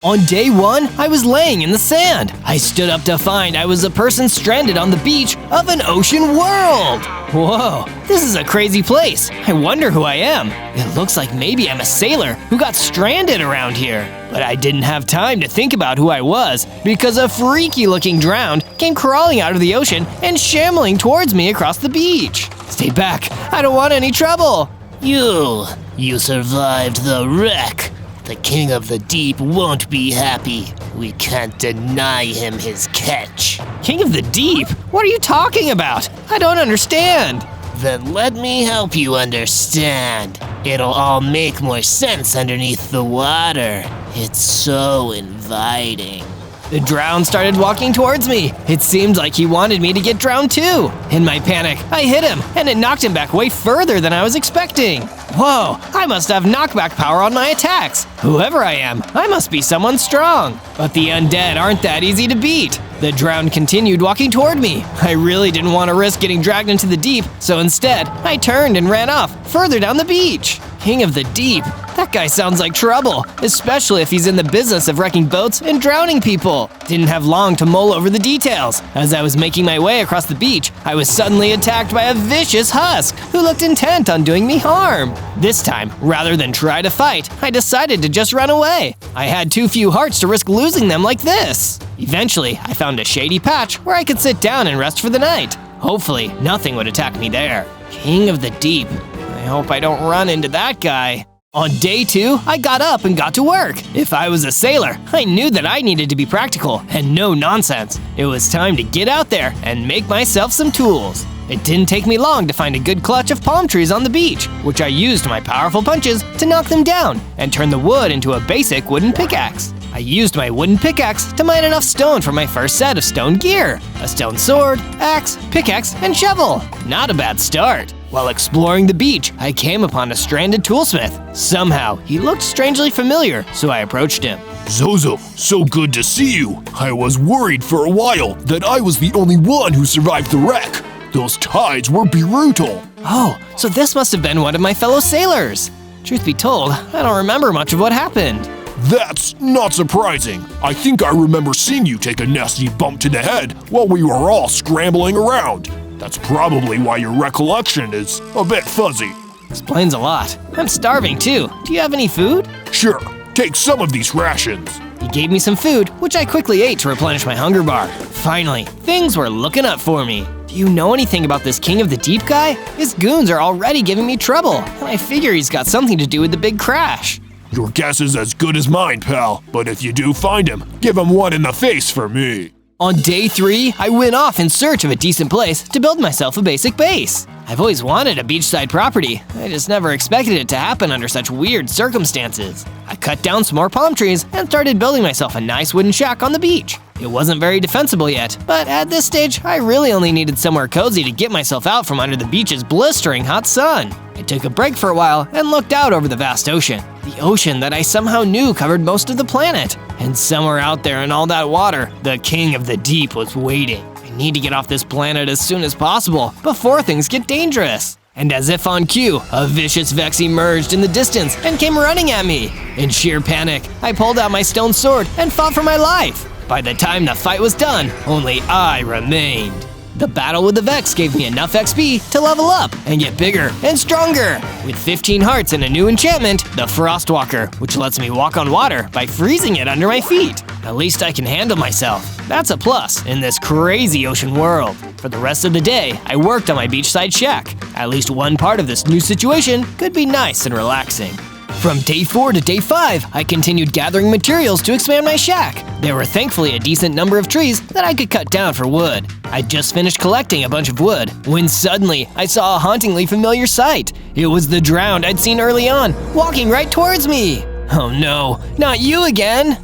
On day 1, I was laying in the sand. I stood up to find I was a person stranded on the beach of an ocean world. Whoa, this is a crazy place. I wonder who I am. It looks like maybe I'm a sailor who got stranded around here. But I didn't have time to think about who I was because a freaky-looking drowned came crawling out of the ocean and shambling towards me across the beach. Stay back, I don't want any trouble. You survived the wreck. The King of the Deep won't be happy. We can't deny him his catch. King of the Deep? What are you talking about? I don't understand. Then let me help you understand. It'll all make more sense underneath the water. It's so inviting. The drowned started walking towards me. It seemed like he wanted me to get drowned too. In my panic, I hit him, and it knocked him back way further than I was expecting. Whoa, I must have knockback power on my attacks. Whoever I am, I must be someone strong. But the undead aren't that easy to beat. The drowned continued walking toward me. I really didn't want to risk getting dragged into the deep, so instead, I turned and ran off further down the beach. King of the Deep? That guy sounds like trouble, especially if he's in the business of wrecking boats and drowning people. Didn't have long to mull over the details. As I was making my way across the beach, I was suddenly attacked by a vicious husk who looked intent on doing me harm. This time, rather than try to fight, I decided to just run away. I had too few hearts to risk losing them like this. Eventually, I found a shady patch where I could sit down and rest for the night. Hopefully, nothing would attack me there. King of the Deep. I hope I don't run into that guy. On day 2, I got up and got to work. If I was a sailor, I knew that I needed to be practical and no nonsense. It was time to get out there and make myself some tools. It didn't take me long to find a good clutch of palm trees on the beach, which I used my powerful punches to knock them down and turn the wood into a basic wooden pickaxe. I used my wooden pickaxe to mine enough stone for my first set of stone gear. A stone sword, axe, pickaxe, and shovel. Not a bad start. While exploring the beach, I came upon a stranded toolsmith. Somehow, he looked strangely familiar, so I approached him. Zozo, so good to see you. I was worried for a while that I was the only one who survived the wreck. Those tides were brutal. Oh, so this must have been one of my fellow sailors. Truth be told, I don't remember much of what happened. That's not surprising. I think I remember seeing you take a nasty bump to the head while we were all scrambling around. That's probably why your recollection is a bit fuzzy. Explains a lot. I'm starving too. Do you have any food? Sure, take some of these rations. He gave me some food, which I quickly ate to replenish my hunger bar. Finally, things were looking up for me. Do you know anything about this King of the Deep guy? His goons are already giving me trouble, and I figure he's got something to do with the big crash. Your guess is as good as mine, pal, but if you do find him, give him one in the face for me. On day 3, I went off in search of a decent place to build myself a basic base. I've always wanted a beachside property. I just never expected it to happen under such weird circumstances. I cut down some more palm trees and started building myself a nice wooden shack on the beach. It wasn't very defensible yet, but at this stage, I really only needed somewhere cozy to get myself out from under the beach's blistering hot sun. I took a break for a while and looked out over the vast ocean. The ocean that I somehow knew covered most of the planet. And somewhere out there in all that water, the King of the Deep was waiting. I need to get off this planet as soon as possible, before things get dangerous. And as if on cue, a vicious Vex emerged in the distance and came running at me. In sheer panic, I pulled out my stone sword and fought for my life. By the time the fight was done, only I remained. The battle with the Vex gave me enough XP to level up and get bigger and stronger. With 15 hearts and a new enchantment, the Frostwalker, which lets me walk on water by freezing it under my feet. At least I can handle myself. That's a plus in this crazy ocean world. For the rest of the day, I worked on my beachside shack. At least one part of this new situation could be nice and relaxing. From day 4 to day 5, I continued gathering materials to expand my shack. There were thankfully a decent number of trees that I could cut down for wood. I'd just finished collecting a bunch of wood when suddenly I saw a hauntingly familiar sight. It was the drowned I'd seen early on, walking right towards me. Oh no, not you again!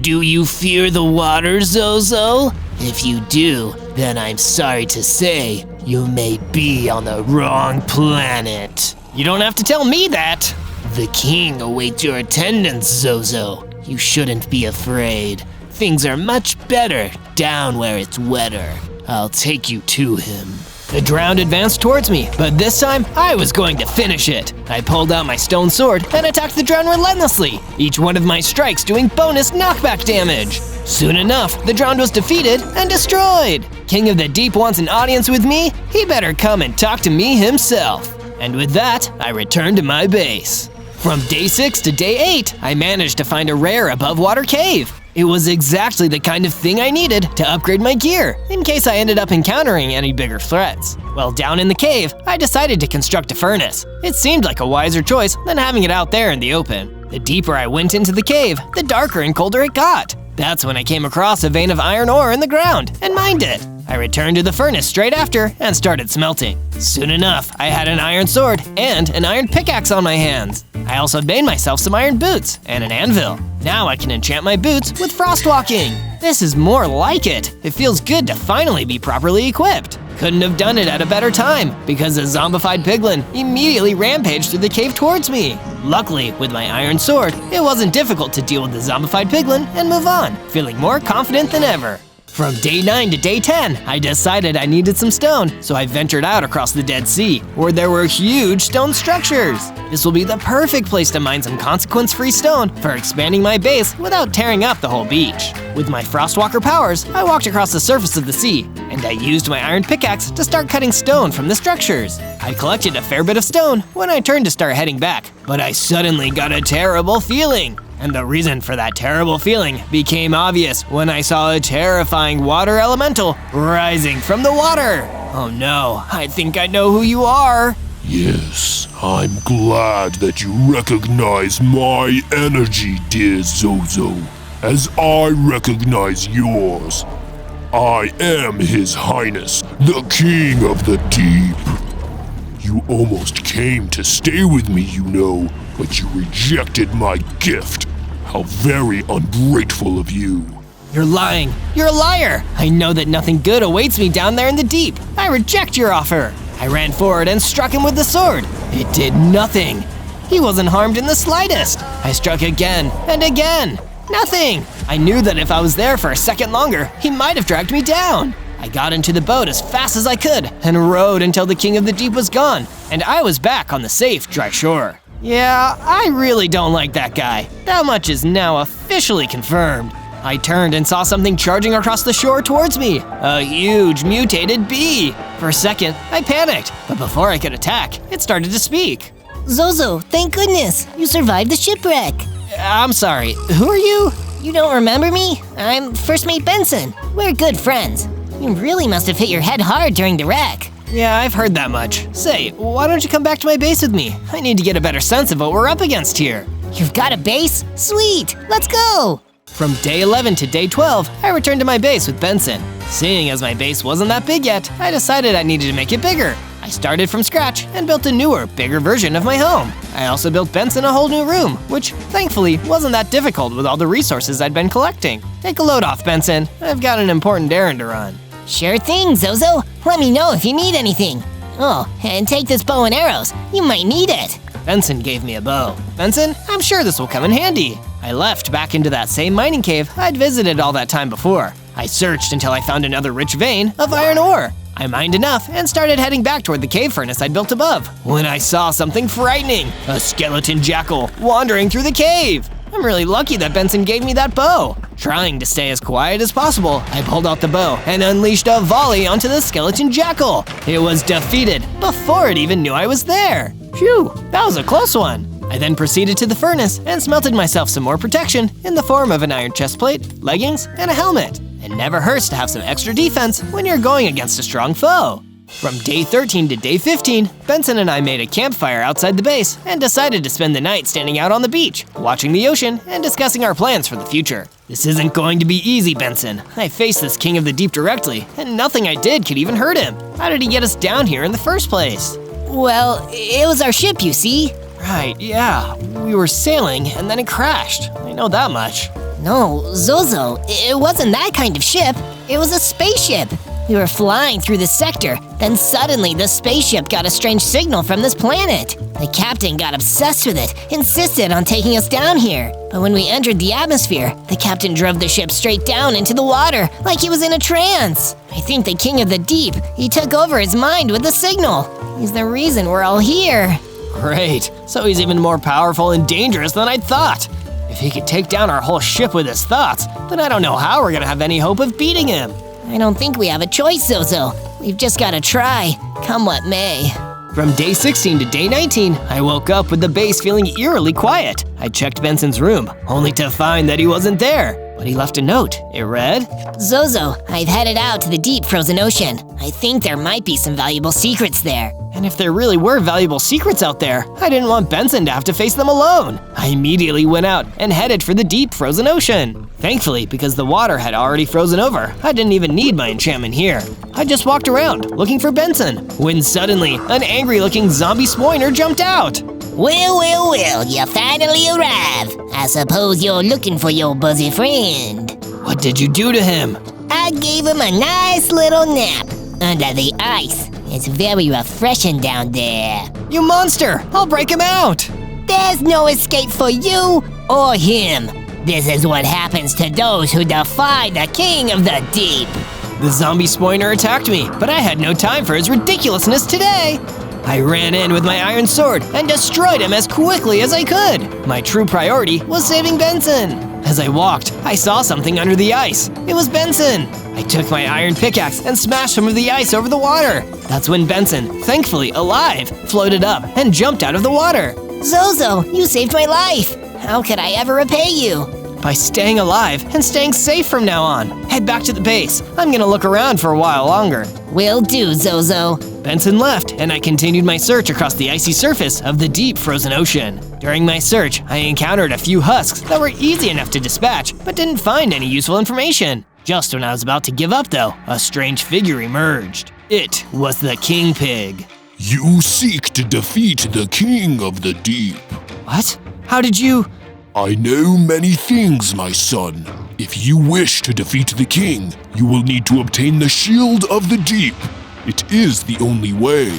Do you fear the water, Zozo? If you do, then I'm sorry to say, you may be on the wrong planet. You don't have to tell me that! The king awaits your attendance, Zozo. You shouldn't be afraid. Things are much better down where it's wetter. I'll take you to him. The drowned advanced towards me, but this time I was going to finish it. I pulled out my stone sword and attacked the drowned relentlessly, each one of my strikes doing bonus knockback damage. Soon enough, the drowned was defeated and destroyed. King of the Deep wants an audience with me? He better come and talk to me himself. And with that, I returned to my base. From day 6 to day 8, I managed to find a rare above water cave. It was exactly the kind of thing I needed to upgrade my gear, in case I ended up encountering any bigger threats. Well, down in the cave, I decided to construct a furnace. It seemed like a wiser choice than having it out there in the open. The deeper I went into the cave, the darker and colder it got. That's when I came across a vein of iron ore in the ground and mined it. I returned to the furnace straight after and started smelting. Soon enough, I had an iron sword and an iron pickaxe on my hands. I also made myself some iron boots and an anvil. Now I can enchant my boots with frostwalking. This is more like it. It feels good to finally be properly equipped. Couldn't have done it at a better time, because a zombified piglin immediately rampaged through the cave towards me. Luckily, with my iron sword, it wasn't difficult to deal with the zombified piglin and move on, feeling more confident than ever. From day 9 to day 10, I decided I needed some stone, so I ventured out across the Dead Sea, where there were huge stone structures. This will be the perfect place to mine some consequence-free stone for expanding my base without tearing up the whole beach. With my Frostwalker powers, I walked across the surface of the sea, and I used my iron pickaxe to start cutting stone from the structures. I collected a fair bit of stone when I turned to start heading back, but I suddenly got a terrible feeling. And the reason for that terrible feeling became obvious when I saw a terrifying water elemental rising from the water. Oh no, I think I know who you are. Yes, I'm glad that you recognize my energy, dear Zozo, as I recognize yours. I am His Highness, the King of the Deep. You almost came to stay with me, you know, but you rejected my gift. How very ungrateful of you. You're lying. You're a liar. I know that nothing good awaits me down there in the deep. I reject your offer. I ran forward and struck him with the sword. It did nothing. He wasn't harmed in the slightest. I struck again and again. Nothing. I knew that if I was there for a second longer, he might have dragged me down. I got into the boat as fast as I could and rowed until the King of the Deep was gone, and I was back on the safe, dry shore. Yeah, I really don't like that guy. That much is now officially confirmed. I turned and saw something charging across the shore towards me. A huge mutated bee. For a second, I panicked, but before I could attack, it started to speak. Zozo, thank goodness, you survived the shipwreck. I'm sorry, who are you? You don't remember me? I'm First Mate Benson. We're good friends. You really must have hit your head hard during the wreck. Yeah, I've heard that much. Say, why don't you come back to my base with me? I need to get a better sense of what we're up against here. You've got a base? Sweet, let's go! From day 11 to day 12, I returned to my base with Benson. Seeing as my base wasn't that big yet, I decided I needed to make it bigger. I started from scratch and built a newer, bigger version of my home. I also built Benson a whole new room, which thankfully wasn't that difficult with all the resources I'd been collecting. Take a load off, Benson. I've got an important errand to run. Sure thing, Zozo. Let me know if you need anything. Oh, and take this bow and arrows. You might need it. Benson gave me a bow. Benson, I'm sure this will come in handy. I left back into that same mining cave I'd visited all that time before. I searched until I found another rich vein of iron ore. I mined enough and started heading back toward the cave furnace I'd built above, when I saw something frightening, a skeleton jackal wandering through the cave. I'm really lucky that Benson gave me that bow. Trying to stay as quiet as possible, I pulled out the bow and unleashed a volley onto the skeleton jackal. It was defeated before it even knew I was there. Phew, that was a close one. I then proceeded to the furnace and smelted myself some more protection in the form of an iron chestplate, leggings, and a helmet. It never hurts to have some extra defense when you're going against a strong foe. From day 13 to day 15, Benson and I made a campfire outside the base and decided to spend the night standing out on the beach, watching the ocean and discussing our plans for the future. This isn't going to be easy, Benson. I faced this King of the Deep directly, and nothing I did could even hurt him. How did he get us down here in the first place? Well, it was our ship, you see. Right, yeah. We were sailing and then it crashed. I know that much. No, Zozo, it wasn't that kind of ship. It was a spaceship. We were flying through the sector, then suddenly the spaceship got a strange signal from this planet. The captain got obsessed with it, insisted on taking us down here. But when we entered the atmosphere, the captain drove the ship straight down into the water, like he was in a trance. I think the king of the deep, he took over his mind with the signal. He's the reason we're all here. Great, so he's even more powerful and dangerous than I'd thought. If he could take down our whole ship with his thoughts, then I don't know how we're gonna have any hope of beating him. I don't think we have a choice, Zozo. We've just gotta try, come what may. From day 16 to day 19, I woke up with the base feeling eerily quiet. I checked Benson's room, only to find that he wasn't there. But he left a note. It read, Zozo, I've headed out to the deep frozen ocean. I think there might be some valuable secrets there. and if there really were valuable secrets out there, I didn't want Benson to have to face them alone. I immediately went out and headed for the deep frozen ocean. Thankfully, because the water had already frozen over, I didn't even need my enchantment here. I just walked around, looking for Benson, when suddenly, an angry-looking zombie spoiner jumped out. Well, you finally arrived. I suppose you're looking for your buzzy friend. What did you do to him? I gave him a nice little nap under the ice. It's very refreshing down there. You monster! I'll break him out! There's no escape for you or him. This is what happens to those who defy the king of the deep. The zombie spoiner attacked me, but I had no time for his ridiculousness today. I ran in with my iron sword and destroyed him as quickly as I could. My true priority was saving Benson. As I walked, I saw something under the ice. It was Benson. I took my iron pickaxe and smashed some of the ice over the water. That's when Benson, thankfully alive, floated up and jumped out of the water. Zozo, you saved my life. How could I ever repay you? By staying alive and staying safe from now on. Head back to the base. I'm gonna look around for a while longer. Will do, Zozo. Benson left, and I continued my search across the icy surface of the deep frozen ocean. During my search, I encountered a few husks that were easy enough to dispatch, but didn't find any useful information. Just when I was about to give up, though, a strange figure emerged. It was the King Pig. You seek to defeat the king of the deep. What? How did you… I know many things, my son. If you wish to defeat the king, you will need to obtain the Shield of the Deep. It is the only way.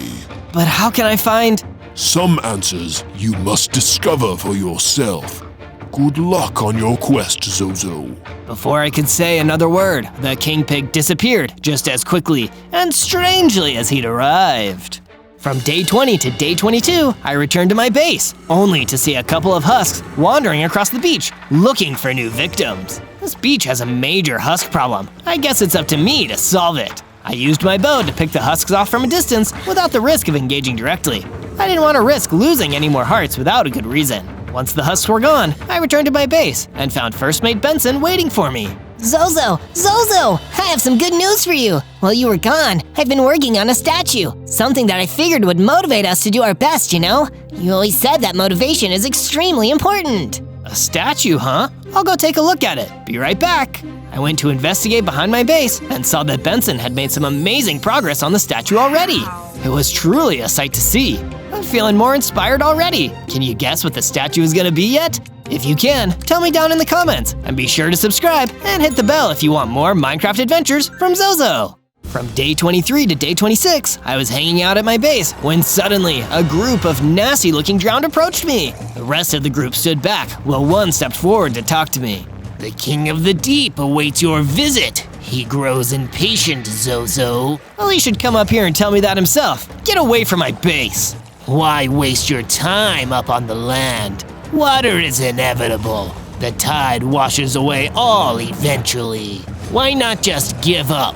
But how can I find… Some answers you must discover for yourself. Good luck on your quest, Zozo. Before I could say another word, the King Pig disappeared just as quickly and strangely as he'd arrived. From day 20 to day 22, I returned to my base, only to see a couple of husks wandering across the beach, looking for new victims. This beach has a major husk problem. I guess it's up to me to solve it. I used my bow to pick the husks off from a distance without the risk of engaging directly. I didn't want to risk losing any more hearts without a good reason. Once the husks were gone, I returned to my base and found First Mate Benson waiting for me. Zozo! I have some good news for you. While you were gone, I've been working on a statue. Something that I figured would motivate us to do our best, you know? You always said that motivation is extremely important. A statue, huh? I'll go take a look at it. Be right back. I went to investigate behind my base and saw that Benson had made some amazing progress on the statue already. It was truly a sight to see. I'm feeling more inspired already. Can you guess what the statue is gonna be yet? If you can, tell me down in the comments, and be sure to subscribe and hit the bell if you want more Minecraft adventures from Zozo. From day 23 to day 26, I was hanging out at my base when suddenly a group of nasty-looking drowned approached me. The rest of the group stood back while one stepped forward to talk to me. The king of the deep awaits your visit. He grows impatient, Zozo. Well, he should come up here and tell me that himself. Get away from my base. Why waste your time up on the land? Water is inevitable. The tide washes away all eventually. Why not just give up?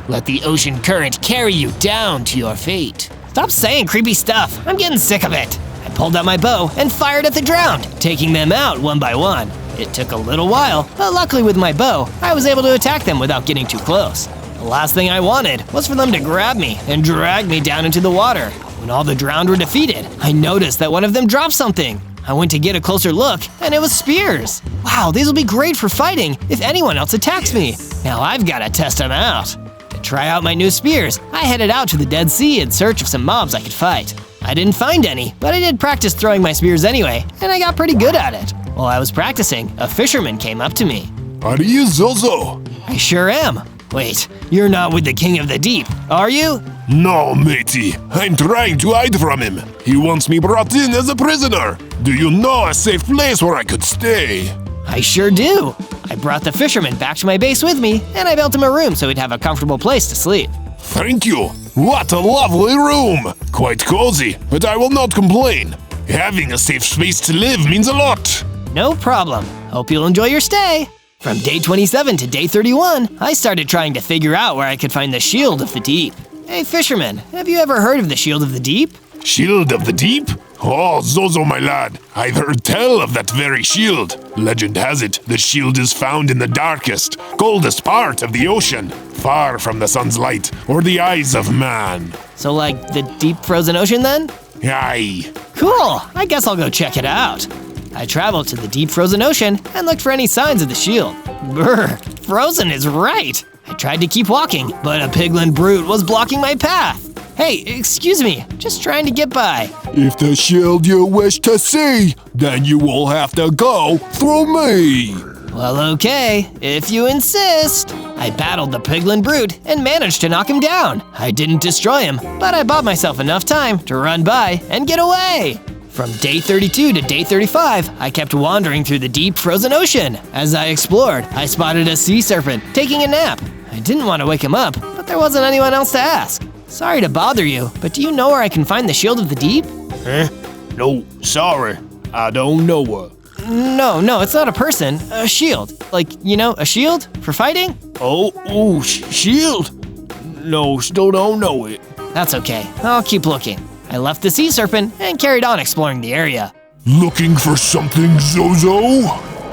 Let the ocean current carry you down to your fate. Stop saying creepy stuff. I'm getting sick of it. I pulled out my bow and fired at the drowned, taking them out one by one. It took a little while, but luckily with my bow, I was able to attack them without getting too close. The last thing I wanted was for them to grab me and drag me down into the water. When all the drowned were defeated, I noticed that one of them dropped something. I went to get a closer look, and it was spears. Wow, these will be great for fighting if anyone else attacks me. Now I've got to test them out. To try out my new spears, I headed out to the Dead Sea in search of some mobs I could fight. I didn't find any, but I did practice throwing my spears anyway, and I got pretty good at it. While I was practicing, a fisherman came up to me. Are you Zozo? I sure am. Wait, you're not with the King of the Deep, are you? No, matey. I'm trying to hide from him. He wants me brought in as a prisoner. Do you know a safe place where I could stay? I sure do. I brought the fisherman back to my base with me, and I built him a room so he'd have a comfortable place to sleep. Thank you. What a lovely room. Quite cozy, but I will not complain. Having a safe space to live means a lot. No problem. Hope you'll enjoy your stay. From day 27 to day 31, I started trying to figure out where I could find the Shield of the Deep. Hey, fisherman, have you ever heard of the Shield of the Deep? Shield of the Deep? Oh, Zozo, my lad, I've heard tell of that very shield. Legend has it, the shield is found in the darkest, coldest part of the ocean, far from the sun's light or the eyes of man. So like the deep frozen ocean then? Aye. Cool, I guess I'll go check it out. I traveled to the deep frozen ocean and looked for any signs of the shield. Brr, frozen is right. I tried to keep walking, but a piglin brute was blocking my path. Hey, excuse me, just trying to get by. If the shield you wish to see, then you will have to go through me. Well, okay, if you insist. I battled the piglin brute and managed to knock him down. I didn't destroy him, but I bought myself enough time to run by and get away. From day 32 to day 35, I kept wandering through the deep frozen ocean. As I explored, I spotted a sea serpent taking a nap. I didn't want to wake him up, but there wasn't anyone else to ask. Sorry to bother you, but do you know where I can find the Shield of the Deep? No, sorry. I don't know her. No, it's not a person. A shield. Like, you know, a shield for fighting? Shield? No, still don't know it. That's okay. I'll keep looking. I left the sea serpent and carried on exploring the area. Looking for something, Zozo?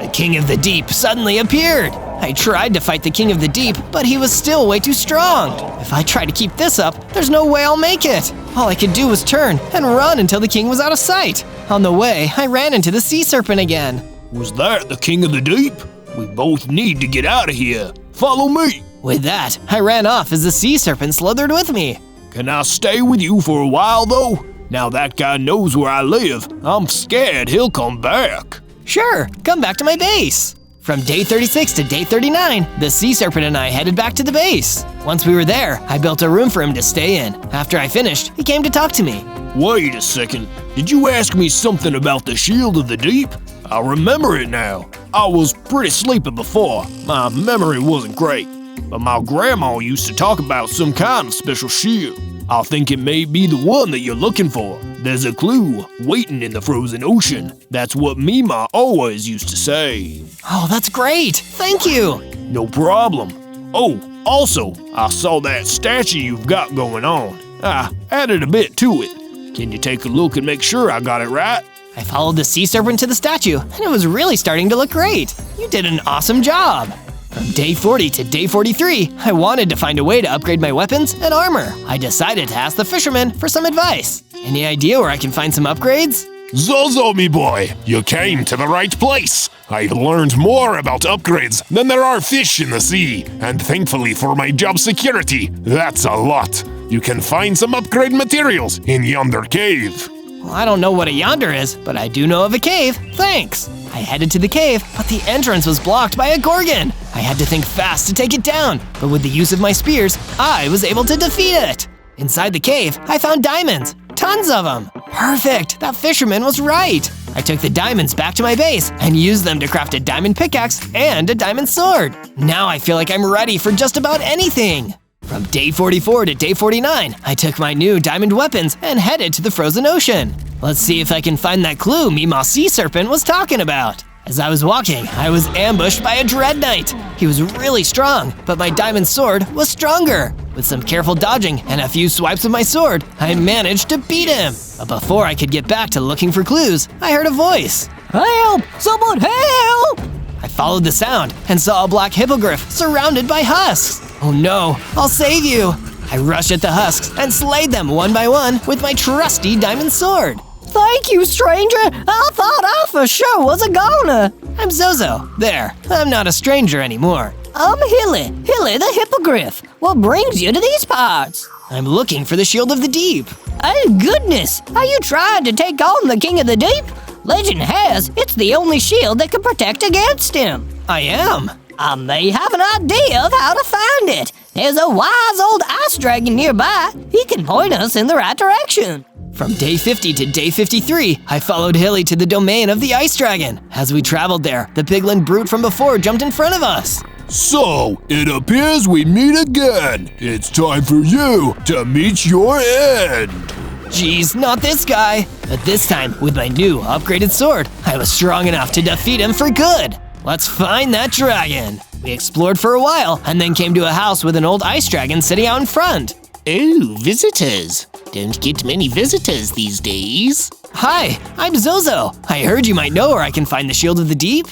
The King of the Deep suddenly appeared. I tried to fight the King of the Deep, but he was still way too strong. If I try to keep this up, there's no way I'll make it. All I could do was turn and run until the king was out of sight. On the way, I ran into the sea serpent again. Was that the King of the Deep? We both need to get out of here. Follow me. With that, I ran off as the sea serpent slithered with me. Can I stay with you for a while, though? Now that guy knows where I live, I'm scared he'll come back. Sure, come back to my base. From day 36 to day 39, the sea serpent and I headed back to the base. Once we were there, I built a room for him to stay in. After I finished, he came to talk to me. Wait a second. Did you ask me something about the Shield of the Deep? I remember it now. I was pretty sleepy before. My memory wasn't great. But my grandma used to talk about some kind of special shield. I think it may be the one that you're looking for. There's a clue waiting in the frozen ocean. That's what Mima always used to say. Oh, that's great. Thank you. No problem. Oh, also, I saw that statue you've got going on. I added a bit to it. Can you take a look and make sure I got it right? I followed the sea serpent to the statue, and it was really starting to look great. You did an awesome job. From day 40 to day 43, I wanted to find a way to upgrade my weapons and armor. I decided to ask the fisherman for some advice. Any idea where I can find some upgrades? Zozo, me boy, you came to the right place. I've learned more about upgrades than there are fish in the sea, and thankfully for my job security, that's a lot. You can find some upgrade materials in yonder cave. Well, I don't know what a yonder is, but I do know of a cave. Thanks. I headed to the cave, but the entrance was blocked by a gorgon. I had to think fast to take it down, but with the use of my spears, I was able to defeat it. Inside the cave, I found diamonds. Tons of them. Perfect, that fisherman was right. I took the diamonds back to my base and used them to craft a diamond pickaxe and a diamond sword. Now I feel like I'm ready for just about anything. From day 44 to day 49, I took my new diamond weapons and headed to the frozen ocean. Let's see if I can find that clue Mima Sea Serpent was talking about. As I was walking, I was ambushed by a dread knight. He was really strong, but my diamond sword was stronger. With some careful dodging and a few swipes of my sword, I managed to beat him. But before I could get back to looking for clues, I heard a voice. Help! Someone help! I followed the sound and saw a black hippogriff surrounded by husks. Oh no, I'll save you! I rushed at the husks and slayed them one by one with my trusty diamond sword. Thank you, stranger! I thought I for sure was a goner! I'm Zozo. There, I'm not a stranger anymore. I'm Hilly the hippogriff. What brings you to these parts? I'm looking for the Shield of the Deep. Oh goodness, are you trying to take on the King of the Deep? Legend has it's the only shield that can protect against him. I am. I may have an idea of how to find it. There's a wise old ice dragon nearby. He can point us in the right direction. From day 50 to day 53, I followed Hilly to the domain of the ice dragon. As we traveled there, the piglin brute from before jumped in front of us. So, it appears we meet again. It's time for you to meet your end. Geez, not this guy. But this time, with my new upgraded sword, I was strong enough to defeat him for good. Let's find that dragon. We explored for a while and then came to a house with an old ice dragon sitting out in front. Oh, visitors. Don't get many visitors these days. Hi, I'm Zozo. I heard you might know where I can find the Shield of the Deep.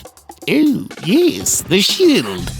Oh, yes, the shield.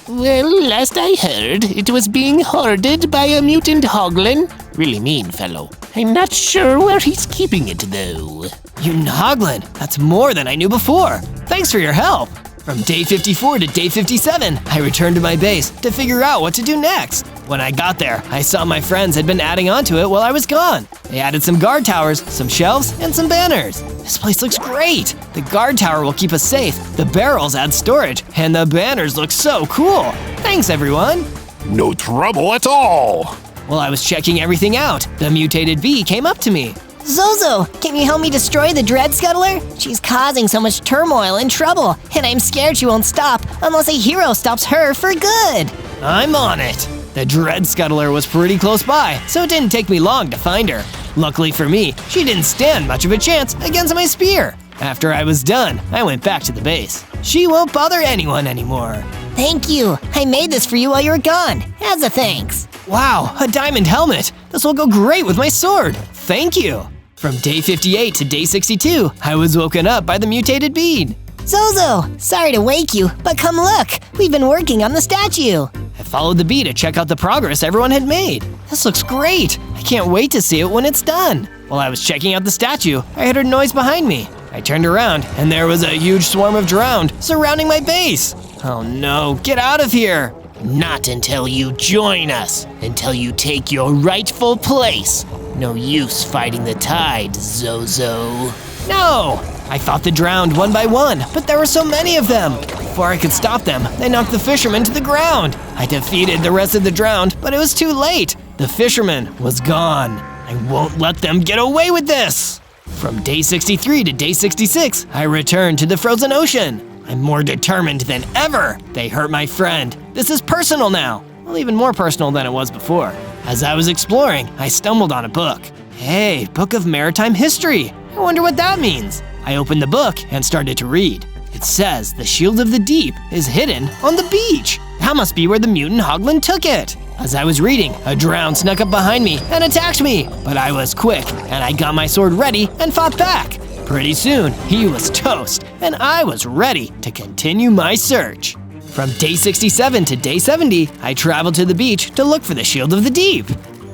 Well, last I heard, it was being hoarded by a mutant hoglin. Really mean fellow. I'm not sure where he's keeping it, though. Mutant hoglin? That's more than I knew before. Thanks for your help. From day 54 to day 57, I returned to my base to figure out what to do next. When I got there, I saw my friends had been adding onto it while I was gone. They added some guard towers, some shelves, and some banners. This place looks great. The guard tower will keep us safe, the barrels add storage, and the banners look so cool. Thanks, everyone. No trouble at all. While I was checking everything out, the mutated bee came up to me. Zozo, can you help me destroy the Dread Scuttler? She's causing so much turmoil and trouble, and I'm scared she won't stop unless a hero stops her for good. I'm on it. The Dread Scuttler was pretty close by, so it didn't take me long to find her. Luckily for me, she didn't stand much of a chance against my spear. After I was done, I went back to the base. She won't bother anyone anymore. Thank you. I made this for you while you were gone, as a thanks. Wow, a diamond helmet. This will go great with my sword. Thank you. From day 58 to day 62, I was woken up by the mutated bead. Zozo, sorry to wake you, but come look. We've been working on the statue. I followed the bee to check out the progress everyone had made. This looks great. I can't wait to see it when it's done. While I was checking out the statue, I heard a noise behind me. I turned around, and there was a huge swarm of drowned surrounding my base. Oh no, get out of here. Not until you join us, until you take your rightful place. No use fighting the tide, Zozo. No! I fought the drowned one by one, but there were so many of them. Before I could stop them, they knocked the fisherman to the ground. I defeated the rest of the drowned, but it was too late. The fisherman was gone. I won't let them get away with this. From day 63 to day 66, I returned to the frozen ocean. I'm more determined than ever. They hurt my friend. This is personal now. Well, even more personal than it was before. As I was exploring, I stumbled on a book. Hey, Book of Maritime History. I wonder what that means. I opened the book and started to read. It says the Shield of the Deep is hidden on the beach. That must be where the mutant hoglin took it. As I was reading, a drowned snuck up behind me and attacked me. But I was quick, and I got my sword ready and fought back. Pretty soon, he was toast, and I was ready to continue my search. From day 67 to day 70, I traveled to the beach to look for the Shield of the Deep.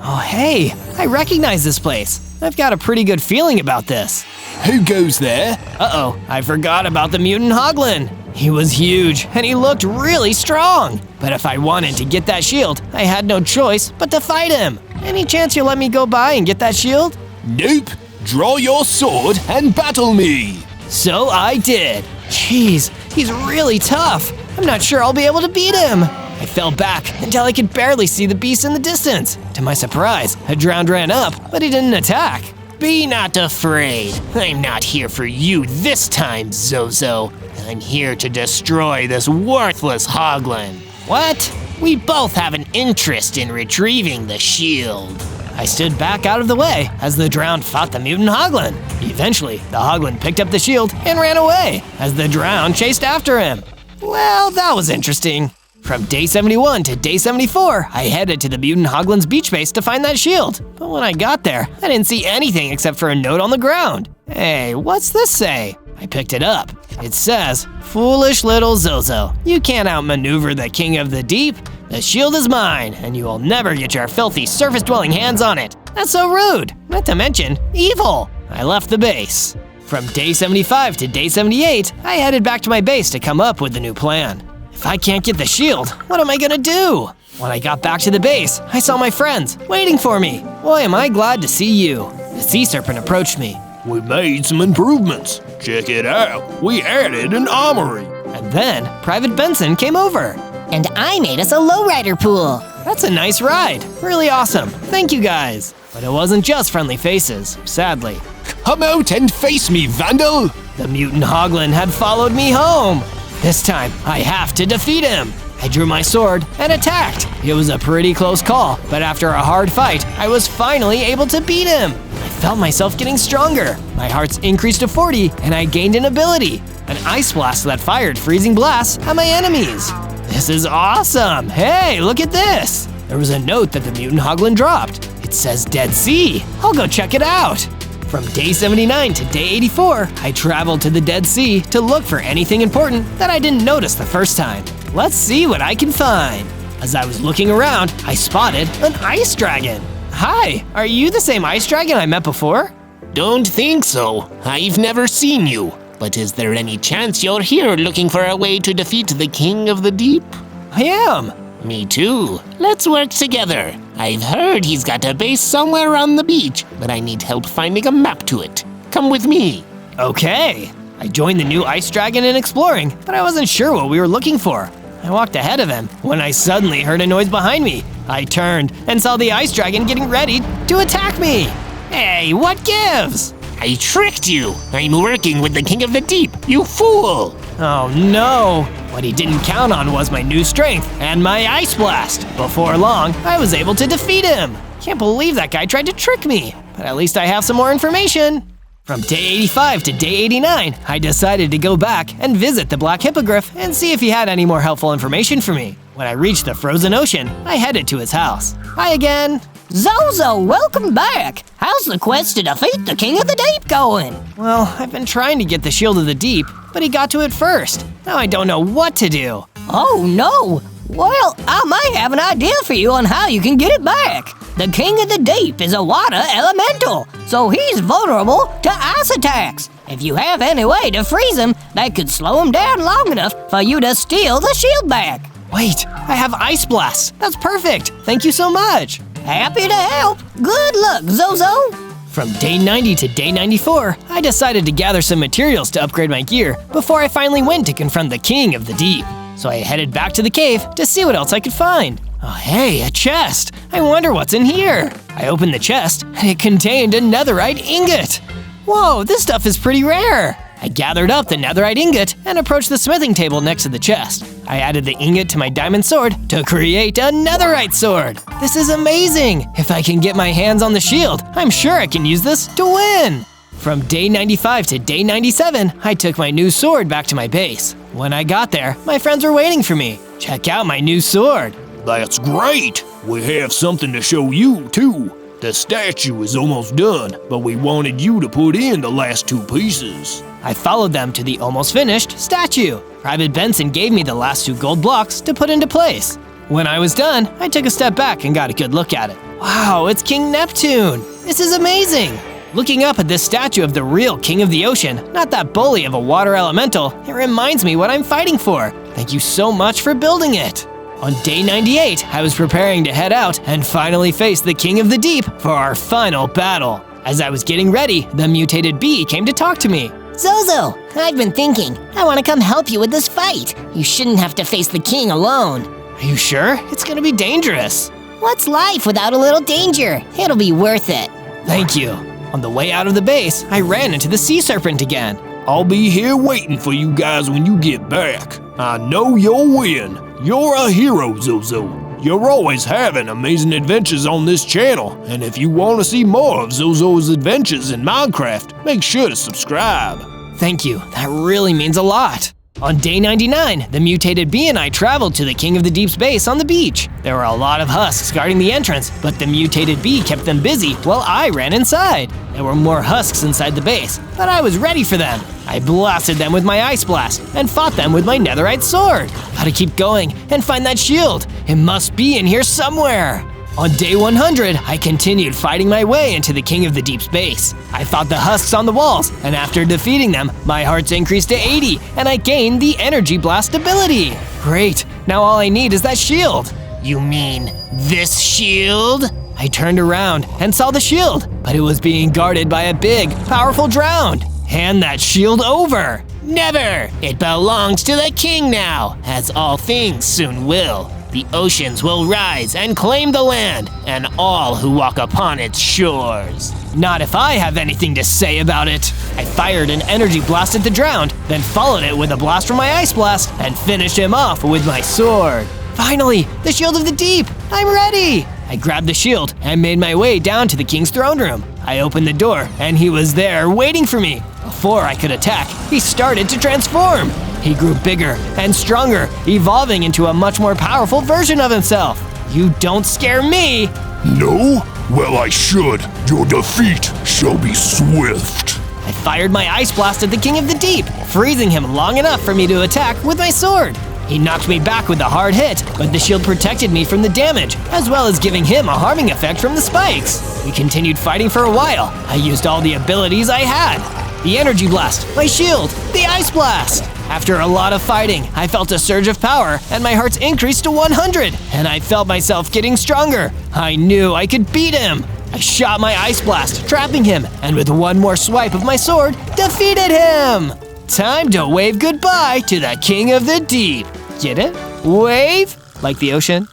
Oh hey, I recognize this place. I've got a pretty good feeling about this. Who goes there? Uh-oh, I forgot about the mutant hoglin. He was huge, and he looked really strong. But if I wanted to get that shield, I had no choice but to fight him. Any chance you'll let me go by and get that shield? Nope. Draw your sword and battle me. So I did. Jeez, he's really tough. I'm not sure I'll be able to beat him. I fell back until I could barely see the beast in the distance. To my surprise, a drowned ran up, but he didn't attack. Be not afraid. I'm not here for you this time, Zozo. I'm here to destroy this worthless hoglin. What? We both have an interest in retrieving the shield. I stood back out of the way as the drowned fought the mutant hoglin. Eventually, the hoglin picked up the shield and ran away as the drowned chased after him. Well, that was interesting. From day 71 to day 74, I headed to the mutant hoglin's beach base to find that shield. But when I got there, I didn't see anything except for a note on the ground. Hey, what's this say? I picked it up. It says, "Foolish little Zozo, you can't outmaneuver the king of the deep. The shield is mine, and you will never get your filthy surface-dwelling hands on it. That's so rude, not to mention evil." I left the base. From day 75 to day 78, I headed back to my base to come up with the new plan. If I can't get the shield, what am I gonna do? When I got back to the base, I saw my friends waiting for me. Boy, am I glad to see you. The sea serpent approached me. We made some improvements. Check it out. We added an armory. And Then, Private Benson came over. And I made us a lowrider pool. That's a nice ride. Really awesome. Thank you guys. But it wasn't just friendly faces, sadly. Come out and face me, Vandal! The mutant Hoglin had followed me home. This time, I have to defeat him. I drew my sword and attacked. It was a pretty close call, but after a hard fight, I was finally able to beat him. I felt myself getting stronger. My hearts increased to 40, and I gained an ability, an ice blast that fired freezing blasts at my enemies. This is awesome! Hey, look at this! There was a note that the mutant Hoglin dropped. It says Dead Sea. I'll go check it out. From day 79 to day 84, I traveled to the Dead Sea to look for anything important that I didn't notice the first time. Let's see what I can find. As I was looking around, I spotted an ice dragon. Hi, are you the same ice dragon I met before? Don't think so. I've never seen you. But is there any chance you're here looking for a way to defeat the King of the Deep? I am. Me too. Let's work together. I've heard he's got a base somewhere on the beach, but I need help finding a map to it. Come with me. Okay. I joined the new ice dragon in exploring, but I wasn't sure what we were looking for. I walked ahead of him when I suddenly heard a noise behind me. I turned and saw the ice dragon getting ready to attack me. Hey, what gives? I tricked you. I'm working with the King of the Deep, you fool. Oh no! What he didn't count on was my new strength and my ice blast. Before long, I was able to defeat him. Can't believe that guy tried to trick me, but at least I have some more information. From day 85 to day 89, I decided to go back and visit the Black Hippogriff and see if he had any more helpful information for me. When I reached the frozen ocean, I headed to his house. Hi again. Zozo, welcome back. How's the quest to defeat the King of the Deep going? Well, I've been trying to get the Shield of the Deep, but he got to it first. Now I don't know what to do. Oh no! Well, I might have an idea for you on how you can get it back. The King of the Deep is a water elemental, so he's vulnerable to ice attacks. If you have any way to freeze him, that could slow him down long enough for you to steal the shield back. Wait, I have Ice Blast. That's perfect. Thank you so much. Happy to help. Good luck, Zozo. From day 90 to day 94, I decided to gather some materials to upgrade my gear before I finally went to confront the King of the Deep. So I headed back to the cave to see what else I could find. Oh hey, a chest! I wonder what's in here! I opened the chest, and it contained a netherite ingot! Whoa, this stuff is pretty rare! I gathered up the netherite ingot and approached the smithing table next to the chest. I added the ingot to my diamond sword to create a netherite sword! This is amazing! If I can get my hands on the shield, I'm sure I can use this to win! From day 95 to day 97, I took my new sword back to my base. When I got there, my friends were waiting for me. Check out my new sword! That's great! We have something to show you, too. The statue is almost done, but we wanted you to put in the last two pieces. I followed them to the almost finished statue. Private Benson gave me the last 2 gold blocks to put into place. When I was done, I took a step back and got a good look at it. Wow, it's King Neptune! This is amazing! Looking up at this statue of the real King of the Ocean, not that bully of a water elemental, it reminds me what I'm fighting for. Thank you so much for building it. On day 98, I was preparing to head out and finally face the King of the Deep for our final battle. As I was getting ready, the mutated bee came to talk to me. Zozo, I've been thinking. I want to come help you with this fight. You shouldn't have to face the king alone. Are you sure? It's gonna be dangerous. What's life without a little danger? It'll be worth it. Thank you. On the way out of the base, I ran into the sea serpent again. I'll be here waiting for you guys when you get back. I know you'll win. You're a hero, Zozo. You're always having amazing adventures on this channel, and if you want to see more of Zozo's adventures in Minecraft, make sure to subscribe. Thank you, that really means a lot. On day 99, the mutated bee and I traveled to the King of the Deep's base on the beach. There were a lot of husks guarding the entrance, but the mutated bee kept them busy while I ran inside. There were more husks inside the base, but I was ready for them. I blasted them with my ice blast and fought them with my netherite sword. Gotta keep going and find that shield. It must be in here somewhere. On day 100, I continued fighting my way into the King of the Deep's base. I fought the husks on the walls, and after defeating them, my hearts increased to 80, and I gained the Energy Blast ability. Great, now all I need is that shield. You mean this shield? I turned around and saw the shield, but it was being guarded by a big, powerful drowned. Hand that shield over. Never! It belongs to the king now, as all things soon will. The oceans will rise and claim the land, and all who walk upon its shores. Not if I have anything to say about it. I fired an energy blast at the drowned, then followed it with a blast from my ice blast, and finished him off with my sword. Finally, the shield of the deep! I'm ready! I grabbed the shield and made my way down to the king's throne room. I opened the door, and he was there waiting for me. Before I could attack, he started to transform. He grew bigger and stronger, evolving into a much more powerful version of himself. You don't scare me! No? Well, I should. Your defeat shall be swift. I fired my ice blast at the king of the deep, freezing him long enough for me to attack with my sword. He knocked me back with a hard hit, but the shield protected me from the damage, as well as giving him a harming effect from the spikes. We continued fighting for a while. I used all the abilities I had. The energy blast, my shield, the ice blast. After a lot of fighting, I felt a surge of power, and my hearts increased to 100, and I felt myself getting stronger. I knew I could beat him. I shot my ice blast, trapping him, and with one more swipe of my sword, defeated him! Time to wave goodbye to the king of the deep. Get it? Wave? Like the ocean?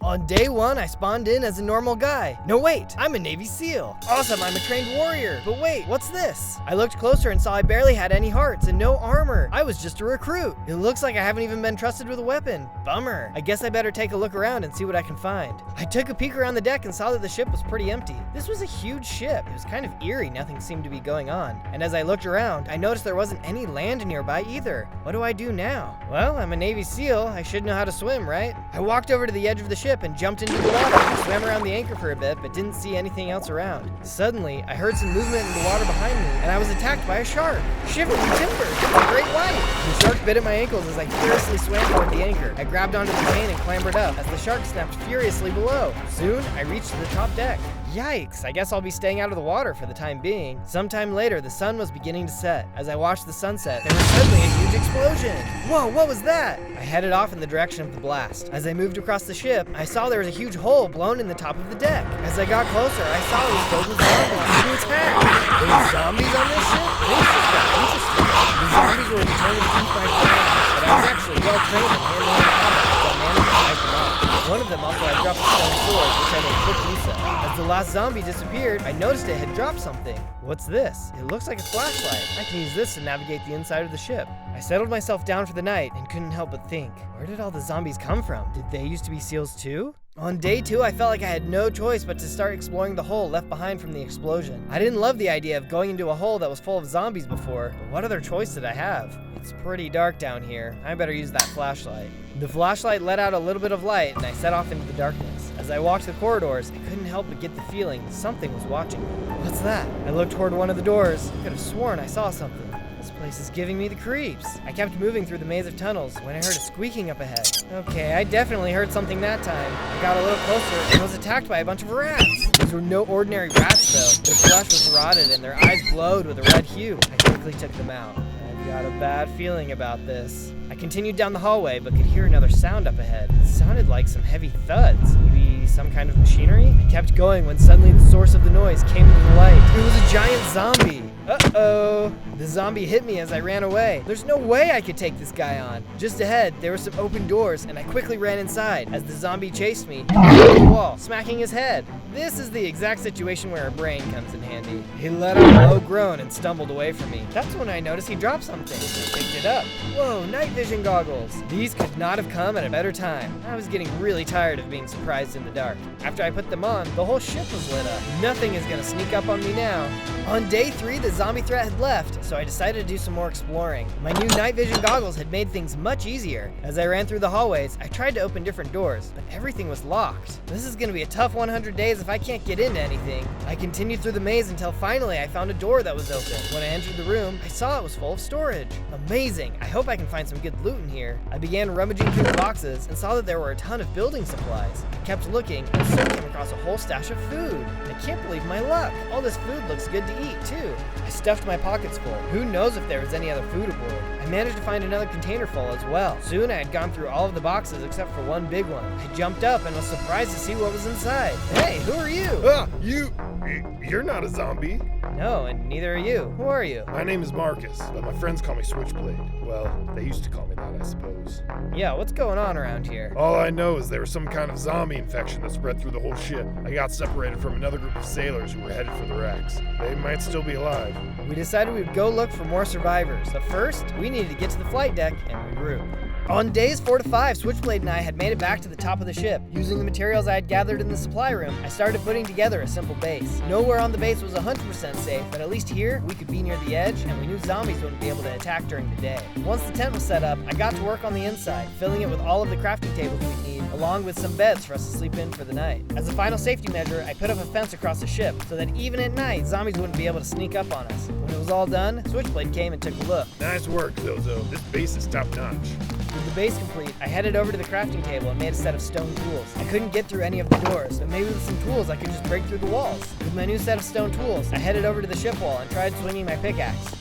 On day 1, I spawned in as a normal guy. No wait, I'm a Navy SEAL. Awesome, I'm a trained warrior. But wait, what's this? I looked closer and saw I barely had any hearts and no armor. I was just a recruit. It looks like I haven't even been trusted with a weapon. Bummer. I guess I better take a look around and see what I can find. I took a peek around the deck and saw that the ship was pretty empty. This was a huge ship. It was kind of eerie, nothing seemed to be going on. And as I looked around, I noticed there wasn't any land nearby either. What do I do now? Well, I'm a Navy SEAL. I should know how to swim, right? I walked over to the edge of the ship and jumped into the water. I swam around the anchor for a bit, but didn't see anything else around. Suddenly, I heard some movement in the water behind me, and I was attacked by a shark. Shiver me timber, it's a great white! The shark bit at my ankles as I furiously swam toward the anchor. I grabbed onto the chain and clambered up as the shark snapped furiously below. Soon, I reached the top deck. Yikes, I guess I'll be staying out of the water for the time being. Sometime later, the sun was beginning to set. As I watched the sunset, there was suddenly a huge explosion. Whoa, what was that? I headed off in the direction of the blast. As I moved across the ship, I saw there was a huge hole blown in the top of the deck. As I got closer, I saw it was filled with zombies to attack. There were zombies on this ship? Things just got interesting. The zombies were determined to eat my friends, but I was actually well trained in handling combat, so I managed to fight them off. One of them also had dropped a stone sword, which I made quick use of. As the last zombie disappeared, I noticed it had dropped something. What's this? It looks like a flashlight. I can use this to navigate the inside of the ship. I settled myself down for the night and couldn't help but think, where did all the zombies come from? Did they used to be SEALs too? On day 2, I felt like I had no choice but to start exploring the hole left behind from the explosion. I didn't love the idea of going into a hole that was full of zombies before, but what other choice did I have? It's pretty dark down here. I better use that flashlight. The flashlight let out a little bit of light, and I set off into the darkness. As I walked the corridors, I couldn't help but get the feeling something was watching me. What's that? I looked toward one of the doors. I could have sworn I saw something. This place is giving me the creeps. I kept moving through the maze of tunnels when I heard a squeaking up ahead. Okay, I definitely heard something that time. I got a little closer and was attacked by a bunch of rats. These were no ordinary rats though. Their flesh was rotted and their eyes glowed with a red hue. I quickly took them out. I've got a bad feeling about this. I continued down the hallway but could hear another sound up ahead. It sounded like some heavy thuds. Maybe some kind of machinery? I kept going when suddenly the source of the noise came into the light. It was a giant zombie. Uh-oh. The zombie hit me as I ran away. There's no way I could take this guy on. Just ahead, there were some open doors, and I quickly ran inside. As the zombie chased me, he hit the wall, smacking his head. This is the exact situation where a brain comes in handy. He let out a low groan and stumbled away from me. That's when I noticed he dropped something. I picked it up. Whoa, night vision goggles. These could not have come at a better time. I was getting really tired of being surprised in the dark. After I put them on, the whole ship was lit up. Nothing is gonna sneak up on me now. On day 3, the zombie threat had left, so I decided to do some more exploring. My new night vision goggles had made things much easier. As I ran through the hallways, I tried to open different doors, but everything was locked. This is gonna be a tough 100 days if I can't get into anything. I continued through the maze until finally I found a door that was open. When I entered the room, I saw it was full of storage. Amazing! I hope I can find some good loot in here. I began rummaging through the boxes and saw that there were a ton of building supplies. I kept looking and soon came across a whole stash of food. I can't believe my luck. All this food looks good to eat too. I stuffed my pockets full. Who knows if there was any other food aboard? I managed to find another container full as well. Soon I had gone through all of the boxes except for one big one. I jumped up and was surprised to see what was inside. Hey, who are you? You're not a zombie. No, and neither are you. Who are you? My name is Marcus, but my friends call me Switchblade. Well, they used to call me that, I suppose. Yeah, what's going on around here? All I know is there was some kind of zombie infection that spread through the whole ship. I got separated from another group of sailors who were headed for the wrecks. They might still be alive. We decided we'd go look for more survivors, but first, we needed to get to the flight deck and regroup. On days 4 to 5, Switchblade and I had made it back to the top of the ship. Using the materials I had gathered in the supply room, I started putting together a simple base. Nowhere on the base was 100% safe, but at least here, we could be near the edge, and we knew zombies wouldn't be able to attack during the day. Once the tent was set up, I got to work on the inside, filling it with all of the crafting tables we need, along with some beds for us to sleep in for the night. As a final safety measure, I put up a fence across the ship, so that even at night, zombies wouldn't be able to sneak up on us. When it was all done, Switchblade came and took a look. Nice work, Zozo. This base is top-notch. With the base complete, I headed over to the crafting table and made a set of stone tools. I couldn't get through any of the doors, but maybe with some tools I could just break through the walls. With my new set of stone tools, I headed over to the ship wall and tried swinging my pickaxe.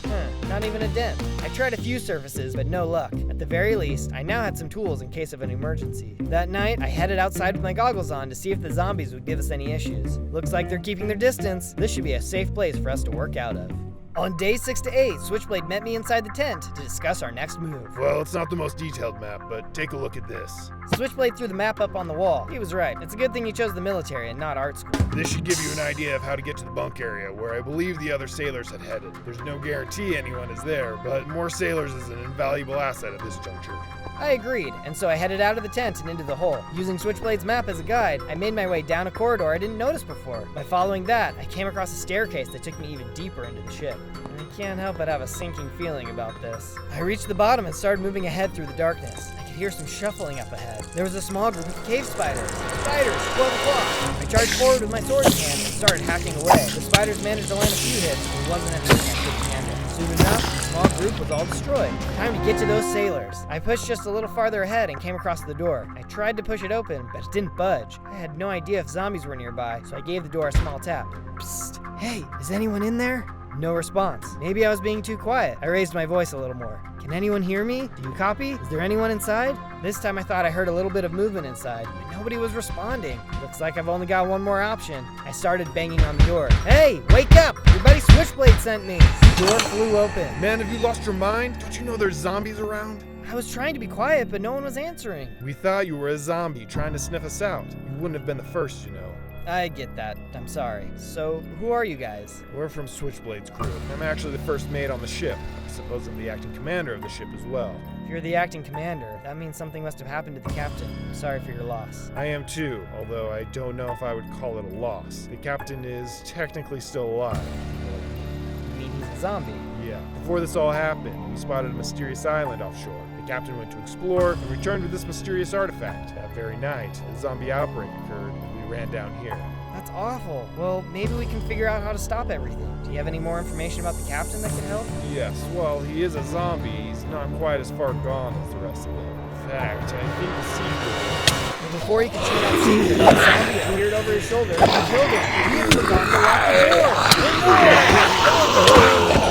Not even a dent. I tried a few surfaces, but no luck. At the very least, I now had some tools in case of an emergency. That night, I headed outside with my goggles on to see if the zombies would give us any issues. Looks like they're keeping their distance. This should be a safe place for us to work out of. On days 6 to 8, Switchblade met me inside the tent to discuss our next move. Well, it's not the most detailed map, but take a look at this. Switchblade threw the map up on the wall. He was right. It's a good thing you chose the military and not art school. This should give you an idea of how to get to the bunk area, where I believe the other sailors had headed. There's no guarantee anyone is there, but more sailors is an invaluable asset at this juncture. I agreed, and so I headed out of the tent and into the hole. Using Switchblade's map as a guide, I made my way down a corridor I didn't notice before. By following that, I came across a staircase that took me even deeper into the ship. I can't help but have a sinking feeling about this. I reached the bottom and started moving ahead through the darkness. I could hear some shuffling up ahead. There was a small group of cave spiders. Spiders, 12 o'clock! I charged forward with my sword in hand and started hacking away. The spiders managed to land a few hits, but it wasn't anything I couldn't handle. Soon enough, the small group was all destroyed. Time to get to those sailors. I pushed just a little farther ahead and came across the door. I tried to push it open, but it didn't budge. I had no idea if zombies were nearby, so I gave the door a small tap. Psst, hey, is anyone in there? No response. Maybe I was being too quiet. I raised my voice a little more. Can anyone hear me? Do you copy? Is there anyone inside? This time I thought I heard a little bit of movement inside, but nobody was responding. Looks like I've only got one more option. I started banging on the door. Hey, wake up! Your buddy Switchblade sent me. The door flew open. Man, have you lost your mind? Don't you know there's zombies around? I was trying to be quiet, but no one was answering. We thought you were a zombie trying to sniff us out. You wouldn't have been the first, you know. I get that. I'm sorry. So, who are you guys? We're from Switchblade's crew. I'm actually the first mate on the ship. I suppose I'm the acting commander of the ship as well. If you're the acting commander, that means something must have happened to the captain. I'm sorry for your loss. I am too, although I don't know if I would call it a loss. The captain is technically still alive. You mean he's a zombie? Yeah. Before this all happened, we spotted a mysterious island offshore. The captain went to explore and returned with this mysterious artifact. That very night, a zombie outbreak occurred and we ran down here. That's awful. Well, maybe we can figure out how to stop everything. Do you have any more information about the captain that can help? Yes, well, he is a zombie. He's not quite as far gone as the rest of them. In fact, I think the secret... But before he could shoot out secret, the zombie appeared over his shoulder and killed him. He had forgotten to lock the door.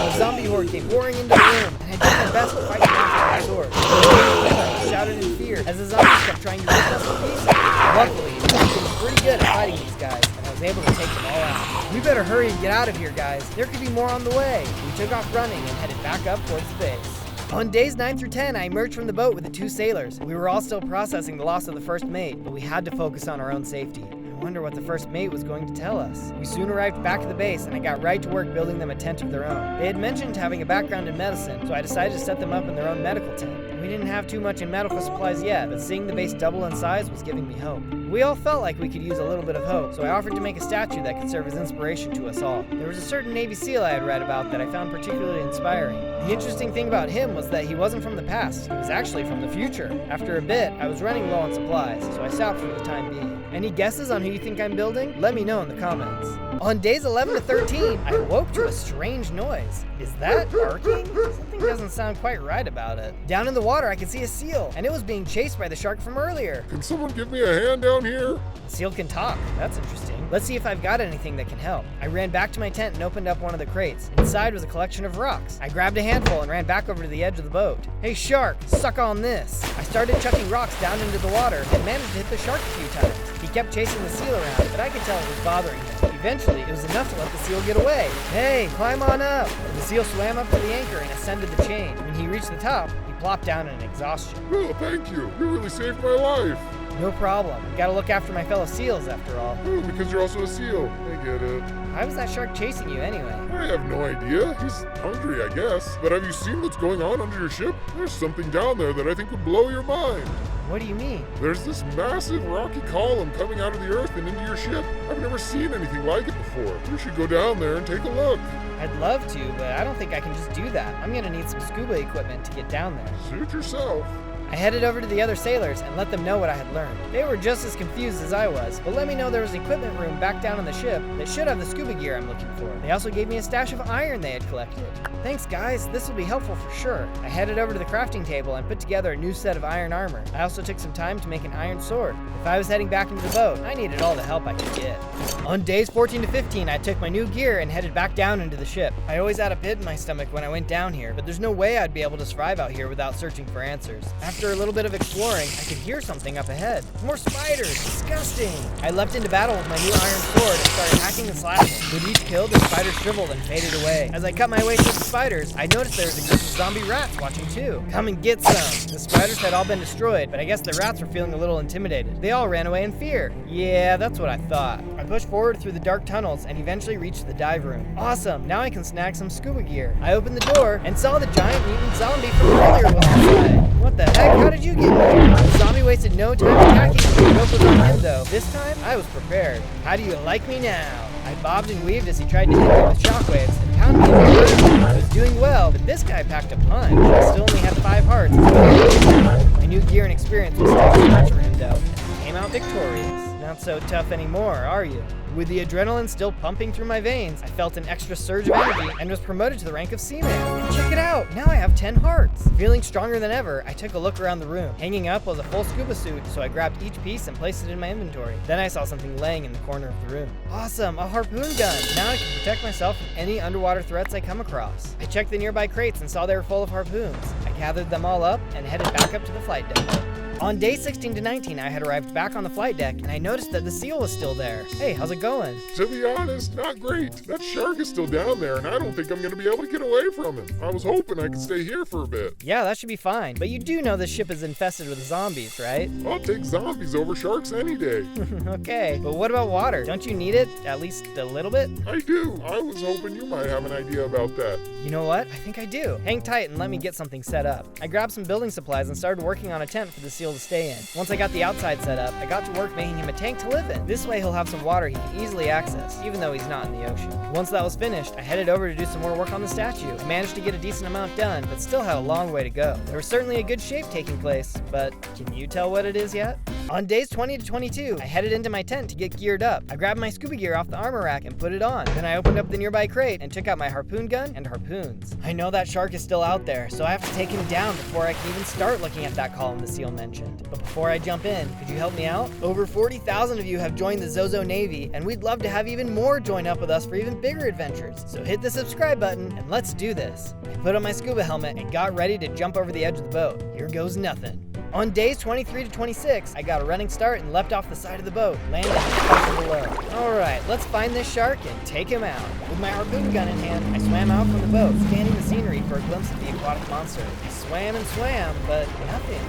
The zombie horde came pouring into the room, and I did my best to fight them off with my sword. I shouted in fear as the zombies kept trying to rip us to pieces. Luckily, I was pretty good at fighting these guys, and I was able to take them all out. We better hurry and get out of here, guys. There could be more on the way. We took off running and headed back up towards the base. On days 9 through 10, I emerged from the boat with the 2 sailors. We were all still processing the loss of the first mate, but we had to focus on our own safety. I wonder what the first mate was going to tell us. We soon arrived back at the base, and I got right to work building them a tent of their own. They had mentioned having a background in medicine, so I decided to set them up in their own medical tent. We didn't have too much in medical supplies yet, but seeing the base double in size was giving me hope. We all felt like we could use a little bit of hope, so I offered to make a statue that could serve as inspiration to us all. There was a certain Navy SEAL I had read about that I found particularly inspiring. The interesting thing about him was that he wasn't from the past, he was actually from the future. After a bit, I was running low on supplies, so I stopped for the time being. Any guesses on who you think I'm building? Let me know in the comments. On days 11 to 13, I woke to a strange noise. Is that barking? Something doesn't sound quite right about it. Down in the water, I could see a seal, and it was being chased by the shark from earlier. Can someone give me a hand down here? The seal can talk. That's interesting. Let's see if I've got anything that can help. I ran back to my tent and opened up one of the crates. Inside was a collection of rocks. I grabbed a handful and ran back over to the edge of the boat. Hey shark, suck on this. I started chucking rocks down into the water and managed to hit the shark a few times. He kept chasing the seal around, but I could tell it was bothering him. Eventually, it was enough to let the seal get away. Hey, climb on up! The seal swam up to the anchor and ascended the chain. When he reached the top, he plopped down in exhaustion. Oh, thank you. You really saved my life. No problem. Gotta look after my fellow seals after all. Oh, because you're also a seal. I get it. Why was that shark chasing you anyway? I have no idea. He's hungry, I guess. But have you seen what's going on under your ship? There's something down there that I think would blow your mind. What do you mean? There's this massive rocky column coming out of the earth and into your ship. I've never seen anything like it before. You should go down there and take a look. I'd love to, but I don't think I can just do that. I'm gonna need some scuba equipment to get down there. Suit yourself. I headed over to the other sailors and let them know what I had learned. They were just as confused as I was, but let me know there was an equipment room back down on the ship that should have the scuba gear I'm looking for. They also gave me a stash of iron they had collected. Thanks guys, this will be helpful for sure. I headed over to the crafting table and put together a new set of iron armor. I also took some time to make an iron sword. If I was heading back into the boat, I needed all the help I could get. On days 14 to 15, I took my new gear and headed back down into the ship. I always had a pit in my stomach when I went down here, but there's no way I'd be able to survive out here without searching for answers. After a little bit of exploring, I could hear something up ahead. More spiders! Disgusting! I leapt into battle with my new iron sword and started hacking and slashing. With each kill, the spider shriveled and faded away. As I cut my way through the spiders, I noticed there was a group of zombie rats watching too. Come and get some! The spiders had all been destroyed, but I guess the rats were feeling a little intimidated. They all ran away in fear. Yeah, that's what I thought. I pushed forward through the dark tunnels and eventually reached the dive room. Awesome! Now I can snag some scuba gear. I opened the door and saw the giant mutant zombie from earlier was inside. What the heck? How did you get here? The zombie wasted no time attacking me. The rope was on him though. This time, I was prepared. How do you like me now? I bobbed and weaved as he tried to hit me with shockwaves and pound me in the earth. I was doing well, but this guy packed a punch. I still only had 5 hearts. My new gear and experience was still too much for him though. He came out victorious. Not so tough anymore, are you? With the adrenaline still pumping through my veins, I felt an extra surge of energy and was promoted to the rank of seaman. And check it out, now I have 10 hearts. Feeling stronger than ever, I took a look around the room. Hanging up was a full scuba suit, so I grabbed each piece and placed it in my inventory. Then I saw something laying in the corner of the room. Awesome, a harpoon gun. Now I can protect myself from any underwater threats I come across. I checked the nearby crates and saw they were full of harpoons. I gathered them all up and headed back up to the flight deck. On day 16 to 19, I had arrived back on the flight deck, and I noticed that the seal was still there. Hey, how's it going? To be honest, not great. That shark is still down there, and I don't think I'm going to be able to get away from him. I was hoping I could stay here for a bit. Yeah, that should be fine. But you do know this ship is infested with zombies, right? I'll take zombies over sharks any day. Okay, but what about water? Don't you need it, at least a little bit? I do. I was hoping you might have an idea about that. You know what? I think I do. Hang tight and let me get something set up. I grabbed some building supplies and started working on a tent for the seal to stay in. Once I got the outside set up, I got to work making him a tank to live in. This way he'll have some water he can easily access, even though he's not in the ocean. Once that was finished, I headed over to do some more work on the statue. I managed to get a decent amount done, but still had a long way to go. There was certainly a good shape taking place, but can you tell what it is yet? On days 20 to 22, I headed into my tent to get geared up. I grabbed my scuba gear off the armor rack and put it on. Then I opened up the nearby crate and took out my harpoon gun and harpoons. I know that shark is still out there, so I have to take him down before I can even start looking at that column the seal mentioned. But before I jump in, could you help me out? Over 40,000 of you have joined the Zozo Navy, and we'd love to have even more join up with us for even bigger adventures. So hit the subscribe button and let's do this. I put on my scuba helmet and got ready to jump over the edge of the boat. Here goes nothing. On days 23 to 26, I got a running start and leapt off the side of the boat, landing just below. Alright, let's find this shark and take him out. With my harpoon gun in hand, I swam out from the boat, scanning the scenery for a glimpse of the aquatic monster. I swam and swam, but nothing.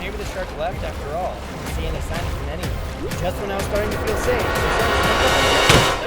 Maybe the shark left after all. I didn't see any sign of him anywhere. Just when I was starting to feel safe,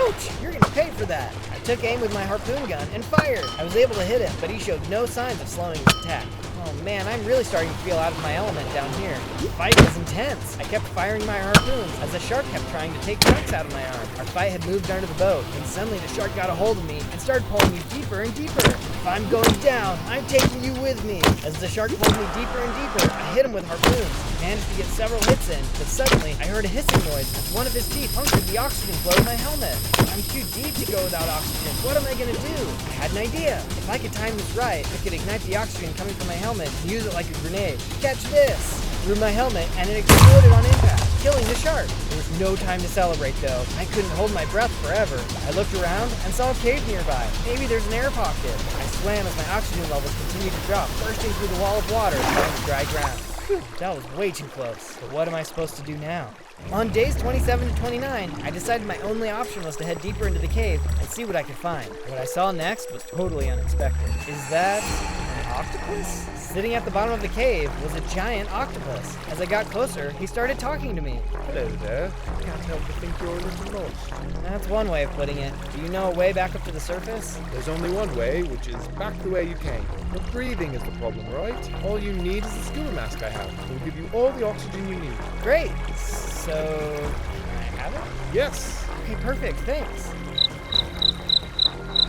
ouch! You're gonna pay for that! I took aim with my harpoon gun and fired. I was able to hit him, but he showed no signs of slowing his attack. Oh man, I'm really starting to feel out of my element down here. The fight was intense. I kept firing my harpoons as the shark kept trying to take chunks out of my arm. Our fight had moved under the boat, and suddenly the shark got a hold of me and started pulling me deeper and deeper. If I'm going down, I'm taking you with me. As the shark pulled me deeper and deeper, I hit him with harpoons. I managed to get several hits in, but suddenly I heard a hissing noise as one of his teeth punctured the oxygen flow in my helmet. I'm too deep to go without oxygen. What am I gonna do? I had an idea. If I could time this right, I could ignite the oxygen coming from my helmet and use it like a grenade. Catch this! Threw my helmet and it exploded on impact, killing the shark. There was no time to celebrate though. I couldn't hold my breath forever. I looked around and saw a cave nearby. Maybe there's an air pocket. I swam as my oxygen levels continued to drop, bursting through the wall of water onto dry ground. Phew, that was way too close. But what am I supposed to do now? On days 27 to 29, I decided my only option was to head deeper into the cave and see what I could find. What I saw next was totally unexpected. Is that an octopus? Sitting at the bottom of the cave was a giant octopus. As I got closer, he started talking to me. Hello there. Can't help but think you're a little lost. That's one way of putting it. Do you know a way back up to the surface? There's only one way, which is back the way you came. Your breathing is the problem, right? All you need is the scuba mask I have. It will give you all the oxygen you need. Great. So, can I have it? Yes, Okay, perfect. Thanks.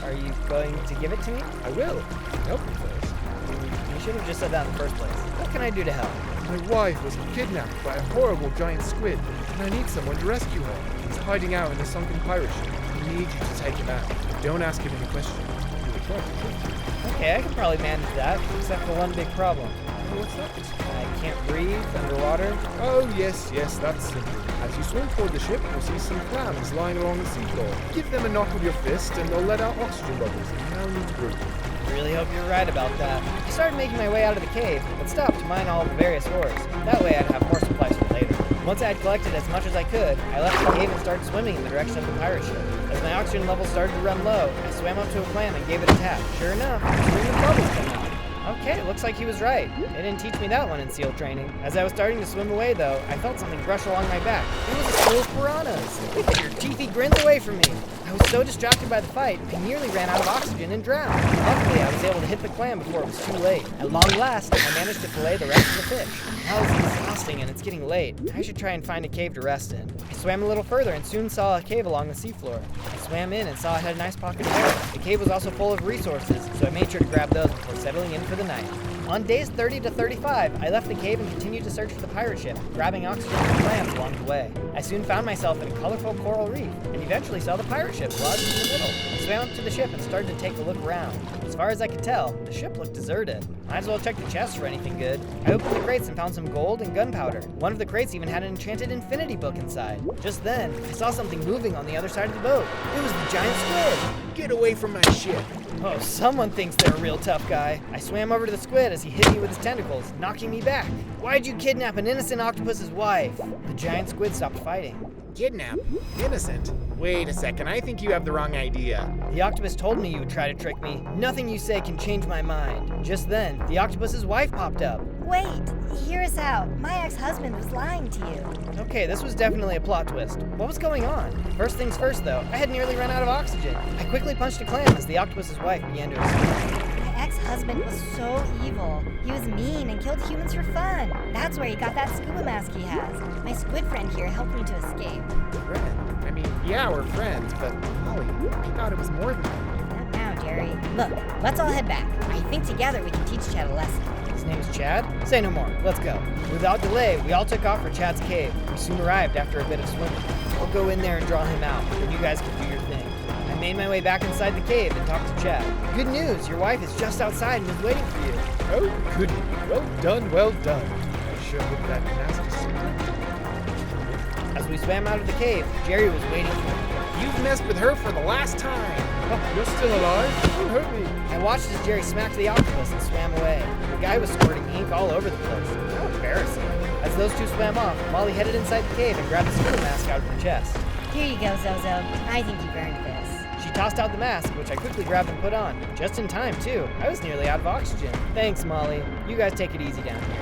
Are you going to give it to me? I will. Help me first. You should have just said that in the first place. What can I do to help? My wife was kidnapped by a horrible giant squid, and I need someone to rescue her. He's hiding out in a sunken pirate ship. I need you to take him out. Don't ask him any questions. He will try to kill you. Okay, I can probably manage that, except for one big problem. What's that? I can't breathe underwater. Oh, yes, that's simple. As you swim toward the ship, you'll see some clams lying along the seafloor. Give them a knock with your fist, and they'll let out oxygen bubbles. You now need to breathe. I really hope you're right about that. I started making my way out of the cave, but stopped to mine all the various ores. That way I'd have more supplies for later. Once I had collected as much as I could, I left the cave and started swimming in the direction of the pirate ship. As my oxygen levels started to run low, I swam up to a clam and gave it a tap. Sure enough, a stream of bubbles came out. Okay, looks like he was right. They didn't teach me that one in SEAL training. As I was starting to swim away, though, I felt something brush along my back. It was a school of piranhas. Get your teethy grins away from me. I was so distracted by the fight, I nearly ran out of oxygen and drowned. Luckily, I was able to hit the clam before it was too late. At long last, I managed to fillet the rest of the fish. Now it's exhausting and it's getting late. I should try and find a cave to rest in. I swam a little further and soon saw a cave along the seafloor. I swam in and saw it had a nice pocket of air. The cave was also full of resources, so I made sure to grab those before settling in for the night. On days 30 to 35, I left the cave and continued to search for the pirate ship, grabbing oxygen from clams along the way. I soon found myself in a colorful coral reef, and eventually saw the pirate ship lodged in the middle. I swam up to the ship and started to take a look around. As far as I could tell, the ship looked deserted. Might as well check the chests for anything good. I opened the crates and found some gold and gunpowder. One of the crates even had an enchanted infinity book inside. Just then, I saw something moving on the other side of the boat. It was the giant squid! Get away from my ship! Oh, someone thinks they're a real tough guy. I swam over to the squid as he hit me with his tentacles, knocking me back. Why'd you kidnap an innocent octopus's wife? The giant squid stopped fighting. Kidnap? Innocent? Wait a second, I think you have the wrong idea. The octopus told me you would try to trick me. Nothing you say can change my mind. Just then, the octopus's wife popped up. Wait, hear us out. My ex-husband was lying to you. Okay, this was definitely a plot twist. What was going on? First things first, though, I had nearly run out of oxygen. I quickly punched a clam as the octopus's wife began to escape. My ex-husband was so evil. He was mean and killed humans for fun. That's where he got that scuba mask he has. My squid friend here helped me to escape. Friend? I mean, yeah, we're friends, but Molly, I thought it was more than that. Not now, Jerry. Look, let's all head back. I think together we can teach Chad a lesson. His name is Chad? Say no more. Let's go. Without delay, we all took off for Chad's cave. We soon arrived after a bit of swimming. I'll go in there and draw him out, and you guys can do your thing. I made my way back inside the cave and talked to Chad. Good news, your wife is just outside and is waiting for you. Oh, goody. Well done, well done. I sure hope that nasty secret. As we swam out of the cave, Jerry was waiting for me. You've messed with her for the last time. Oh, you're still alive? Don't hurt me. I watched as Jerry smacked the octopus and swam away. The guy was squirting ink all over the place. How embarrassing. As those two swam off, Molly headed inside the cave and grabbed the scuba mask out of her chest. Here you go, Zozo. I think you've earned this. She tossed out the mask, which I quickly grabbed and put on. Just in time, too. I was nearly out of oxygen. Thanks, Molly. You guys take it easy down here.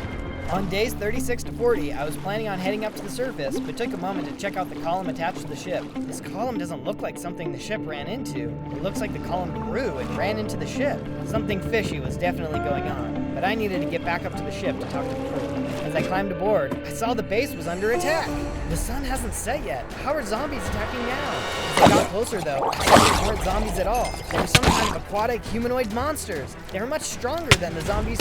On days 36 to 40, I was planning on heading up to the surface, but took a moment to check out the column attached to the ship. This column doesn't look like something the ship ran into. It looks like the column grew and ran into the ship. Something fishy was definitely going on, but I needed to get back up to the ship to talk to the crew. As I climbed aboard, I saw the base was under attack. The sun hasn't set yet. How are zombies attacking now? As I got closer, though, I saw they weren't zombies at all. They were some kind of aquatic humanoid monsters. They were much stronger than the zombies.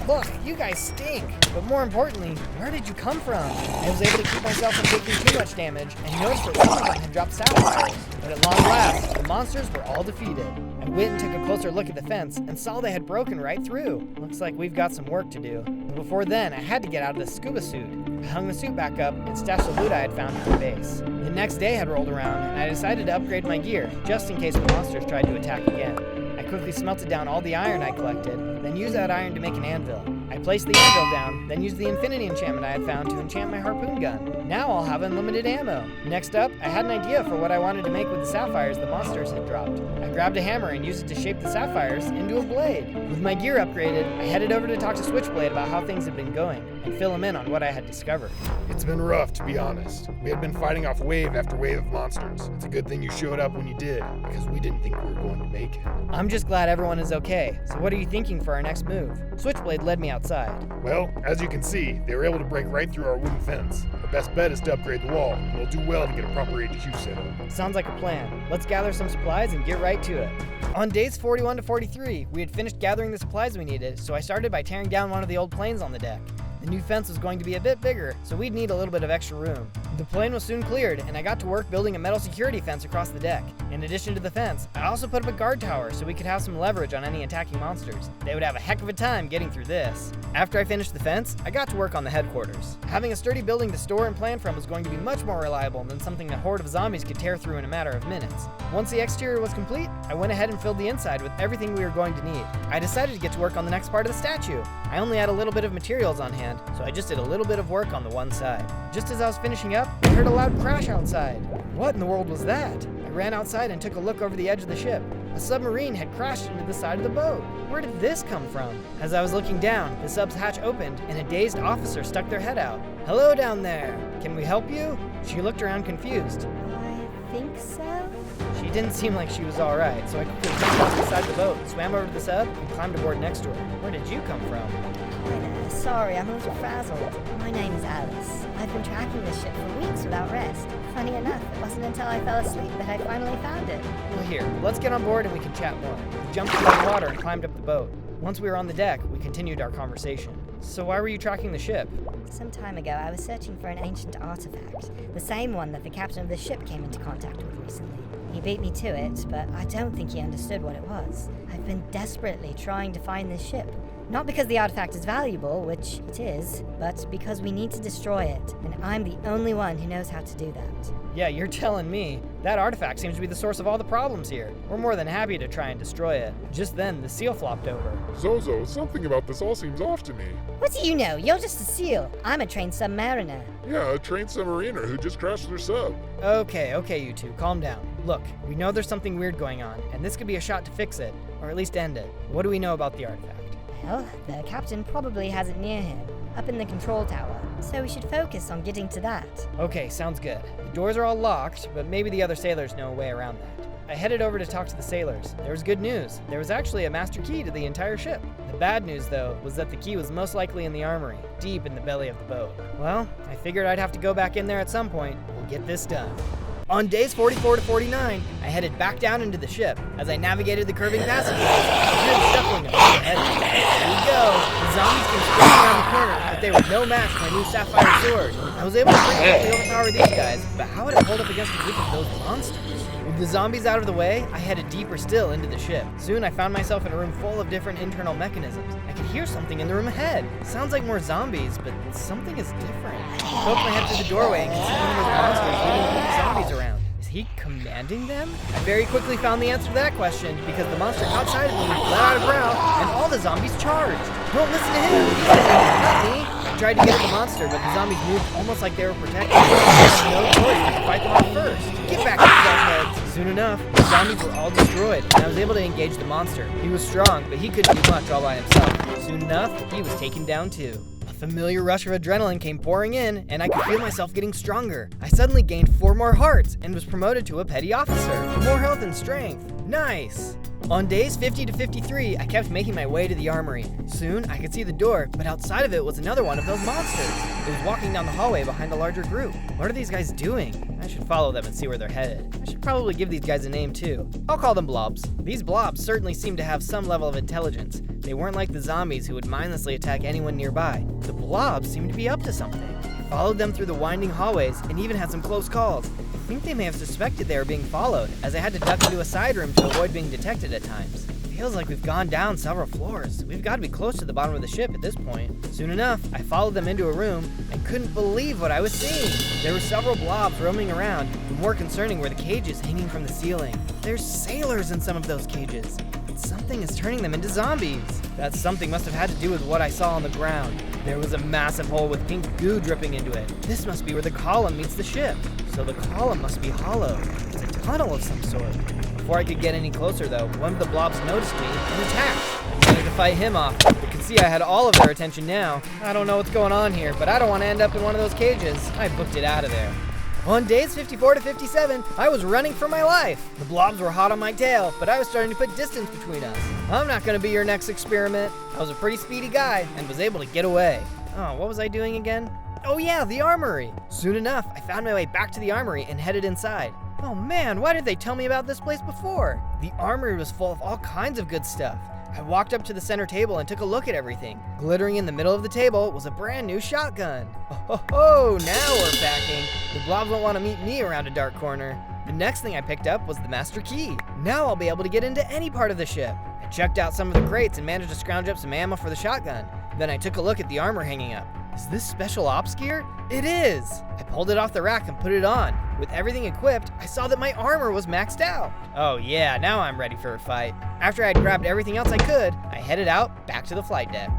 Look, you guys stink. But more importantly, where did you come from? I was able to keep myself from taking too much damage and noticed that some of them had dropped sapphires. But at long last, the monsters were all defeated. I went and took a closer look at the fence and saw they had broken right through. Looks like we've got some work to do. But before then, I had to get out of the scuba suit. I hung the suit back up and stashed the loot I had found at the base. The next day had rolled around and I decided to upgrade my gear, just in case the monsters tried to attack again. I quickly smelted down all the iron I collected, then used that iron to make an anvil. I placed the anvil down, then used the infinity enchantment I had found to enchant my harpoon gun. Now I'll have unlimited ammo. Next up, I had an idea for what I wanted to make with the sapphires the monsters had dropped. I grabbed a hammer and used it to shape the sapphires into a blade. With my gear upgraded, I headed over to talk to Switchblade about how things had been going and fill him in on what I had discovered. It's been rough, to be honest. We had been fighting off wave after wave of monsters. It's a good thing you showed up when you did, because we didn't think we were going to make it. I'm just glad everyone is okay. So what are you thinking for our next move? Switchblade led me outside. Well, as you can see, they were able to break right through our wooden fence. Our best bet is to upgrade the wall, and we'll do well to get a proper HQ set up. Sounds like a plan. Let's gather some supplies and get right to it. On days 41 to 43, we had finished gathering the supplies we needed, so I started by tearing down one of the old planes on the deck. The new fence was going to be a bit bigger, so we'd need a little bit of extra room. The plane was soon cleared, and I got to work building a metal security fence across the deck. In addition to the fence, I also put up a guard tower so we could have some leverage on any attacking monsters. They would have a heck of a time getting through this. After I finished the fence, I got to work on the headquarters. Having a sturdy building to store and plan from was going to be much more reliable than something a horde of zombies could tear through in a matter of minutes. Once the exterior was complete, I went ahead and filled the inside with everything we were going to need. I decided to get to work on the next part of the statue. I only had a little bit of materials on hand, so I just did a little bit of work on the one side. Just as I was finishing up, I heard a loud crash outside. What in the world was that? I ran outside and took a look over the edge of the ship. A submarine had crashed into the side of the boat. Where did this come from? As I was looking down, the sub's hatch opened and a dazed officer stuck their head out. "Hello down there. Can we help you?" She looked around confused. I think so. She didn't seem like she was alright, so I quickly jumped off the side of the boat, swam over to the sub, and climbed aboard next to her. Where did you come from? Sorry, I'm a little frazzled. My name is Alice. I've been tracking this ship for weeks without rest. Funny enough, it wasn't until I fell asleep that I finally found it. Well, here, let's get on board and we can chat more. We jumped into the water and climbed up the boat. Once we were on the deck, we continued our conversation. So why were you tracking the ship? Some time ago, I was searching for an ancient artifact, the same one that the captain of the ship came into contact with recently. He beat me to it, but I don't think he understood what it was. I've been desperately trying to find this ship. Not because the artifact is valuable, which it is, but because we need to destroy it, and I'm the only one who knows how to do that. Yeah, you're telling me. That artifact seems to be the source of all the problems here. We're more than happy to try and destroy it. Just then, the seal flopped over. Zozo, something about this all seems off to me. What do you know? You're just a seal. I'm a trained submariner. Yeah, a trained submariner who just crashed their sub. Okay, you two, calm down. Look, we know there's something weird going on, and this could be a shot to fix it, or at least end it. What do we know about the artifact? Well, the captain probably has it near him, up in the control tower, so we should focus on getting to that. Okay, sounds good. The doors are all locked, but maybe the other sailors know a way around that. I headed over to talk to the sailors. There was good news. There was actually a master key to the entire ship. The bad news, though, was that the key was most likely in the armory, deep in the belly of the boat. Well, I figured I'd have to go back in there at some point. We'll get this done. On days 44 to 49, I headed back down into the ship. As I navigated the curving passageways, I heard the shuffling of my head. Here we go. The zombies came screaming around the corner, but they were no match for my new sapphire sword. I was able to quickly overpower these guys, but how would it hold up against a group of those monsters? With the zombies out of the way, I headed deeper still into the ship. Soon I found myself in a room full of different internal mechanisms. I could hear something in the room ahead. Sounds like more zombies, but something is different. I poked my head through the doorway and could see one of those monsters leading zombies around. Is he commanding them? I very quickly found the answer to that question because the monster caught sight of me, let out a growl, and all the zombies charged. Don't listen to him, he's the enemy, not me. I tried to get at the monster, but the zombies moved almost like they were protected. I had no choice but to fight them off first. Get back to those heads. Soon enough, the zombies were all destroyed, and I was able to engage the monster. He was strong, but he couldn't do much all by himself. Soon enough, he was taken down too. A familiar rush of adrenaline came pouring in, and I could feel myself getting stronger. I suddenly gained 4 more hearts and was promoted to a petty officer. More health and strength. Nice! On days 50 to 53, I kept making my way to the armory. Soon, I could see the door, but outside of it was another one of those monsters. It was walking down the hallway behind a larger group. What are these guys doing? I should follow them and see where they're headed. I should probably give these guys a name too. I'll call them blobs. These blobs certainly seem to have some level of intelligence. They weren't like the zombies who would mindlessly attack anyone nearby. The blobs seemed to be up to something. I followed them through the winding hallways and even had some close calls. I think they may have suspected they were being followed, as I had to duck into a side room to avoid being detected at times. Feels like we've gone down several floors. We've got to be close to the bottom of the ship at this point. Soon enough, I followed them into a room and couldn't believe what I was seeing. There were several blobs roaming around, but more concerning were the cages hanging from the ceiling. There's sailors in some of those cages. It something is turning them into zombies. That something must have had to do with what I saw on the ground. There was a massive hole with pink goo dripping into it. This must be where the column meets the ship. So the column must be hollow. It's a tunnel of some sort. Before I could get any closer though, one of the blobs noticed me and attacked. I needed to fight him off. You can see I had all of their attention now. I don't know what's going on here, but I don't want to end up in one of those cages. I booked it out of there. On days 54 to 57, I was running for my life. The blobs were hot on my tail, but I was starting to put distance between us. I'm not going to be your next experiment. I was a pretty speedy guy and was able to get away. Oh, what was I doing again? Oh yeah, the armory. Soon enough, I found my way back to the armory and headed inside. Oh man, why did they tell me about this place before? The armory was full of all kinds of good stuff. I walked up to the center table and took a look at everything. Glittering in the middle of the table was a brand new shotgun. Oh, now we're packing. The blobs won't want to meet me around a dark corner. The next thing I picked up was the master key. Now I'll be able to get into any part of the ship. I checked out some of the crates and managed to scrounge up some ammo for the shotgun. Then I took a look at the armor hanging up. Is this special ops gear? It is! I pulled it off the rack and put it on. With everything equipped, I saw that my armor was maxed out. Oh yeah, now I'm ready for a fight. After I had grabbed everything else I could, I headed out back to the flight deck.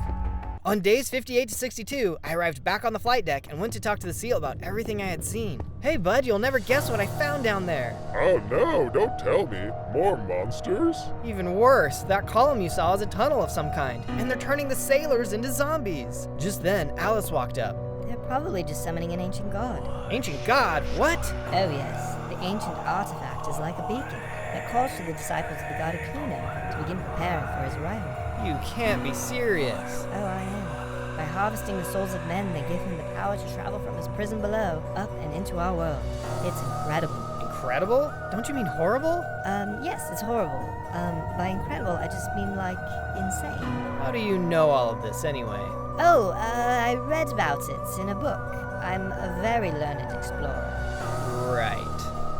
On days 58 to 62, I arrived back on the flight deck and went to talk to the SEAL about everything I had seen. Hey bud, you'll never guess what I found down there. Oh no, don't tell me. More monsters? Even worse, that column you saw is a tunnel of some kind, and they're turning the sailors into zombies. Just then, Alice walked up. They're probably just summoning an ancient god. Ancient god? What? Oh yes, the ancient artifact is like a beacon that calls to the disciples of the god Akuno to begin preparing for his arrival. You can't be serious. Oh, I am. By harvesting the souls of men, they give him the power to travel from his prison below, up and into our world. It's incredible. Incredible? Don't you mean horrible? Yes, it's horrible. By incredible, I just mean, like, insane. How do you know all of this anyway? Oh, I read about it in a book. I'm a very learned explorer. Right.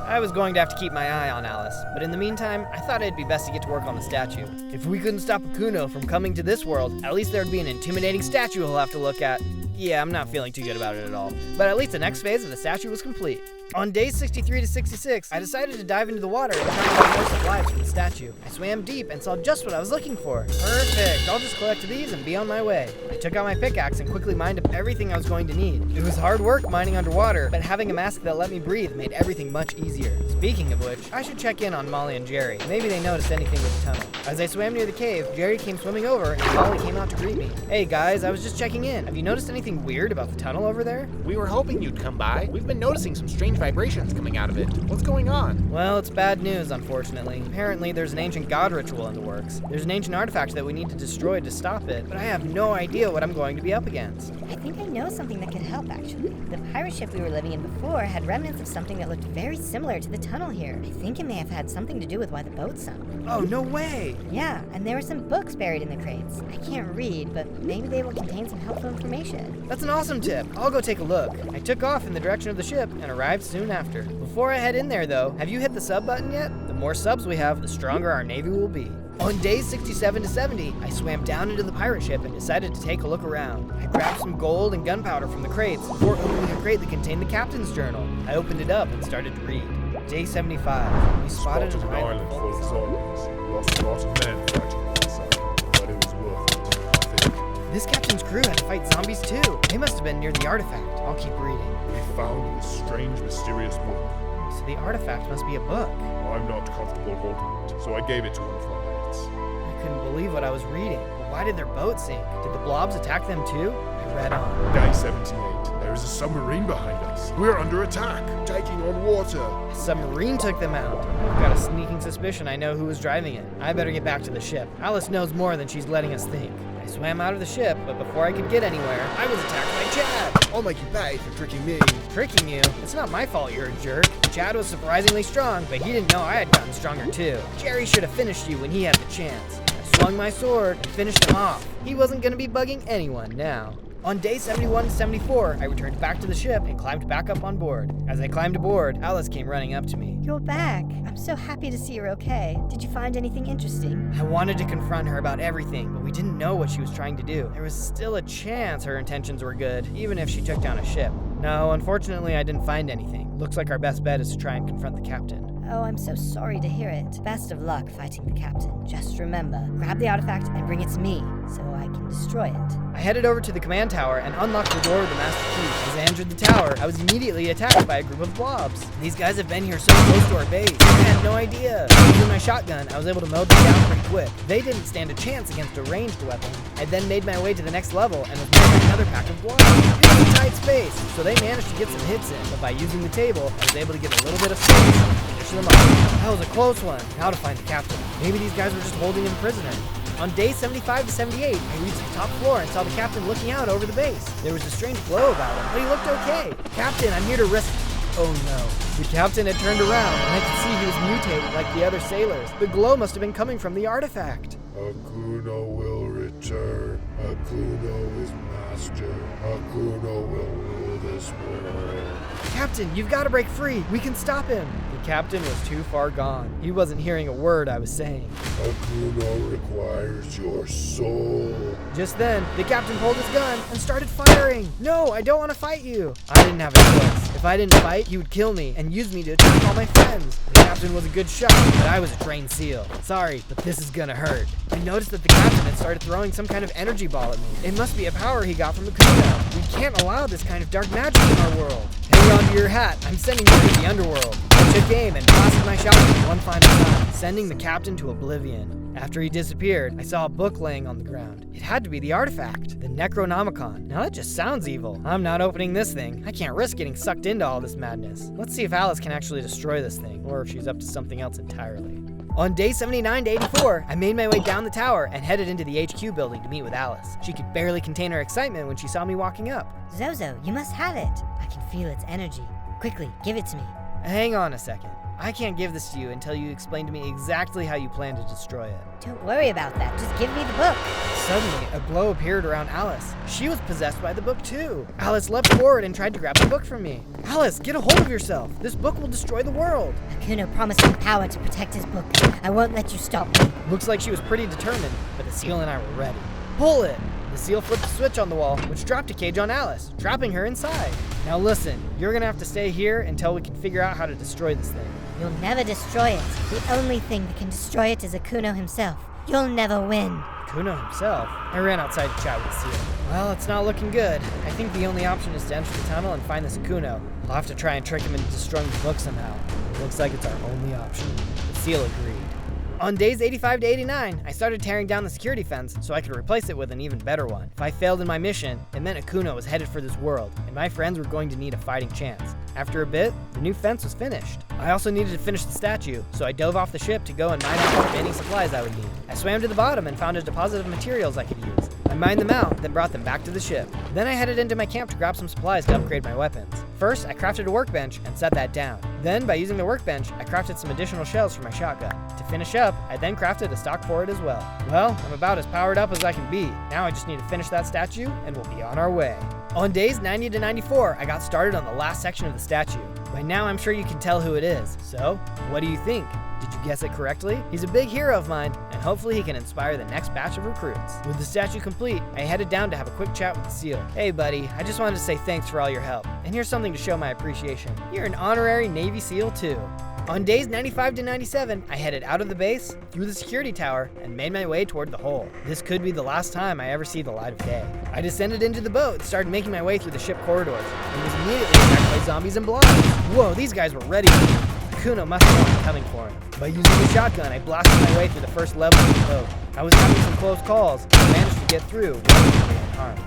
I was going to have to keep my eye on Alice, but in the meantime, I thought it'd be best to get to work on the statue. If we couldn't stop Akuno from coming to this world, at least there'd be an intimidating statue he'll have to look at. Yeah, I'm not feeling too good about it at all, but at least the next phase of the statue was complete. On days 63 to 66, I decided to dive into the water and try to get more supplies for the statue. I swam deep and saw just what I was looking for. Perfect, I'll just collect these and be on my way. I took out my pickaxe and quickly mined up everything I was going to need. It was hard work mining underwater, but having a mask that let me breathe made everything much easier. Speaking of which, I should check in on Molly and Jerry. Maybe they noticed anything with the tunnel. As I swam near the cave, Jerry came swimming over and Molly came out to greet me. Hey guys, I was just checking in. Have you noticed anything weird about the tunnel over there? We were hoping you'd come by. We've been noticing some strange vibrations coming out of it. What's going on? Well, it's bad news, unfortunately. Apparently, there's an ancient god ritual in the works. There's an ancient artifact that we need to destroy to stop it, but I have no idea what I'm going to be up against. I think I know something that could help, actually. The pirate ship we were living in before had remnants of something that looked very similar to the tunnel here. I think it may have had something to do with why the boat sunk. Oh, no way! Yeah, and there were some books buried in the crates. I can't read, but maybe they will contain some helpful information. That's an awesome tip. I'll go take a look. I took off in the direction of the ship and arrived soon after. Before I head in there, though, have you hit the sub button yet? The more subs we have, the stronger our navy will be. On days 67 to 70, I swam down into the pirate ship and decided to take a look around. I grabbed some gold and gunpowder from the crates before opening a crate that contained the captain's journal. I opened it up and started to read. Day 75. We spotted an island full of zombies. Lost a lot of men fighting inside, but it was worth it, I think. This captain's crew had to fight zombies too. They must have been near the artifact. I'll keep reading. We found this strange, mysterious book. So the artifact must be a book. I'm not comfortable holding it, so I gave it to one of my mates. I couldn't believe what I was reading. But why did their boat sink? Did the blobs attack them too? I read on. Day 78. There is a submarine behind us. We're under attack, taking on water. A submarine took them out. I've got a sneaking suspicion I know who was driving it. I better get back to the ship. Alice knows more than she's letting us think. I swam out of the ship, but before I could get anywhere, I was attacked by Chad. I'll make you pay for tricking me. Tricking you? It's not my fault you're a jerk. Chad was surprisingly strong, but he didn't know I had gotten stronger too. Jerry should have finished you when he had the chance. I swung my sword and finished him off. He wasn't going to be bugging anyone now. On day 71 to 74, I returned back to the ship and climbed back up on board. As I climbed aboard, Alice came running up to me. You're back. I'm so happy to see you're okay. Did you find anything interesting? I wanted to confront her about everything, but we didn't know what she was trying to do. There was still a chance her intentions were good, even if she took down a ship. No, unfortunately, I didn't find anything. Looks like our best bet is to try and confront the captain. Oh, I'm so sorry to hear it. Best of luck fighting the captain. Just remember, grab the artifact and bring it to me so I can destroy it. I headed over to the command tower and unlocked the door with the master key. As I entered the tower, I was immediately attacked by a group of blobs. These guys have been here so close to our base. I had no idea. Using my shotgun, I was able to mow them down pretty quick. They didn't stand a chance against a ranged weapon. I then made my way to the next level and was met by another pack of blobs. It was a tight space, so they managed to get some hits in, but by using the table, I was able to get a little bit of space and finish them off. That was a close one. Now to find the captain. Maybe these guys were just holding him prisoner. On day 75 to 78, I reached the top floor and saw the captain looking out over the base. There was a strange glow about him, but he looked okay. Captain, I'm here to rescue. Oh no. The captain had turned around, and I could see he was mutated like the other sailors. The glow must have been coming from the artifact. Akuno will return. Akuno is master. Akuno will rule this world. Captain, you've got to break free. We can stop him. The captain was too far gone. He wasn't hearing a word I was saying. Akuno requires your soul. Just then, the captain pulled his gun and started firing. No, I don't want to fight you. I didn't have a choice. If I didn't fight, he would kill me and use me to attack all my friends. The captain was a good shot, but I was a trained SEAL. Sorry, but this is gonna hurt. I noticed that the captain had started throwing some kind of energy ball at me. It must be a power he got from the Kuno. We can't allow this kind of dark magic in our world. Hang on to your hat. I'm sending you to the underworld. I took aim and blasted my shotgun one final time, sending the captain to oblivion. After he disappeared, I saw a book laying on the ground. It had to be the artifact, the Necronomicon. Now that just sounds evil. I'm not opening this thing. I can't risk getting sucked into all this madness. Let's see if Alice can actually destroy this thing, or if she's up to something else entirely. On day 79 to 84, I made my way down the tower and headed into the HQ building to meet with Alice. She could barely contain her excitement when she saw me walking up. Zozo, you must have it. I can feel its energy. Quickly, give it to me. Hang on a second. I can't give this to you until you explain to me exactly how you plan to destroy it. Don't worry about that. Just give me the book. Suddenly, a glow appeared around Alice. She was possessed by the book too. Alice leapt forward and tried to grab the book from me. Alice, get a hold of yourself. This book will destroy the world. Akuno promised me power to protect his book. I won't let you stop me. Looks like she was pretty determined, but the seal and I were ready. Pull it! The seal flipped a switch on the wall, which dropped a cage on Alice, trapping her inside. Now listen, you're gonna have to stay here until we can figure out how to destroy this thing. You'll never destroy it. The only thing that can destroy it is Akuno himself. You'll never win. Kuno himself? I ran outside to chat with the seal. Well, it's not looking good. I think the only option is to enter the tunnel and find this Akuno. I'll have to try and trick him into destroying the book somehow. It looks like it's our only option. The seal agreed. On days 85 to 89, I started tearing down the security fence so I could replace it with an even better one. If I failed in my mission, it meant Akuno was headed for this world, and my friends were going to need a fighting chance. After a bit, the new fence was finished. I also needed to finish the statue, so I dove off the ship to go and mine out the remaining supplies I would need. I swam to the bottom and found a deposit of materials I could use. I mined them out, then brought them back to the ship. Then I headed into my camp to grab some supplies to upgrade my weapons. First, I crafted a workbench and set that down. Then, by using the workbench, I crafted some additional shells for my shotgun. To finish up, I then crafted a stock for it as well. Well, I'm about as powered up as I can be. Now I just need to finish that statue, and we'll be on our way. On days 90 to 94, I got started on the last section of the statue. By now, I'm sure you can tell who it is. So, what do you think? Did you guess it correctly? He's a big hero of mine, and hopefully he can inspire the next batch of recruits. With the statue complete, I headed down to have a quick chat with the seal. Hey buddy, I just wanted to say thanks for all your help. And here's something to show my appreciation. You're an honorary Navy SEAL too. On days 95 to 97, I headed out of the base, through the security tower, and made my way toward the hole. This could be the last time I ever see the light of day. I descended into the boat and started making my way through the ship corridors, and was immediately attacked by zombies and blobs. Whoa, these guys were ready for me. Kuno must have been coming for him. By using the shotgun, I blasted my way through the first level of the boat. I was having some close calls, but managed to get through relatively unharmed.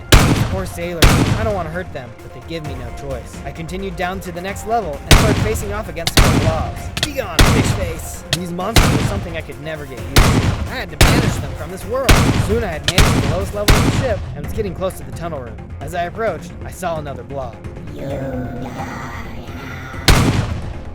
Poor sailors, I don't want to hurt them, but they give me no choice. I continued down to the next level and started facing off against some blobs. Be gone, fish face! These monsters were something I could never get used to. I had to banish them from this world. Soon I had managed the lowest level of the ship and was getting close to the tunnel room. As I approached, I saw another blob.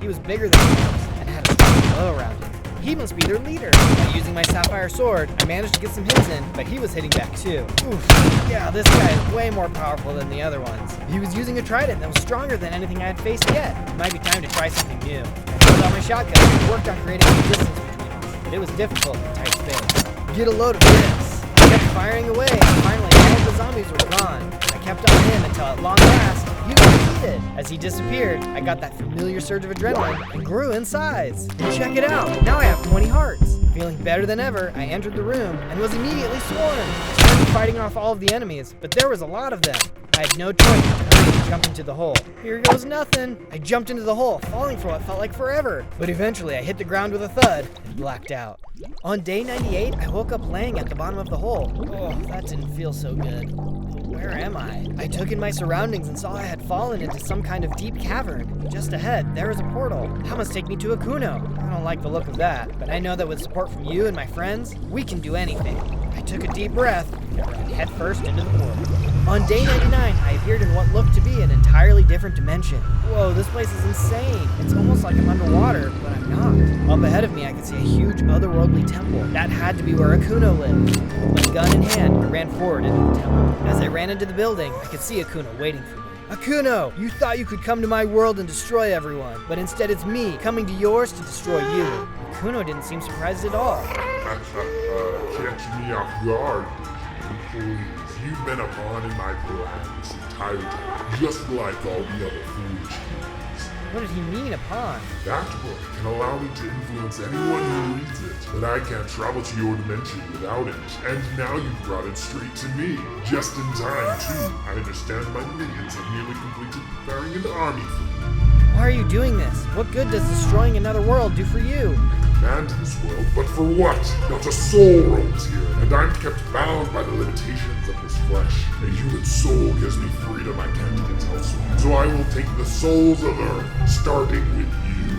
He was bigger than the others and had a strong glow around him. He must be their leader. By using my sapphire sword, I managed to get some hits in, but he was hitting back too. Oof. Yeah, this guy is way more powerful than the other ones. He was using a trident that was stronger than anything I had faced yet. It might be time to try something new. I pulled out my shotgun and worked on creating some distance between us, but it was difficult in tight space. Get a load of this. I kept firing away and finally All the zombies were gone. I kept on him until at long last, he was defeated. As he disappeared, I got that familiar surge of adrenaline and grew in size. And check it out, now I have 20 hearts. Feeling better than ever, I entered the room and was immediately swarmed. I started fighting off all of the enemies, but there was a lot of them. I had no choice but to hurry and jump into the hole. Here goes nothing. I jumped into the hole, falling for what felt like forever. But eventually I hit the ground with a thud and blacked out. On day 98, I woke up laying at the bottom of the hole. Oh, that didn't feel so good. Where am I? I took in my surroundings and saw I had fallen into some kind of deep cavern. Just ahead, there is a portal. That must take me to a Kuno. I don't like the look of that, but I know that with support from you and my friends, we can do anything. I took a deep breath and ran headfirst into the portal. On day 99, I appeared in what looked to be an entirely different dimension. Whoa, this place is insane. It's almost like I'm underwater, but I'm not. Up ahead of me, I could see a huge otherworldly temple. That had to be where a Kuno lived. My gun in hand, I ran forward into the temple. As I ran into the building, I could see a Kuno waiting for me. Akuno, you thought you could come to my world and destroy everyone, but instead it's me coming to yours to destroy you. Akuno didn't seem surprised at all. Catch me off guard. Please, you've been a pawn in my plan this entire time, just like all the other foolish humans. What did he mean, a pawn? That book can allow me to influence anyone who reads it, but I can't travel to your dimension without it. And now you've brought it straight to me, just in time too. I understand my minions have nearly completed preparing an army for me. Why are you doing this? What good does destroying another world do for you? Command this world, but for what? Not a soul roams here, and I'm kept bound by the limitations of this flesh. A human soul gives me freedom I can't get elsewhere. So I will take the souls of Earth, starting with you.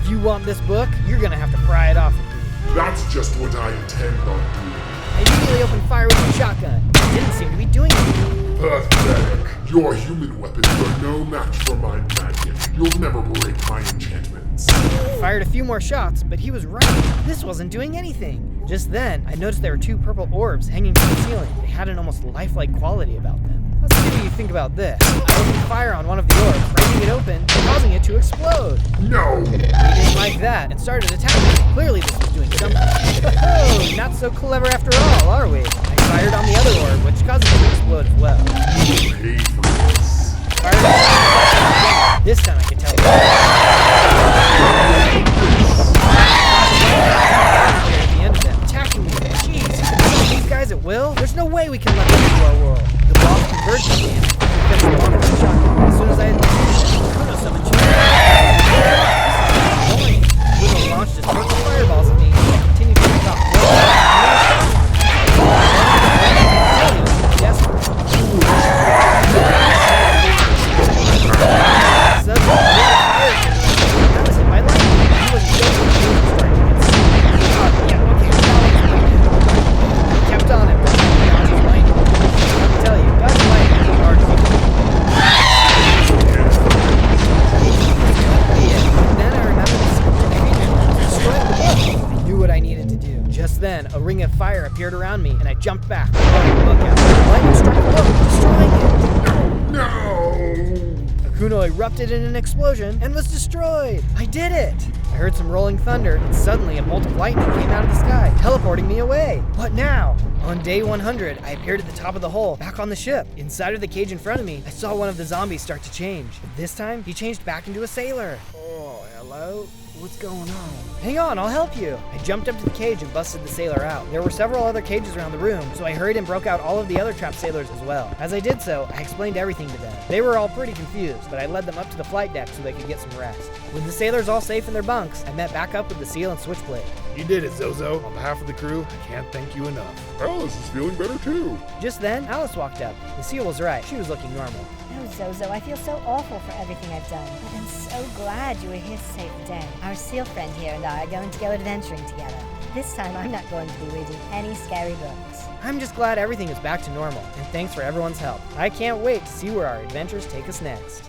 If you want this book, you're gonna have to pry it off of me. That's just what I intend on doing. I immediately opened fire with my shotgun. It didn't seem to be doing anything. Pathetic. Your human weapons are no match for my magic. You'll never break my enchantments. I fired a few more shots, but he was right. This wasn't doing anything. Just then, I noticed there were two purple orbs hanging from the ceiling. They had an almost lifelike quality about them. Let's see what you think about this. I opened fire on one of the orbs, breaking it open, causing it to explode. No! He didn't like that and started attacking. Clearly this was doing something. Oh, not so clever after all, are we? I fired on the other orb, which caused it to explode as well. You pay for this. Fired on this time I can tell you. At the end of them, attacking me. Jeez, you can kill these guys at will? There's no way we can let them into our world. The bomb converged on me and I finished the bomb with a shotgun. As soon as I had Kuno summoned two. Kuno launched his purple fireballs at me and I continued to pick off a ring of fire appeared around me, and I jumped back. Lightning struck the boat, destroying it. No! Akuno erupted in an explosion and was destroyed. I did it! I heard some rolling thunder, and suddenly a bolt of lightning came out of the sky, teleporting me away. What now? On day 100, I appeared at the top of the hole, back on the ship. Inside of the cage in front of me, I saw one of the zombies start to change. But this time, he changed back into a sailor. Oh, hello? What's going on? Hang on, I'll help you. I jumped up to the cage and busted the sailor out. There were several other cages around the room, so I hurried and broke out all of the other trapped sailors as well. As I did so, I explained everything to them. They were all pretty confused, but I led them up to the flight deck so they could get some rest. With the sailors all safe in their bunks, I met back up with the seal and switchblade. You did it, Zozo. On behalf of the crew, I can't thank you enough. Alice is feeling better too. Just then, Alice walked up. The seal was right. She was looking normal. Oh, Zozo, I feel so awful for everything I've done. But I'm so glad you were here to save the day. Our seal friend here and I are going to go adventuring together. This time I'm not going to be reading any scary books. I'm just glad everything is back to normal, and thanks for everyone's help. I can't wait to see where our adventures take us next.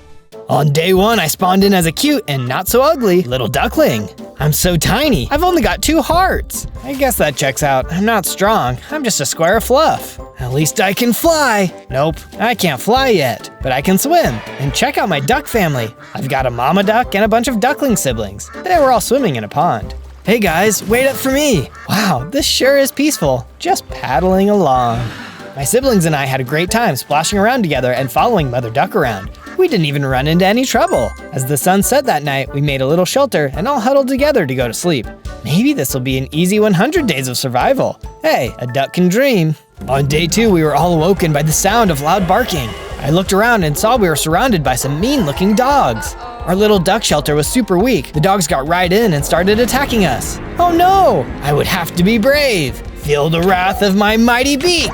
On day 1, I spawned in as a cute and not so ugly little duckling. I'm so tiny, I've only got 2 hearts. I guess that checks out. I'm not strong, I'm just a square of fluff. At least I can fly. Nope, I can't fly yet, but I can swim. And check out my duck family. I've got a mama duck and a bunch of duckling siblings. They were all swimming in a pond. Hey guys, wait up for me. Wow, this sure is peaceful. Just paddling along. My siblings and I had a great time splashing around together and following Mother Duck around. We didn't even run into any trouble. As the sun set that night, we made a little shelter and all huddled together to go to sleep. Maybe this will be an easy 100 days of survival. Hey, a duck can dream. On day 2, we were all awoken by the sound of loud barking. I looked around and saw we were surrounded by some mean-looking dogs. Our little duck shelter was super weak. The dogs got right in and started attacking us. Oh no! I would have to be brave. Feel the wrath of my mighty beak.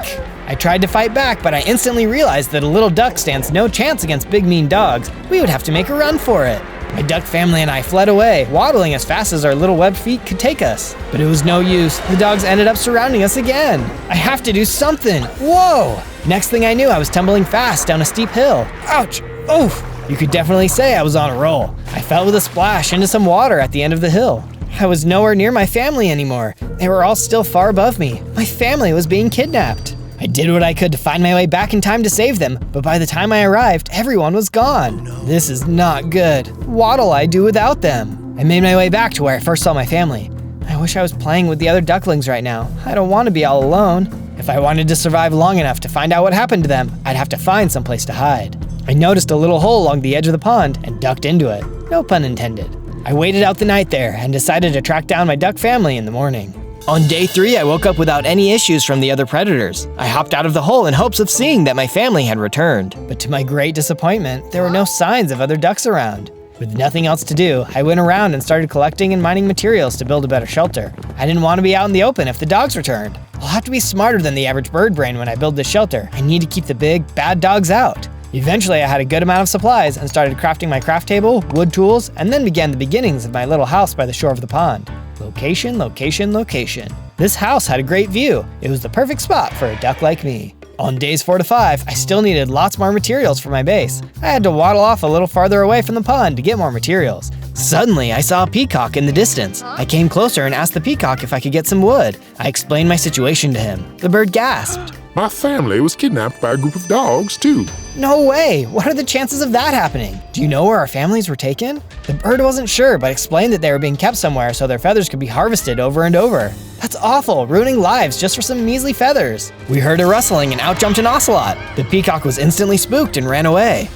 I tried to fight back, but I instantly realized that a little duck stands no chance against big mean dogs. We would have to make a run for it. My duck family and I fled away, waddling as fast as our little webbed feet could take us. But it was no use. The dogs ended up surrounding us again. I have to do something. Whoa! Next thing I knew, I was tumbling fast down a steep hill. Ouch! Oof! You could definitely say I was on a roll. I fell with a splash into some water at the end of the hill. I was nowhere near my family anymore. They were all still far above me. My family was being kidnapped. I did what I could to find my way back in time to save them, but by the time I arrived, everyone was gone. This is not good. What'll I do without them? I made my way back to where I first saw my family. I wish I was playing with the other ducklings right now. I don't want to be all alone. If I wanted to survive long enough to find out what happened to them, I'd have to find someplace to hide. I noticed a little hole along the edge of the pond and ducked into it. No pun intended. I waited out the night there and decided to track down my duck family in the morning. On day 3, I woke up without any issues from the other predators. I hopped out of the hole in hopes of seeing that my family had returned. But to my great disappointment, there were no signs of other ducks around. With nothing else to do, I went around and started collecting and mining materials to build a better shelter. I didn't want to be out in the open if the dogs returned. I'll have to be smarter than the average bird brain when I build this shelter. I need to keep the big, bad dogs out. Eventually, I had a good amount of supplies and started crafting my craft table, wood tools, and then began the beginnings of my little house by the shore of the pond. Location, location, location. This house had a great view. It was the perfect spot for a duck like me. On days 4 to 5, I still needed lots more materials for my base. I had to waddle off a little farther away from the pond to get more materials. Suddenly, I saw a peacock in the distance. I came closer and asked the peacock if I could get some wood. I explained my situation to him. The bird gasped. My family was kidnapped by a group of dogs, too. No way! What are the chances of that happening? Do you know where our families were taken? The bird wasn't sure, but explained that they were being kept somewhere so their feathers could be harvested over and over. That's awful, ruining lives just for some measly feathers. We heard a rustling and out jumped an ocelot. The peacock was instantly spooked and ran away.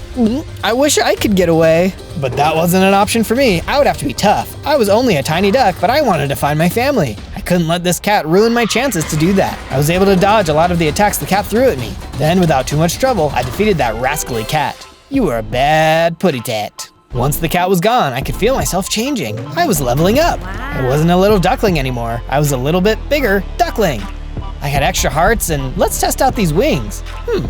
I wish I could get away. But that wasn't an option for me. I would have to be tough. I was only a tiny duck, but I wanted to find my family. I couldn't let this cat ruin my chances to do that. I was able to dodge a lot of the attacks the cat threw at me. Then, without too much trouble, I defeated that rascally cat. You were a bad putty-tat. Once the cat was gone, I could feel myself changing. I was leveling up. I wasn't a little duckling anymore. I was a little bit bigger duckling. I had extra hearts, and let's test out these wings.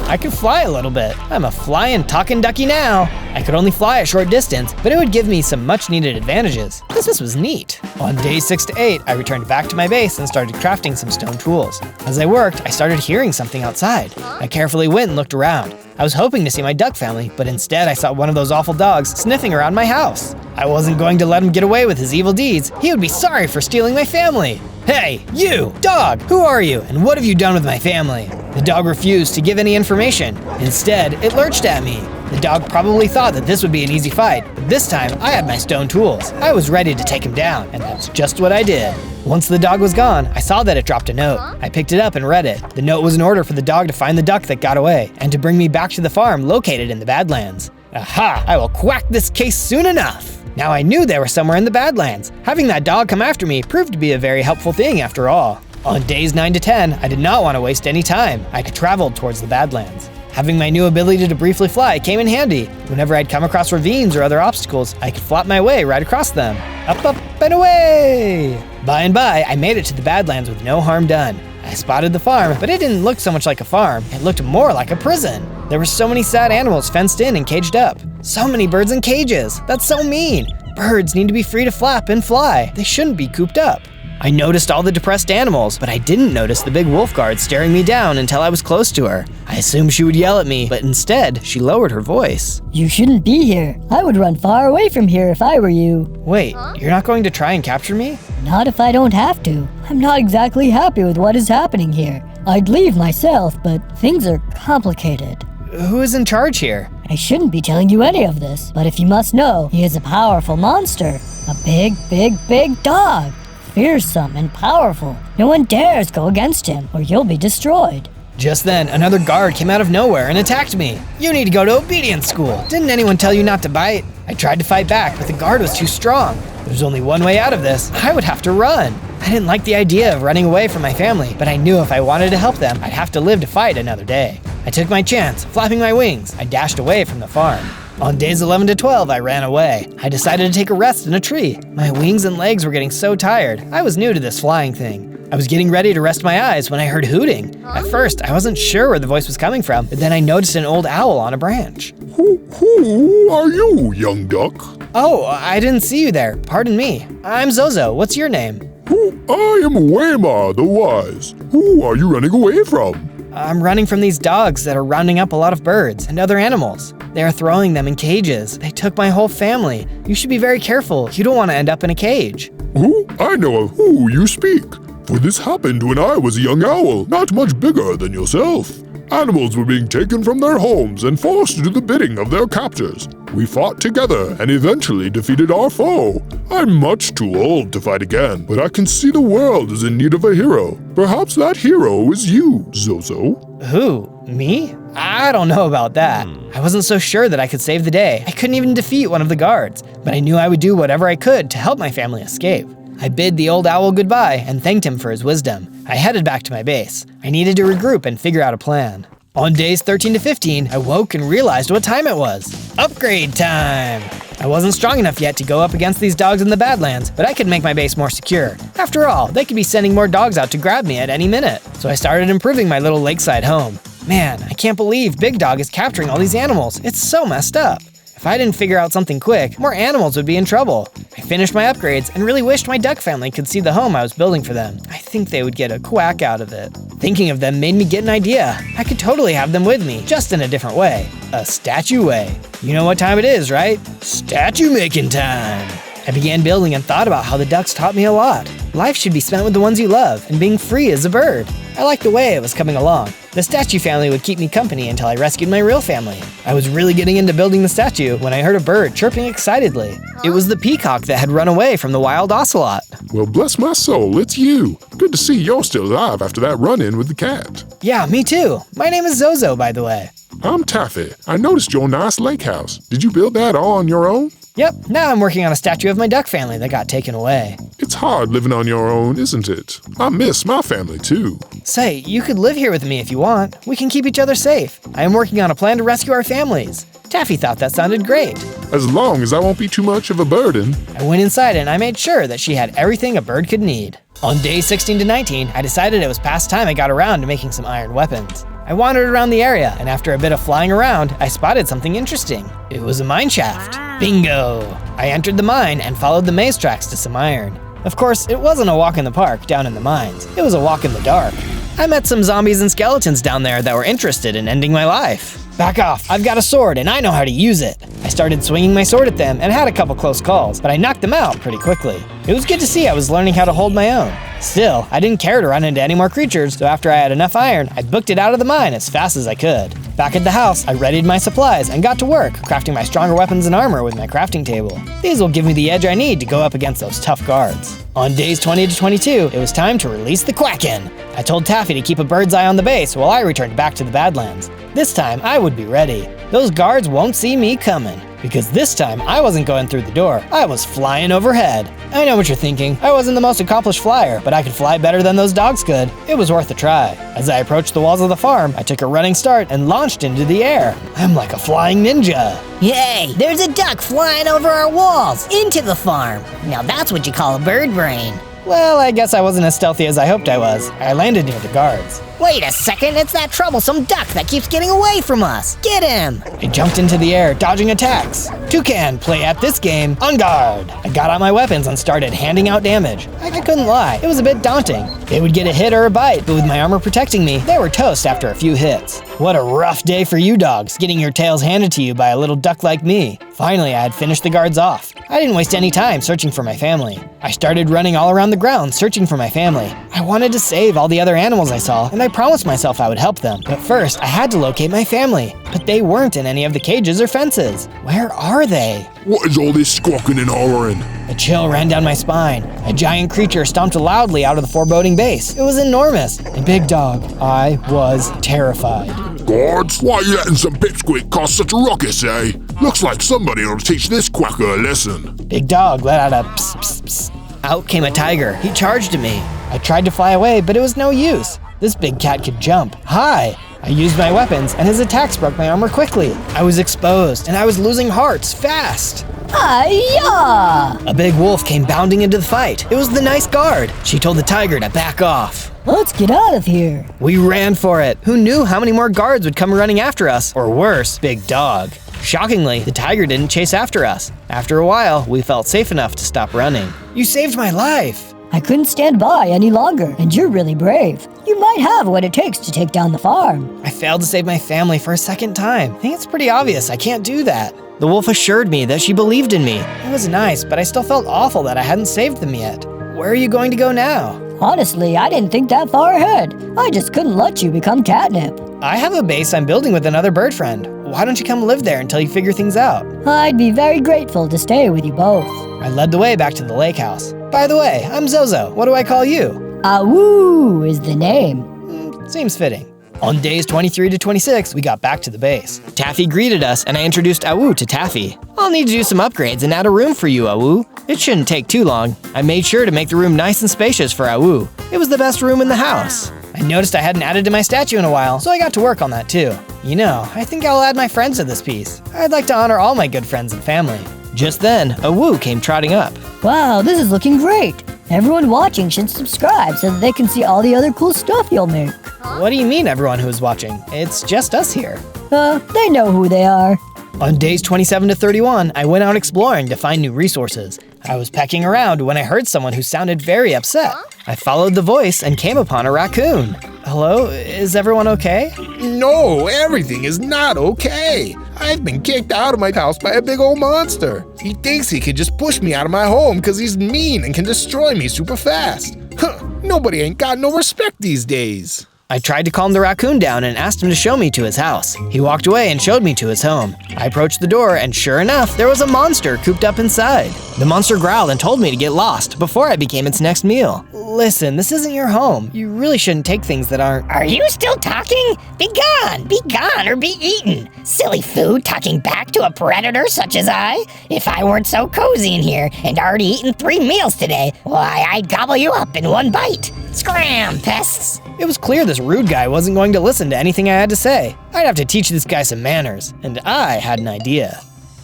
I could fly a little bit. I'm a flying, talking ducky now. I could only fly a short distance, but it would give me some much needed advantages. This was neat. On days 6 to 8, I returned back to my base and started crafting some stone tools. As I worked, I started hearing something outside. I carefully went and looked around. I was hoping to see my duck family, but instead I saw one of those awful dogs sniffing around my house. I wasn't going to let him get away with his evil deeds. He would be sorry for stealing my family. Hey, you, dog, who are you, and what have you done with my family? The dog refused to give any information. Instead, it lurched at me. The dog probably thought that this would be an easy fight, but this time I had my stone tools. I was ready to take him down, and that's just what I did. Once the dog was gone, I saw that it dropped a note. I picked it up and read it. The note was an order for the dog to find the duck that got away, and to bring me back to the farm located in the Badlands. Aha! I will quack this case soon enough! Now I knew they were somewhere in the Badlands. Having that dog come after me proved to be a very helpful thing after all. On days 9 to 10, I did not want to waste any time. I traveled towards the Badlands. Having my new ability to briefly fly came in handy. Whenever I'd come across ravines or other obstacles, I could flap my way right across them. Up, up, and away! By and by, I made it to the Badlands with no harm done. I spotted the farm, but it didn't look so much like a farm. It looked more like a prison. There were so many sad animals fenced in and caged up. So many birds in cages. That's so mean. Birds need to be free to flap and fly. They shouldn't be cooped up. I noticed all the depressed animals, but I didn't notice the big wolf guard staring me down until I was close to her. I assumed she would yell at me, but instead, she lowered her voice. You shouldn't be here. I would run far away from here if I were you. Wait, you're not going to try and capture me? Not if I don't have to. I'm not exactly happy with what is happening here. I'd leave myself, but things are complicated. Who is in charge here? I shouldn't be telling you any of this, but if you must know, he is a powerful monster. A big, big, big dog. Fearsome and powerful. No one dares go against him, or you'll be destroyed. Just then, another guard came out of nowhere and attacked me. You need to go to obedience school. Didn't anyone tell you not to bite? I tried to fight back, but the guard was too strong. There's only one way out of this. I would have to run. I didn't like the idea of running away from my family, but I knew if I wanted to help them, I'd have to live to fight another day. I took my chance. Flapping my wings, I dashed away from the farm. On days 11 to 12, I ran away. I decided to take a rest in a tree. My wings and legs were getting so tired. I was new to this flying thing. I was getting ready to rest my eyes when I heard hooting. At first, I wasn't sure where the voice was coming from, but then I noticed an old owl on a branch. Who are you, young duck? Oh, I didn't see you there. Pardon me. I'm Zozo. What's your name? I am Waymar the Wise. Who are you running away from? I'm running from these dogs that are rounding up a lot of birds and other animals. They are throwing them in cages. They took my whole family. You should be very careful. You don't want to end up in a cage. I know of who you speak. For this happened when I was a young owl, not much bigger than yourself. Animals were being taken from their homes and forced to do the bidding of their captors. We fought together and eventually defeated our foe. I'm much too old to fight again, but I can see the world is in need of a hero. Perhaps that hero is you, Zozo. Who? Me? I don't know about that. I wasn't so sure that I could save the day. I couldn't even defeat one of the guards, but I knew I would do whatever I could to help my family escape. I bid the old owl goodbye and thanked him for his wisdom. I headed back to my base. I needed to regroup and figure out a plan. On days 13 to 15, I woke and realized what time it was. Upgrade time! I wasn't strong enough yet to go up against these dogs in the Badlands, but I could make my base more secure. After all, they could be sending more dogs out to grab me at any minute. So I started improving my little lakeside home. Man, I can't believe Big Dog is capturing all these animals. It's so messed up. If I didn't figure out something quick, more animals would be in trouble. I finished my upgrades and really wished my duck family could see the home I was building for them. I think they would get a quack out of it. Thinking of them made me get an idea. I could totally have them with me, just in a different way. A statue way. You know what time it is, right? Statue making time! I began building and thought about how the ducks taught me a lot. Life should be spent with the ones you love and being free as a bird. I liked the way it was coming along. The statue family would keep me company until I rescued my real family. I was really getting into building the statue when I heard a bird chirping excitedly. It was the peacock that had run away from the wild ocelot. Well, bless my soul, it's you. Good to see you're still alive after that run-in with the cat. Yeah, me too. My name is Zozo, by the way. I'm Taffy. I noticed your nice lake house. Did you build that all on your own? Yep, now I'm working on a statue of my duck family that got taken away. It's hard living on your own, isn't it? I miss my family too. Say, you could live here with me if you want. We can keep each other safe. I am working on a plan to rescue our families. Taffy thought that sounded great. As long as I won't be too much of a burden. I went inside and I made sure that she had everything a bird could need. On days 16 to 19, I decided it was past time I got around to making some iron weapons. I wandered around the area, and after a bit of flying around, I spotted something interesting. It was a mine shaft. Bingo! I entered the mine and followed the maze tracks to some iron. Of course, it wasn't a walk in the park down in the mines. It was a walk in the dark. I met some zombies and skeletons down there that were interested in ending my life. Back off, I've got a sword and I know how to use it. I started swinging my sword at them and had a couple close calls, but I knocked them out pretty quickly. It was good to see I was learning how to hold my own. Still, I didn't care to run into any more creatures, so after I had enough iron, I booked it out of the mine as fast as I could. Back at the house, I readied my supplies and got to work, crafting my stronger weapons and armor with my crafting table. These will give me the edge I need to go up against those tough guards. On days 20 to 22, it was time to release the Quacken. I told Taffy to keep a bird's eye on the base while I returned back to the Badlands. This time, I would be ready. Those guards won't see me coming. Because this time, I wasn't going through the door, I was flying overhead. I know what you're thinking, I wasn't the most accomplished flyer, but I could fly better than those dogs could. It was worth a try. As I approached the walls of the farm, I took a running start and launched into the air. I'm like a flying ninja. Yay, there's a duck flying over our walls, into the farm. Now that's what you call a bird brain. Well, I guess I wasn't as stealthy as I hoped I was. I landed near the guards. Wait a second, it's that troublesome duck that keeps getting away from us. Get him! I jumped into the air, dodging attacks. Toucan, play at this game, on guard. I got out my weapons and started handing out damage. I couldn't lie, it was a bit daunting. They would get a hit or a bite, but with my armor protecting me, they were toast after a few hits. What a rough day for you dogs, getting your tails handed to you by a little duck like me. Finally, I had finished the guards off. I didn't waste any time searching for my family. I started running all around the ground searching for my family. I wanted to save all the other animals I saw, and I promised myself I would help them. But first, I had to locate my family. But they weren't in any of the cages or fences. Where are they? What is all this squawking and hollering? A chill ran down my spine. A giant creature stomped loudly out of the foreboding base. It was enormous. A big dog. I was terrified. Guards, why are you letting some pipsqueak cause such a ruckus, eh? Looks like somebody ought to teach this quacker a lesson. Big dog let out a psst, psst, psst. Out came a tiger. He charged at me. I tried to fly away, but it was no use. This big cat could jump high. I used my weapons, and his attacks broke my armor quickly. I was exposed, and I was losing hearts fast. Hi-ya! A big wolf came bounding into the fight. It was the nice guard. She told the tiger to back off. Let's get out of here. We ran for it. Who knew how many more guards would come running after us? Or worse, big dog. Shockingly, the tiger didn't chase after us. After a while, we felt safe enough to stop running. You saved my life. I couldn't stand by any longer, and you're really brave. You might have what it takes to take down the farm. I failed to save my family for a second time. I think it's pretty obvious I can't do that. The wolf assured me that she believed in me. It was nice, but I still felt awful that I hadn't saved them yet. Where are you going to go now? Honestly, I didn't think that far ahead. I just couldn't let you become catnip. I have a base I'm building with another bird friend. Why don't you come live there until you figure things out? I'd be very grateful to stay with you both. I led the way back to the lake house. By the way, I'm Zozo. What do I call you? Awoo is the name. Seems fitting. On days 23 to 26, we got back to the base. Taffy greeted us, and I introduced Awu to Taffy. I'll need to do some upgrades and add a room for you, Awu. It shouldn't take too long. I made sure to make the room nice and spacious for Awu. It was the best room in the house. I noticed I hadn't added to my statue in a while, so I got to work on that too. You know, I think I'll add my friends to this piece. I'd like to honor all my good friends and family. Just then, Awu came trotting up. Wow, this is looking great. Everyone watching should subscribe so that they can see all the other cool stuff you'll make. What do you mean everyone who is watching? It's just us here. They know who they are. On days 27 to 31, I went out exploring to find new resources. I was pecking around when I heard someone who sounded very upset. I followed the voice and came upon a raccoon. Hello, is everyone okay? No, everything is not okay. I've been kicked out of my house by a big old monster. He thinks he can just push me out of my home because he's mean and can destroy me super fast. Huh, nobody ain't got no respect these days. I tried to calm the raccoon down and asked him to show me to his house. He walked away and showed me to his home. I approached the door and sure enough, there was a monster cooped up inside. The monster growled and told me to get lost before I became its next meal. Listen, this isn't your home. You really shouldn't take things that aren't— Are you still talking? Be gone! Be gone or be eaten! Silly food talking back to a predator such as I? If I weren't so cozy in here and already eaten 3 meals today, why, I'd gobble you up in one bite. Scram, pests! It was clear this rude guy wasn't going to listen to anything I had to say. I'd have to teach this guy some manners, and I had an idea.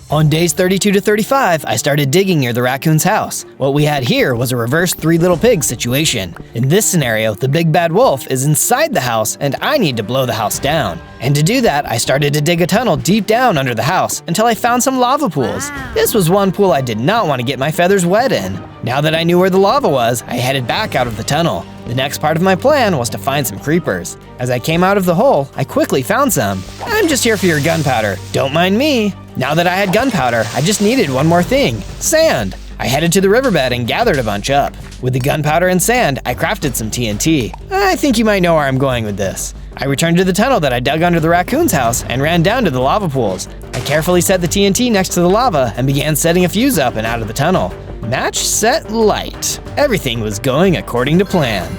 On days 32 to 35, I started digging near the raccoon's house. What we had here was a reverse Three Little Pigs situation. In this scenario, the big bad wolf is inside the house and I need to blow the house down. And to do that, I started to dig a tunnel deep down under the house until I found some lava pools. This was one pool I did not want to get my feathers wet in. Now that I knew where the lava was, I headed back out of the tunnel. The next part of my plan was to find some creepers. As I came out of the hole, I quickly found some. I'm just here for your gunpowder. Don't mind me. Now that I had gunpowder, I just needed one more thing: sand. I headed to the riverbed and gathered a bunch up. With the gunpowder and sand, I crafted some TNT. I think you might know where I'm going with this. I returned to the tunnel that I dug under the raccoon's house and ran down to the lava pools. I carefully set the TNT next to the lava and began setting a fuse up and out of the tunnel. Match, set, light. Everything was going according to plan.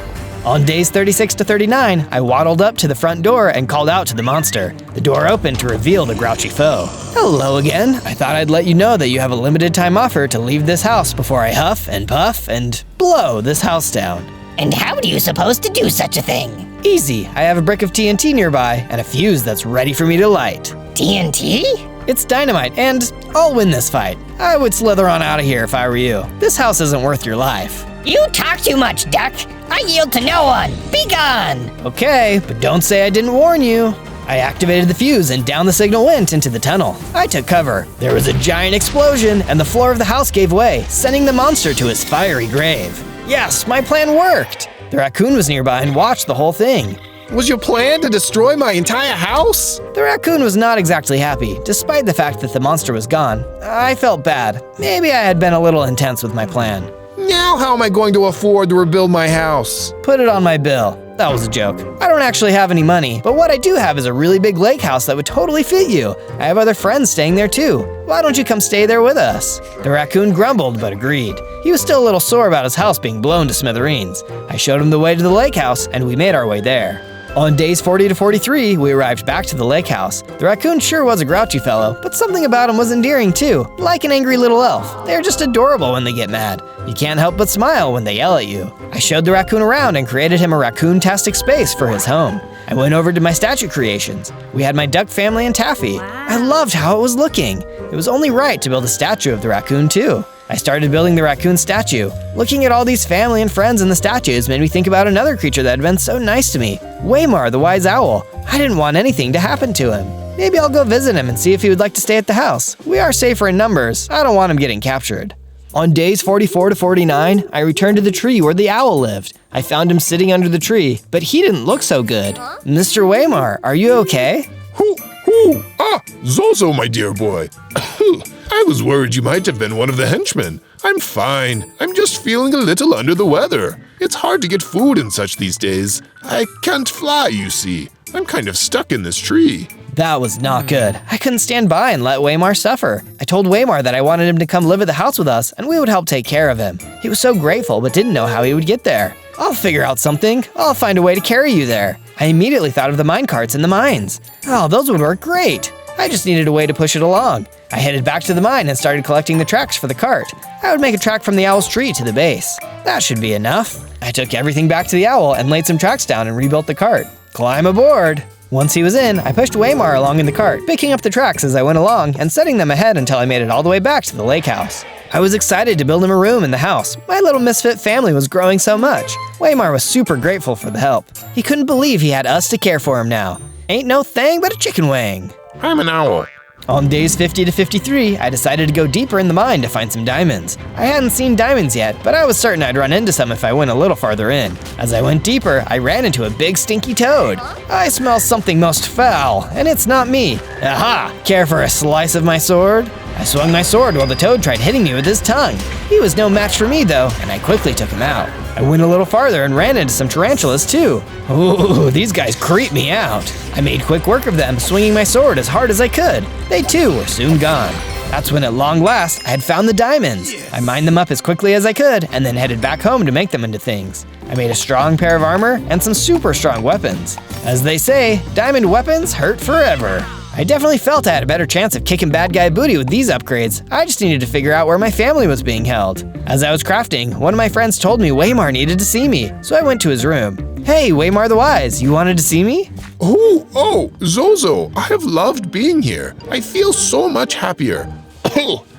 On days 36 to 39, I waddled up to the front door and called out to the monster. The door opened to reveal the grouchy foe. Hello again. I thought I'd let you know that you have a limited time offer to leave this house before I huff and puff and blow this house down. And how do you suppose to do such a thing? Easy. I have a brick of TNT nearby and a fuse that's ready for me to light. TNT? It's dynamite, and I'll win this fight. I would slither on out of here if I were you. This house isn't worth your life. You talk too much, Duck. I yield to no one. Be gone! Okay, but don't say I didn't warn you. I activated the fuse and down the signal went into the tunnel. I took cover. There was a giant explosion and the floor of the house gave way, sending the monster to his fiery grave. Yes, my plan worked. The raccoon was nearby and watched the whole thing. Was your plan to destroy my entire house? The raccoon was not exactly happy, despite the fact that the monster was gone. I felt bad. Maybe I had been a little intense with my plan. Now how am I going to afford to rebuild my house? Put it on my bill. That was a joke. I don't actually have any money, but what I do have is a really big lake house that would totally fit you. I have other friends staying there too. Why don't you come stay there with us? The raccoon grumbled but agreed. He was still a little sore about his house being blown to smithereens. I showed him the way to the lake house and we made our way there. On days 40 to 43, we arrived back to the lake house. The raccoon sure was a grouchy fellow, but something about him was endearing too, like an angry little elf. They're just adorable when they get mad. You can't help but smile when they yell at you. I showed the raccoon around and created him a raccoon-tastic space for his home. I went over to my statue creations. We had my duck family and Taffy. I loved how it was looking. It was only right to build a statue of the raccoon too. I started building the raccoon statue. Looking at all these family and friends in the statues made me think about another creature that had been so nice to me, Waymar the wise owl. I didn't want anything to happen to him. Maybe I'll go visit him and see if he would like to stay at the house. We are safer in numbers. I don't want him getting captured. On days 44 to 49, I returned to the tree where the owl lived. I found him sitting under the tree, but he didn't look so good. Mr. Waymar, are you okay? Who? Ah, Zozo, my dear boy. I was worried you might have been one of the henchmen. I'm fine. I'm just feeling a little under the weather. It's hard to get food and such these days. I can't fly, you see. I'm kind of stuck in this tree. That was not good. I couldn't stand by and let Waymar suffer. I told Waymar that I wanted him to come live at the house with us and we would help take care of him. He was so grateful but didn't know how he would get there. I'll figure out something. I'll find a way to carry you there. I immediately thought of the mine carts in the mines. Oh, those would work great. I just needed a way to push it along. I headed back to the mine and started collecting the tracks for the cart. I would make a track from the owl's tree to the base. That should be enough. I took everything back to the owl and laid some tracks down and rebuilt the cart. Climb aboard. Once he was in, I pushed Waymar along in the cart, picking up the tracks as I went along and setting them ahead until I made it all the way back to the lake house. I was excited to build him a room in the house. My little misfit family was growing so much. Waymar was super grateful for the help. He couldn't believe he had us to care for him now. Ain't no thing but a chicken wing. I'm an owl. On days 50 to 53, I decided to go deeper in the mine to find some diamonds. I hadn't seen diamonds yet, but I was certain I'd run into some if I went a little farther in. As I went deeper, I ran into a big stinky toad. I smell something most foul, and it's not me. Aha! Care for a slice of my sword? I swung my sword while the toad tried hitting me with his tongue. He was no match for me though, and I quickly took him out. I went a little farther and ran into some tarantulas too. Ooh, these guys creep me out. I made quick work of them, swinging my sword as hard as I could. They too were soon gone. That's when at long last, I had found the diamonds. I mined them up as quickly as I could and then headed back home to make them into things. I made a strong pair of armor and some super strong weapons. As they say, diamond weapons hurt forever. I definitely felt I had a better chance of kicking bad guy booty with these upgrades. I just needed to figure out where my family was being held. As I was crafting, one of my friends told me Waymar needed to see me, so I went to his room. Hey, Waymar the Wise, you wanted to see me? Oh, Zozo, I have loved being here. I feel so much happier.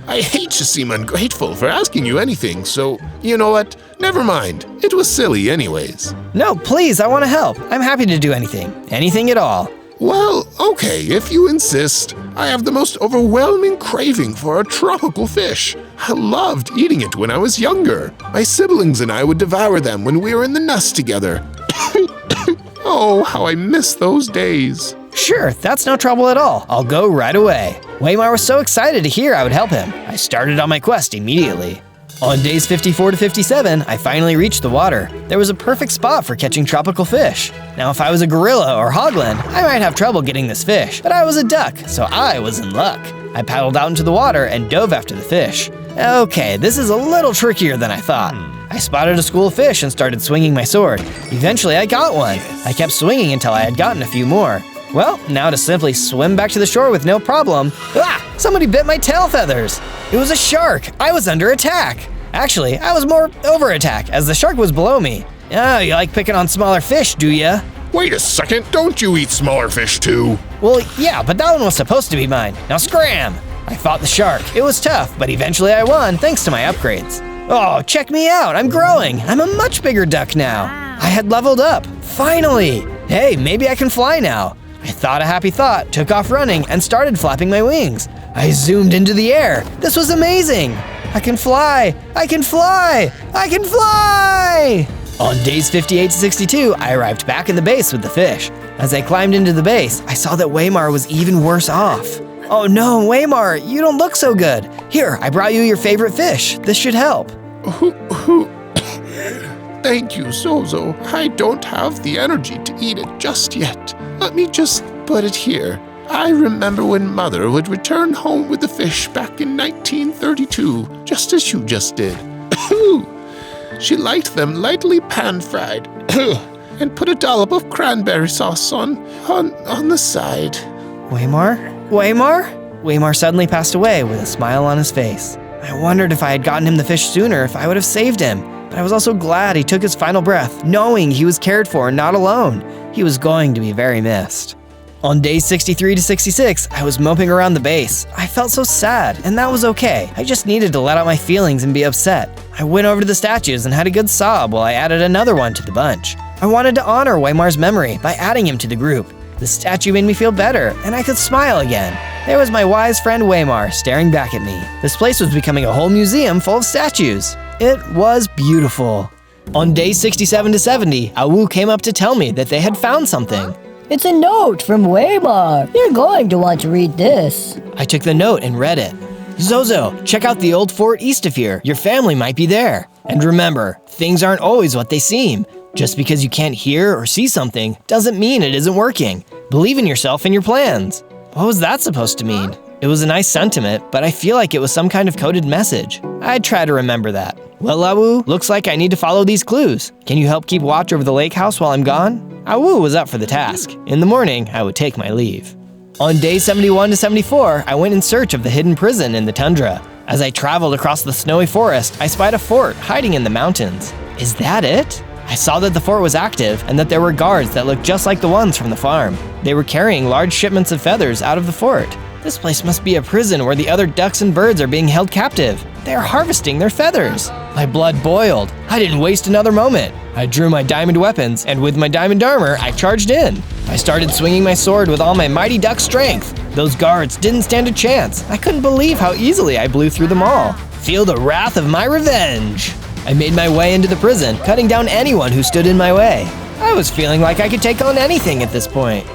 I hate to seem ungrateful for asking you anything, so you know what? Never mind. It was silly anyways. No, please, I want to help. I'm happy to do anything. Anything at all. Well, okay, if you insist. I have the most overwhelming craving for a tropical fish. I loved eating it when I was younger. My siblings and I would devour them when we were in the nest together. Oh, how I miss those days. Sure, that's no trouble at all. I'll go right away. Waymar was so excited to hear I would help him. I started on my quest immediately. On days 54 to 57, I finally reached the water. There was a perfect spot for catching tropical fish. Now, if I was a gorilla or hogland, I might have trouble getting this fish, but I was a duck, so I was in luck. I paddled out into the water and dove after the fish. Okay, this is a little trickier than I thought. I spotted a school of fish and started swinging my sword. Eventually, I got one. I kept swinging until I had gotten a few more. Well, now to simply swim back to the shore with no problem. Ah! Somebody bit my tail feathers! It was a shark! I was under attack! Actually, I was more over attack, as the shark was below me. Oh, you like picking on smaller fish, do ya? Wait a second, don't you eat smaller fish too? Well, yeah, but that one was supposed to be mine. Now scram! I fought the shark. It was tough, but eventually I won thanks to my upgrades. Oh, check me out, I'm growing. I'm a much bigger duck now. I had leveled up, finally. Hey, maybe I can fly now. I thought a happy thought, took off running, and started flapping my wings. I zoomed into the air. This was amazing. I can fly! I can fly! I can fly! On days 58 to 62, I arrived back in the base with the fish. As I climbed into the base, I saw that Waymar was even worse off. Oh no, Waymar, you don't look so good. Here, I brought you your favorite fish. This should help. Thank you, Zozo. I don't have the energy to eat it just yet. Let me just put it here. I remember when Mother would return home with the fish back in 1932, just as you just did. She liked them lightly pan-fried and put a dollop of cranberry sauce on the side. Waymar? Waymar suddenly passed away with a smile on his face. I wondered if I had gotten him the fish sooner, if I would have saved him. But I was also glad he took his final breath, knowing he was cared for and not alone. He was going to be very missed. On days 63 to 66, I was moping around the base. I felt so sad, and that was okay. I just needed to let out my feelings and be upset. I went over to the statues and had a good sob while I added another one to the bunch. I wanted to honor Waymar's memory by adding him to the group. The statue made me feel better, and I could smile again. There was my wise friend Waymar staring back at me. This place was becoming a whole museum full of statues. It was beautiful. On day 67 to 70, Awu came up to tell me that they had found something. It's a note from Waymar. You're going to want to read this. I took the note and read it. Zozo, check out the old fort east of here. Your family might be there. And remember, things aren't always what they seem. Just because you can't hear or see something doesn't mean it isn't working. Believe in yourself and your plans. What was that supposed to mean? It was a nice sentiment, but I feel like it was some kind of coded message. I'd try to remember that. Well, Awu, looks like I need to follow these clues. Can you help keep watch over the lake house while I'm gone? Awu was up for the task. In the morning, I would take my leave. On day 71 to 74, I went in search of the hidden prison in the tundra. As I traveled across the snowy forest, I spied a fort hiding in the mountains. Is that it? I saw that the fort was active and that there were guards that looked just like the ones from the farm. They were carrying large shipments of feathers out of the fort. This place must be a prison where the other ducks and birds are being held captive. They are harvesting their feathers. My blood boiled. I didn't waste another moment. I drew my diamond weapons, and with my diamond armor, I charged in. I started swinging my sword with all my mighty duck strength. Those guards didn't stand a chance. I couldn't believe how easily I blew through them all. Feel the wrath of my revenge. I made my way into the prison, cutting down anyone who stood in my way. I was feeling like I could take on anything at this point.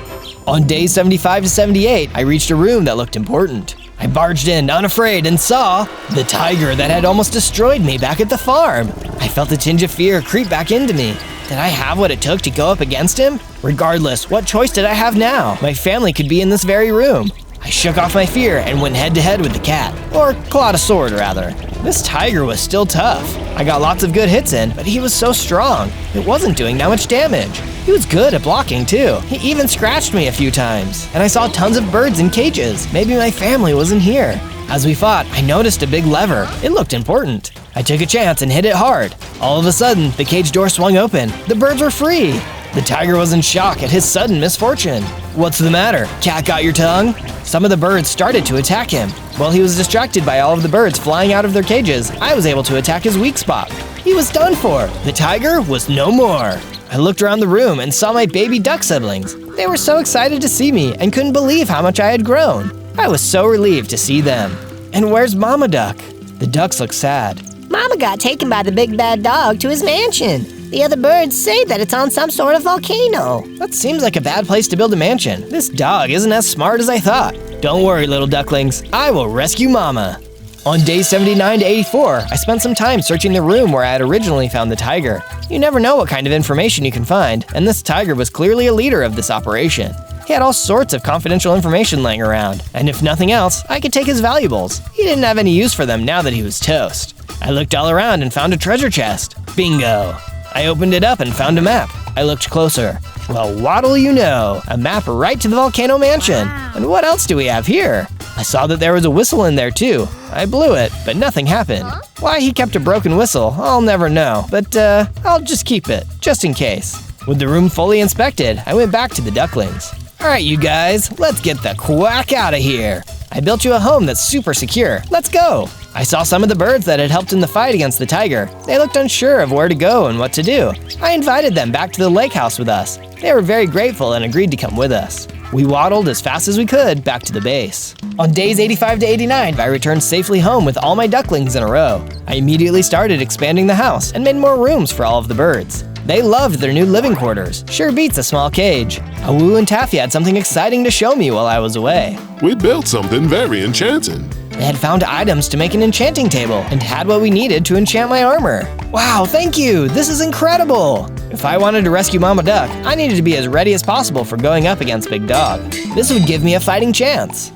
On days 75 to 78, I reached a room that looked important. I barged in unafraid and saw the tiger that had almost destroyed me back at the farm. I felt a tinge of fear creep back into me. Did I have what it took to go up against him? Regardless, what choice did I have now? My family could be in this very room. I shook off my fear and went head to head with the cat. Or clawed a sword, rather. This tiger was still tough. I got lots of good hits in, but he was so strong. It wasn't doing that much damage. He was good at blocking, too. He even scratched me a few times. And I saw tons of birds in cages. Maybe my family wasn't here. As we fought, I noticed a big lever. It looked important. I took a chance and hit it hard. All of a sudden, the cage door swung open. The birds were free. The tiger was in shock at his sudden misfortune. What's the matter? Cat got your tongue? Some of the birds started to attack him. While he was distracted by all of the birds flying out of their cages, I was able to attack his weak spot. He was done for. The tiger was no more. I looked around the room and saw my baby duck siblings. They were so excited to see me and couldn't believe how much I had grown. I was so relieved to see them. And where's Mama Duck? The ducks look sad. Mama got taken by the big bad dog to his mansion. The other birds say that it's on some sort of volcano. That seems like a bad place to build a mansion. This dog isn't as smart as I thought. Don't worry, little ducklings. I will rescue Mama. On days 79 to 84, I spent some time searching the room where I had originally found the tiger. You never know what kind of information you can find, and this tiger was clearly a leader of this operation. He had all sorts of confidential information laying around, and if nothing else, I could take his valuables. He didn't have any use for them now that he was toast. I looked all around and found a treasure chest. Bingo! I opened it up and found a map. I looked closer. Well, what'll you know? A map right to the volcano mansion. And what else do we have here? I saw that there was a whistle in there too. I blew it, but nothing happened. Why he kept a broken whistle, I'll never know, but I'll just keep it, just in case. With the room fully inspected, I went back to the ducklings. Alright you guys, let's get the quack out of here. I built you a home that's super secure. Let's go. I saw some of the birds that had helped in the fight against the tiger. They looked unsure of where to go and what to do. I invited them back to the lake house with us. They were very grateful and agreed to come with us. We waddled as fast as we could back to the base. On days 85 to 89, I returned safely home with all my ducklings in a row. I immediately started expanding the house and made more rooms for all of the birds. They loved their new living quarters. Sure beats a small cage. Awu and Taffy had something exciting to show me while I was away. We built something very enchanting. They had found items to make an enchanting table and had what we needed to enchant my armor. Wow, thank you! This is incredible! If I wanted to rescue Mama Duck, I needed to be as ready as possible for going up against Big Dog. This would give me a fighting chance.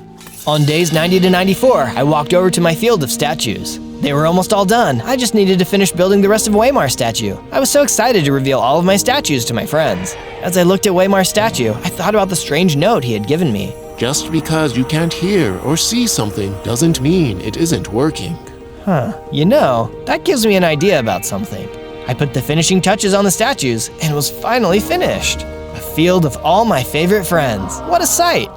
On days 90 to 94, I walked over to my field of statues. They were almost all done. I just needed to finish building the rest of Waymar's statue. I was so excited to reveal all of my statues to my friends. As I looked at Waymar's statue, I thought about the strange note he had given me. Just because you can't hear or see something doesn't mean it isn't working. You know, that gives me an idea about something. I put the finishing touches on the statues and it was finally finished. A field of all my favorite friends. What a sight!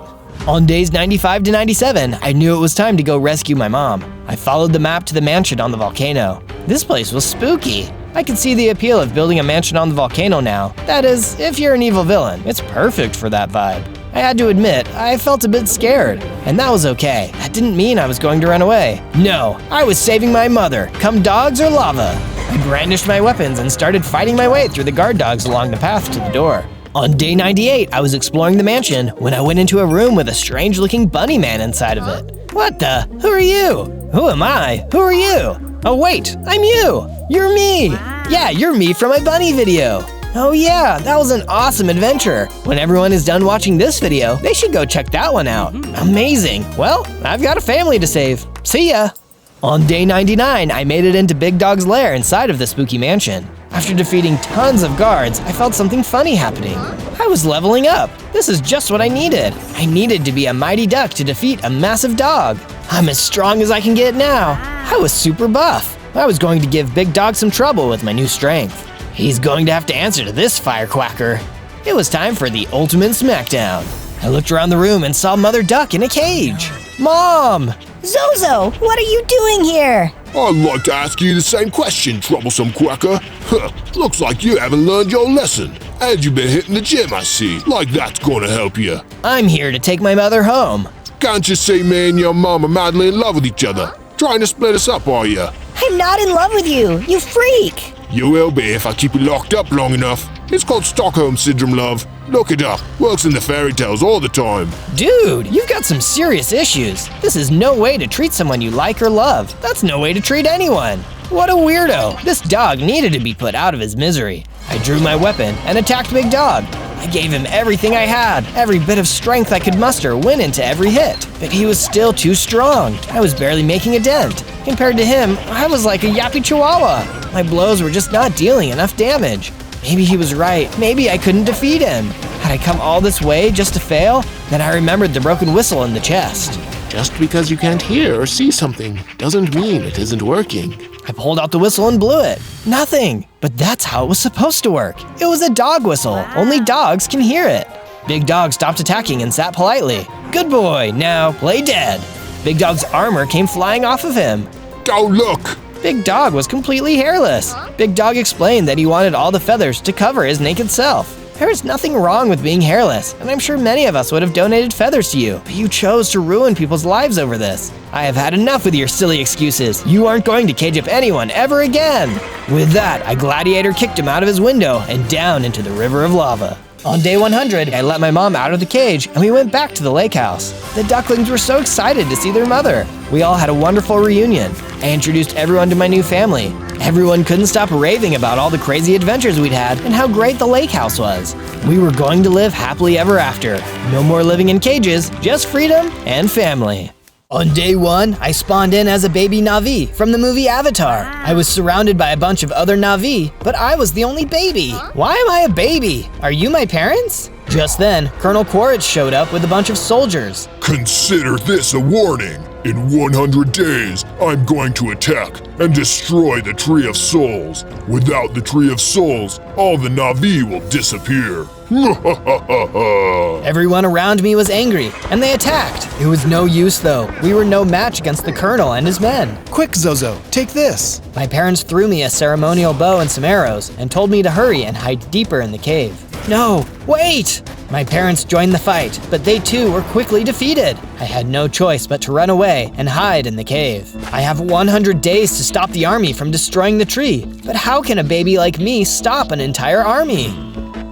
On days 95 to 97, I knew it was time to go rescue my mom. I followed the map to the mansion on the volcano. This place was spooky. I could see the appeal of building a mansion on the volcano now. That is, if you're an evil villain, it's perfect for that vibe. I had to admit, I felt a bit scared, and that was okay. That didn't mean I was going to run away. No, I was saving my mother, come dogs or lava. I brandished my weapons and started fighting my way through the guard dogs along the path to the door. On day 98, I was exploring the mansion when I went into a room with a strange-looking bunny man inside of it. What the? Who are you? Who am I? Who are you? Oh wait, I'm you! You're me! Yeah, you're me from my bunny video! Oh yeah, that was an awesome adventure. When everyone is done watching this video, they should go check that one out. Amazing. Well, I've got a family to save. See ya. On day 99, I made it into Big Dog's lair inside of the spooky mansion. After defeating tons of guards, I felt something funny happening. I was leveling up. This is just what I needed. I needed to be a mighty duck to defeat a massive dog. I'm as strong as I can get now. I was super buff. I was going to give Big Dog some trouble with my new strength. He's going to have to answer to this firecracker. It was time for the ultimate smackdown. I looked around the room and saw Mother Duck in a cage. Mom! Zozo, what are you doing here? I'd like to ask you the same question, troublesome quacker. Looks like you haven't learned your lesson. And you've been hitting the gym, I see. Like that's gonna help you. I'm here to take my mother home. Can't you see me and your mom are madly in love with each other? Trying to split us up, are you? I'm not in love with you, you freak! You will be if I keep you locked up long enough. It's called Stockholm Syndrome, love. Look it up. Works in the fairy tales all the time. Dude, you've got some serious issues. This is no way to treat someone you like or love. That's no way to treat anyone. What a weirdo. This dog needed to be put out of his misery. I drew my weapon and attacked Big Dog. I gave him everything I had. Every bit of strength I could muster went into every hit. But he was still too strong. I was barely making a dent. Compared to him, I was like a yappy chihuahua. My blows were just not dealing enough damage. Maybe he was right. Maybe I couldn't defeat him. Had I come all this way just to fail? Then I remembered the broken whistle in the chest. Just because you can't hear or see something doesn't mean it isn't working. I pulled out the whistle and blew it. Nothing. But that's how it was supposed to work. It was a dog whistle. Only dogs can hear it. Big Dog stopped attacking and sat politely. Good boy. Now play dead. Big Dog's armor came flying off of him. Don't look! Big Dog was completely hairless. Big Dog explained that he wanted all the feathers to cover his naked self. There is nothing wrong with being hairless, and I'm sure many of us would have donated feathers to you, but you chose to ruin people's lives over this. I have had enough with your silly excuses. You aren't going to cage up anyone ever again. With that, I gladiator kicked him out of his window and down into the river of lava. On day 100, I let my mom out of the cage and we went back to the lake house. The ducklings were so excited to see their mother. We all had a wonderful reunion. I introduced everyone to my new family. Everyone couldn't stop raving about all the crazy adventures we'd had and how great the lake house was. We were going to live happily ever after. No more living in cages, just freedom and family. On day 1, I spawned in as a baby Na'vi from the movie Avatar. I was surrounded by a bunch of other Na'vi, but I was the only baby. Why am I a baby? Are you my parents? Just then, Colonel Quaritch showed up with a bunch of soldiers. Consider this a warning. In 100 days, I'm going to attack and destroy the Tree of Souls. Without the Tree of Souls, all the Na'vi will disappear. Everyone around me was angry, and they attacked. It was no use though. We were no match against the Colonel and his men. Quick, Zozo, take this. My parents threw me a ceremonial bow and some arrows, and told me to hurry and hide deeper in the cave. No, wait! My parents joined the fight, but they too were quickly defeated. I had no choice but to run away and hide in the cave. I have 100 days to stop the army from destroying the tree, but how can a baby like me stop an entire army?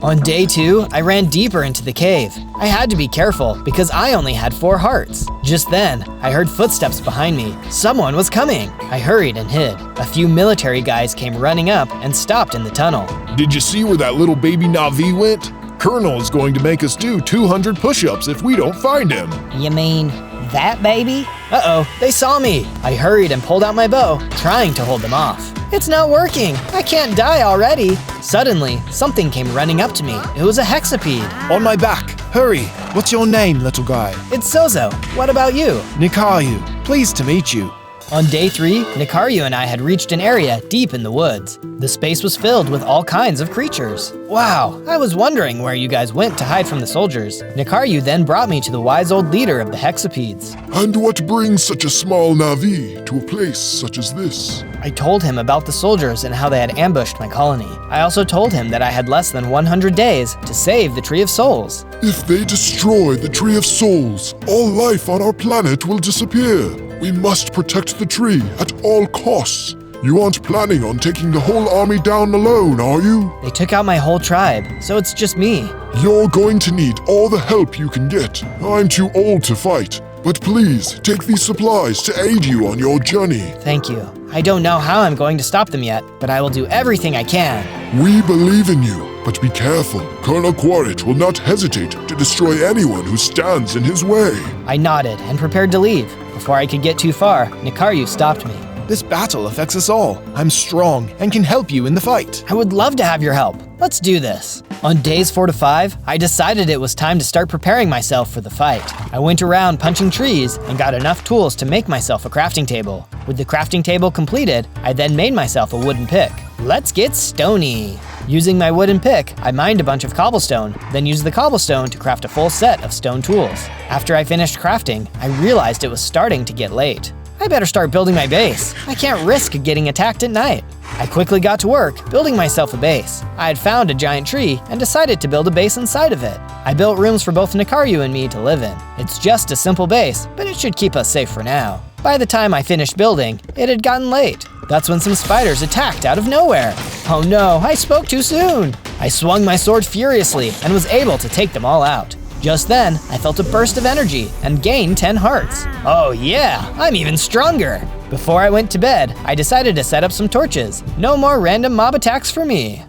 On day 2, I ran deeper into the cave. I had to be careful because I only had 4 hearts. Just then, I heard footsteps behind me. Someone was coming. I hurried and hid. A few military guys came running up and stopped in the tunnel. Did you see where that little baby Na'vi went? Colonel is going to make us do 200 push-ups if we don't find him. You mean that baby? Uh-oh, they saw me. I hurried and pulled out my bow, trying to hold them off. It's not working. I can't die already. Suddenly, something came running up to me. It was a hexapede. On my back. Hurry. What's your name, little guy? It's Zozo. What about you? Nikayu. Pleased to meet you. On day 3, Nikaru and I had reached an area deep in the woods. The space was filled with all kinds of creatures. Wow, I was wondering where you guys went to hide from the soldiers. Nikaru then brought me to the wise old leader of the hexapedes. And what brings such a small Na'vi to a place such as this? I told him about the soldiers and how they had ambushed my colony. I also told him that I had less than 100 days to save the Tree of Souls. If they destroy the Tree of Souls, all life on our planet will disappear. We must protect the tree at all costs. You aren't planning on taking the whole army down alone, are you? They took out my whole tribe, so it's just me. You're going to need all the help you can get. I'm too old to fight, but please take these supplies to aid you on your journey. Thank you. I don't know how I'm going to stop them yet, but I will do everything I can. We believe in you, but be careful. Colonel Quaritch will not hesitate to destroy anyone who stands in his way. I nodded and prepared to leave. Before I could get too far, Nikaru stopped me. This battle affects us all. I'm strong and can help you in the fight. I would love to have your help. Let's do this. On days 4 to 5, I decided it was time to start preparing myself for the fight. I went around punching trees and got enough tools to make myself a crafting table. With the crafting table completed, I then made myself a wooden pick. Let's get stony. Using my wooden pick, I mined a bunch of cobblestone, then used the cobblestone to craft a full set of stone tools. After I finished crafting, I realized it was starting to get late. I better start building my base. I can't risk getting attacked at night. I quickly got to work, building myself a base. I had found a giant tree and decided to build a base inside of it. I built rooms for both Nikaru and me to live in. It's just a simple base, but it should keep us safe for now. By the time I finished building, it had gotten late. That's when some spiders attacked out of nowhere. Oh no, I spoke too soon. I swung my sword furiously and was able to take them all out. Just then, I felt a burst of energy and gained 10 hearts. Oh yeah, I'm even stronger. Before I went to bed, I decided to set up some torches. No more random mob attacks for me.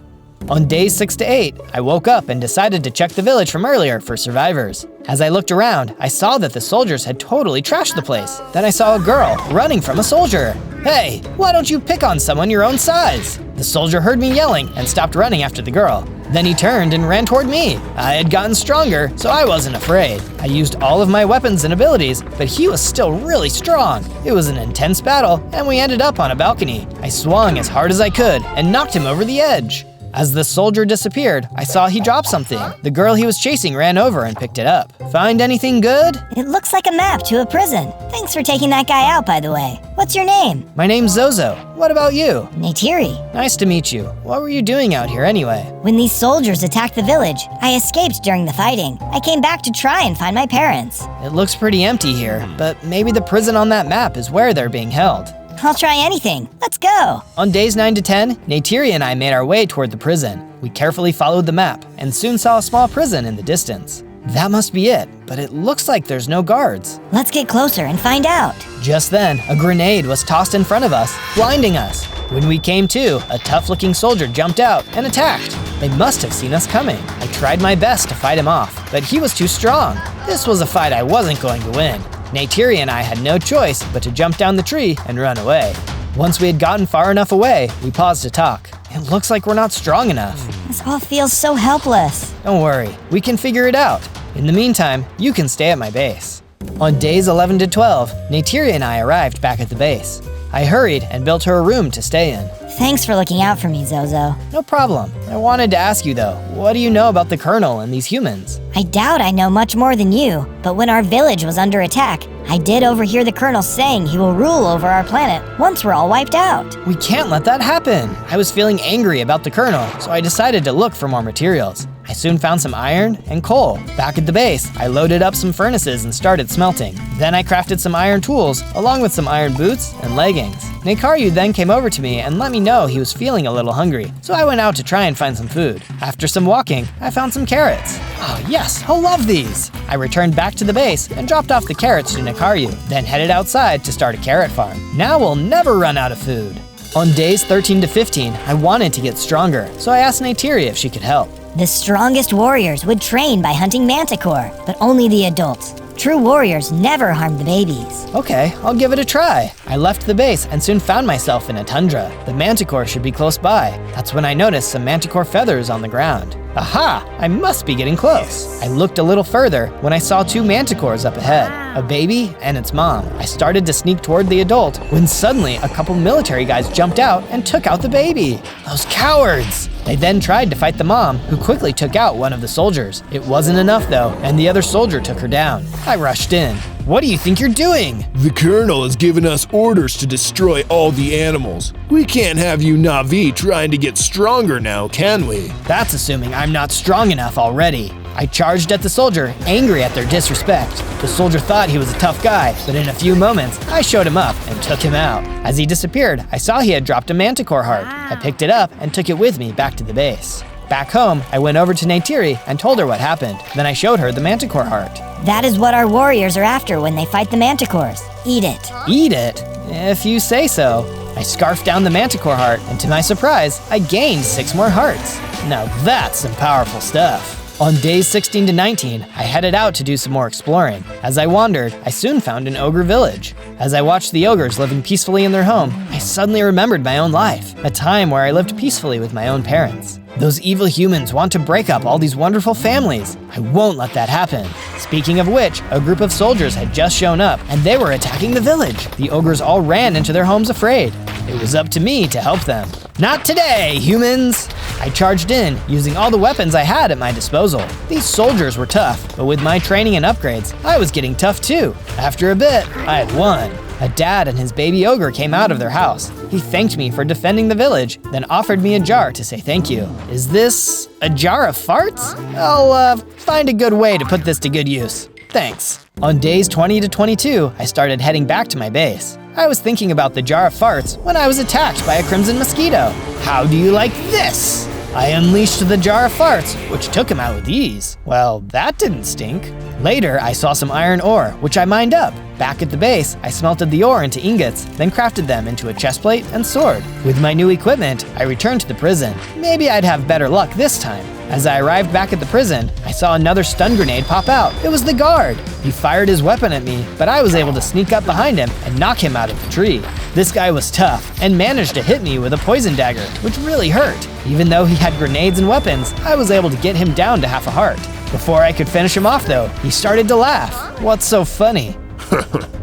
On days 6 to 8, I woke up and decided to check the village from earlier for survivors. As I looked around, I saw that the soldiers had totally trashed the place. Then I saw a girl running from a soldier. Hey, why don't you pick on someone your own size? The soldier heard me yelling and stopped running after the girl. Then he turned and ran toward me. I had gotten stronger, so I wasn't afraid. I used all of my weapons and abilities, but he was still really strong. It was an intense battle, and we ended up on a balcony. I swung as hard as I could and knocked him over the edge. As the soldier disappeared, I saw he dropped something. The girl he was chasing ran over and picked it up. Find anything good? It looks like a map to a prison. Thanks for taking that guy out, by the way. What's your name? My name's Zozo. What about you? Neytiri. Nice to meet you. What were you doing out here anyway? When these soldiers attacked the village, I escaped during the fighting. I came back to try and find my parents. It looks pretty empty here, but maybe the prison on that map is where they're being held. I'll try anything. Let's go. On days 9 to 10, Neytiri and I made our way toward the prison. We carefully followed the map and soon saw a small prison in the distance. That must be it, but it looks like there's no guards. Let's get closer and find out. Just then, a grenade was tossed in front of us, blinding us. When we came to, a tough-looking soldier jumped out and attacked. They must have seen us coming. I tried my best to fight him off, but he was too strong. This was a fight I wasn't going to win. Neytiri and I had no choice but to jump down the tree and run away. Once we had gotten far enough away, we paused to talk. It looks like we're not strong enough. This all feels so helpless. Don't worry, we can figure it out. In the meantime, you can stay at my base. On days 11 to 12, Neytiri and I arrived back at the base. I hurried and built her a room to stay in. Thanks for looking out for me, Zozo. No problem. I wanted to ask you though, what do you know about the Colonel and these humans? I doubt I know much more than you, but when our village was under attack, I did overhear the Colonel saying he will rule over our planet once we're all wiped out. We can't let that happen. I was feeling angry about the Colonel, so I decided to look for more materials. I soon found some iron and coal. Back at the base, I loaded up some furnaces and started smelting. Then I crafted some iron tools, along with some iron boots and leggings. Nekaryu then came over to me and let me know he was feeling a little hungry, so I went out to try and find some food. After some walking, I found some carrots. Oh yes, he'll love these! I returned back to the base and dropped off the carrots to Nekaryu, then headed outside to start a carrot farm. Now we'll never run out of food. On days 13 to 15, I wanted to get stronger, so I asked Neytiri if she could help. The strongest warriors would train by hunting manticore, but only the adults. True warriors never harm the babies. Okay, I'll give it a try. I left the base and soon found myself in a tundra. The manticore should be close by. That's when I noticed some manticore feathers on the ground. Aha! I must be getting close. I looked a little further when I saw 2 manticores up ahead, a baby and its mom. I started to sneak toward the adult when suddenly a couple military guys jumped out and took out the baby. Those cowards! They then tried to fight the mom, who quickly took out one of the soldiers. It wasn't enough though, and the other soldier took her down. I rushed in. What do you think you're doing? The Colonel has given us orders to destroy all the animals. We can't have you Na'vi trying to get stronger now, can we? That's assuming I'm not strong enough already. I charged at the soldier, angry at their disrespect. The soldier thought he was a tough guy, but in a few moments, I showed him up and took him out. As he disappeared, I saw he had dropped a manticore heart. I picked it up and took it with me back to the base. Back home, I went over to Neytiri and told her what happened. Then I showed her the manticore heart. That is what our warriors are after when they fight the manticores. Eat it. Eat it? If you say so. I scarfed down the manticore heart, and to my surprise, I gained 6 more hearts. Now that's some powerful stuff. On days 16 to 19, I headed out to do some more exploring. As I wandered, I soon found an ogre village. As I watched the ogres living peacefully in their home, I suddenly remembered my own life, a time where I lived peacefully with my own parents. Those evil humans want to break up all these wonderful families. I won't let that happen. Speaking of which, a group of soldiers had just shown up, and they were attacking the village. The ogres all ran into their homes afraid. It was up to me to help them. Not today, humans! I charged in, using all the weapons I had at my disposal. These soldiers were tough, but with my training and upgrades, I was getting tough too. After a bit, I had won. A dad and his baby ogre came out of their house. He thanked me for defending the village, then offered me a jar to say thank you. Is this a jar of farts? I'll find a good way to put this to good use. Thanks. On days 20 to 22, I started heading back to my base. I was thinking about the jar of farts when I was attacked by a crimson mosquito. How do you like this? I unleashed the jar of farts, which took him out with ease. Well, that didn't stink. Later, I saw some iron ore, which I mined up. Back at the base, I smelted the ore into ingots, then crafted them into a chestplate and sword. With my new equipment, I returned to the prison. Maybe I'd have better luck this time. As I arrived back at the prison, I saw another stun grenade pop out. It was the guard. He fired his weapon at me, but I was able to sneak up behind him and knock him out of the tree. This guy was tough and managed to hit me with a poison dagger, which really hurt. Even though he had grenades and weapons, I was able to get him down to half a heart. Before I could finish him off though, he started to laugh. What's so funny?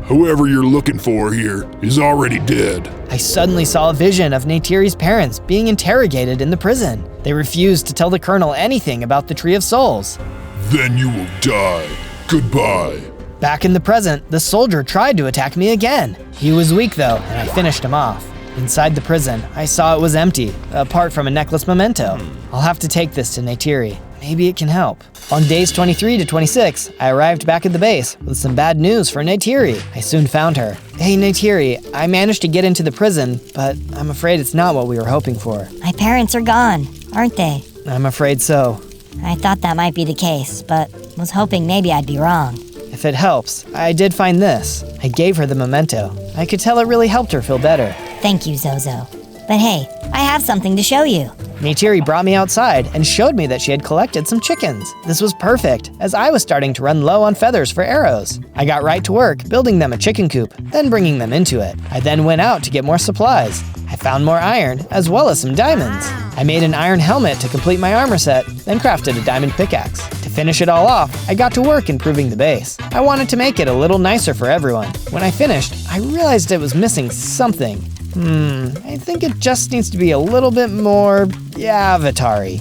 Whoever you're looking for here is already dead. I suddenly saw a vision of Neytiri's parents being interrogated in the prison. They refused to tell the colonel anything about the Tree of Souls. Then you will die. Goodbye. Back in the present, the soldier tried to attack me again. He was weak though, and I finished him off. Inside the prison, I saw it was empty, apart from a necklace memento. I'll have to take this to Neytiri. Maybe it can help. On days 23 to 26, I arrived back at the base with some bad news for Neytiri. I soon found her. Hey Neytiri, I managed to get into the prison, but I'm afraid it's not what we were hoping for. My parents are gone, aren't they? I'm afraid so. I thought that might be the case, but was hoping maybe I'd be wrong. If it helps, I did find this. I gave her the memento. I could tell it really helped her feel better. Thank you, Zozo. But hey, I have something to show you. Neytiri brought me outside and showed me that she had collected some chickens. This was perfect, as I was starting to run low on feathers for arrows. I got right to work, building them a chicken coop, then bringing them into it. I then went out to get more supplies. I found more iron, as well as some diamonds. I made an iron helmet to complete my armor set, then crafted a diamond pickaxe. To finish it all off, I got to work improving the base. I wanted to make it a little nicer for everyone. When I finished, I realized it was missing something. I think it just needs to be a little bit more avatar-y.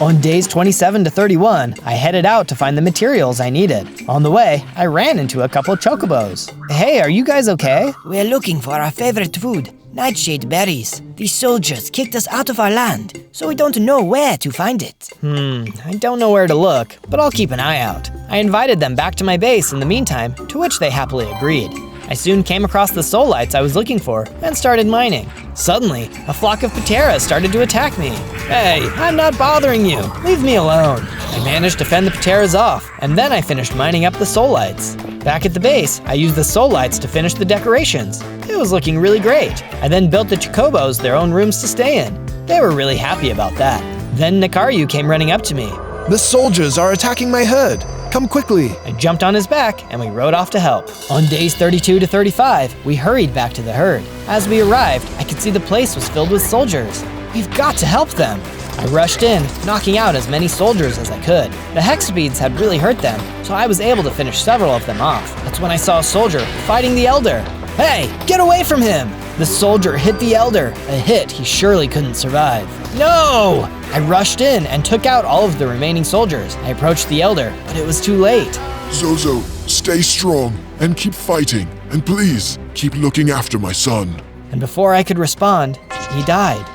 On days 27 to 31, I headed out to find the materials I needed. On the way, I ran into a couple chocobos. Hey, are you guys okay? We're looking for our favorite food. Nightshade berries. These soldiers kicked us out of our land, so we don't know where to find it. I don't know where to look, but I'll keep an eye out. I invited them back to my base in the meantime, to which they happily agreed. I soon came across the soul lights I was looking for and started mining. Suddenly, a flock of pateras started to attack me. Hey, I'm not bothering you. Leave me alone. I managed to fend the pateras off, and then I finished mining up the soul lights. Back at the base, I used the soul lights to finish the decorations. It was looking really great. I then built the Chocobos their own rooms to stay in. They were really happy about that. Then Nakaru came running up to me. The soldiers are attacking my herd. Come quickly. I jumped on his back and we rode off to help. On days 32 to 35, we hurried back to the herd. As we arrived, I could see the place was filled with soldiers. We've got to help them. I rushed in, knocking out as many soldiers as I could. The hex beads had really hurt them, so I was able to finish several of them off. That's when I saw a soldier fighting the elder. Hey, get away from him! The soldier hit the elder, a hit he surely couldn't survive. No! I rushed in and took out all of the remaining soldiers. I approached the elder, but it was too late. Zozo, stay strong and keep fighting. And please, keep looking after my son. And before I could respond, he died.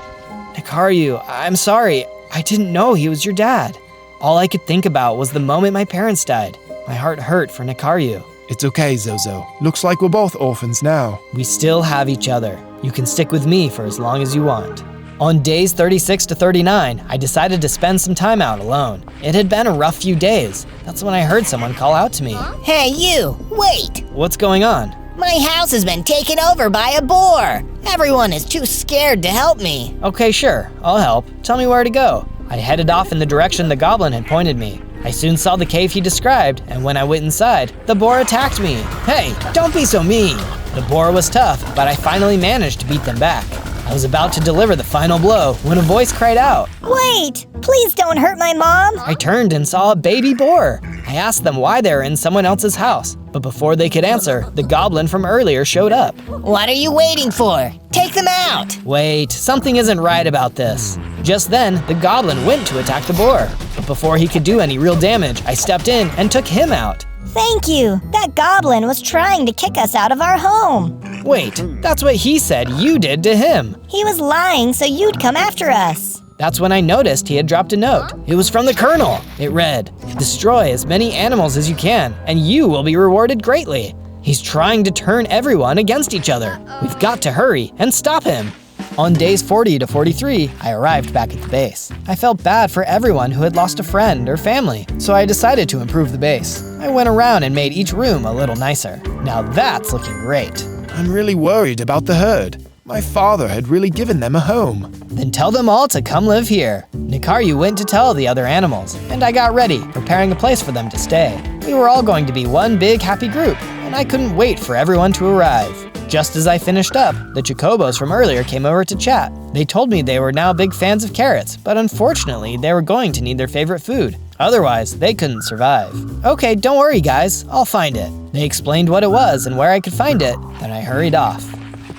Nakaru, I'm sorry. I didn't know he was your dad. All I could think about was the moment my parents died. My heart hurt for Nakaru. It's okay, Zozo. Looks like we're both orphans now. We still have each other. You can stick with me for as long as you want. On days 36 to 39, I decided to spend some time out alone. It had been a rough few days. That's when I heard someone call out to me. Hey, you! Wait! What's going on? My house has been taken over by a boar! Everyone is too scared to help me. Okay, sure. I'll help. Tell me where to go. I headed off in the direction the goblin had pointed me. I soon saw the cave he described, and when I went inside, the boar attacked me. Hey, don't be so mean! The boar was tough, but I finally managed to beat them back. I was about to deliver the final blow when a voice cried out. Wait! Please don't hurt my mom! I turned and saw a baby boar. I asked them why they were in someone else's house, but before they could answer, the goblin from earlier showed up. What are you waiting for? Take them out! Wait, something isn't right about this. Just then, the goblin went to attack the boar. But before he could do any real damage, I stepped in and took him out. Thank you! That goblin was trying to kick us out of our home. Wait, that's what he said you did to him. He was lying so you'd come after us. That's when I noticed he had dropped a note. It was from the Colonel. It read, "Destroy as many animals as you can, and you will be rewarded greatly. He's trying to turn everyone against each other. We've got to hurry and stop him." On days 40 to 43, I arrived back at the base. I felt bad for everyone who had lost a friend or family, so I decided to improve the base. I went around and made each room a little nicer. Now that's looking great. I'm really worried about the herd. My father had really given them a home. Then tell them all to come live here. Nakaru went to tell the other animals, and I got ready, preparing a place for them to stay. We were all going to be one big happy group, and I couldn't wait for everyone to arrive. Just as I finished up, the Chocobos from earlier came over to chat. They told me they were now big fans of carrots, but unfortunately they were going to need their favorite food. Otherwise, they couldn't survive. Okay, don't worry guys, I'll find it. They explained what it was and where I could find it, then I hurried off.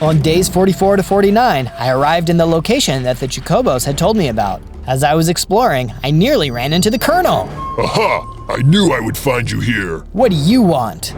On days 44 to 49, I arrived in the location that the Chocobos had told me about. As I was exploring, I nearly ran into the Colonel. Aha! I knew I would find you here. What do you want?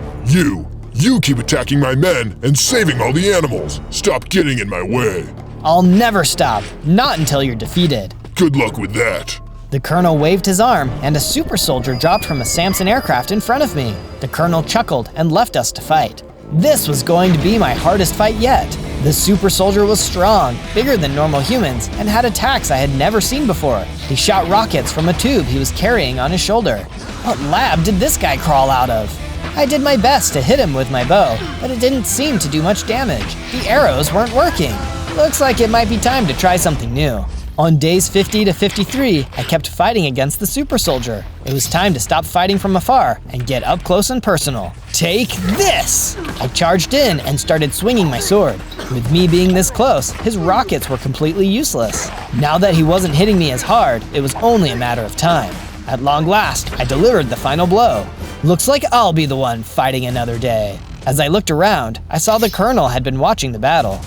You keep attacking my men and saving all the animals. Stop getting in my way. I'll never stop, not until you're defeated. Good luck with that. The Colonel waved his arm, and a super soldier dropped from a Samson aircraft in front of me. The Colonel chuckled and left us to fight. This was going to be my hardest fight yet. The super soldier was strong, bigger than normal humans, and had attacks I had never seen before. He shot rockets from a tube he was carrying on his shoulder. What lab did this guy crawl out of? I did my best to hit him with my bow, but it didn't seem to do much damage. The arrows weren't working. Looks like it might be time to try something new. On days 50 to 53, I kept fighting against the super soldier. It was time to stop fighting from afar and get up close and personal. Take this! I charged in and started swinging my sword. With me being this close, his rockets were completely useless. Now that he wasn't hitting me as hard, it was only a matter of time. At long last, I delivered the final blow. Looks like I'll be the one fighting another day. As I looked around, I saw the Colonel had been watching the battle.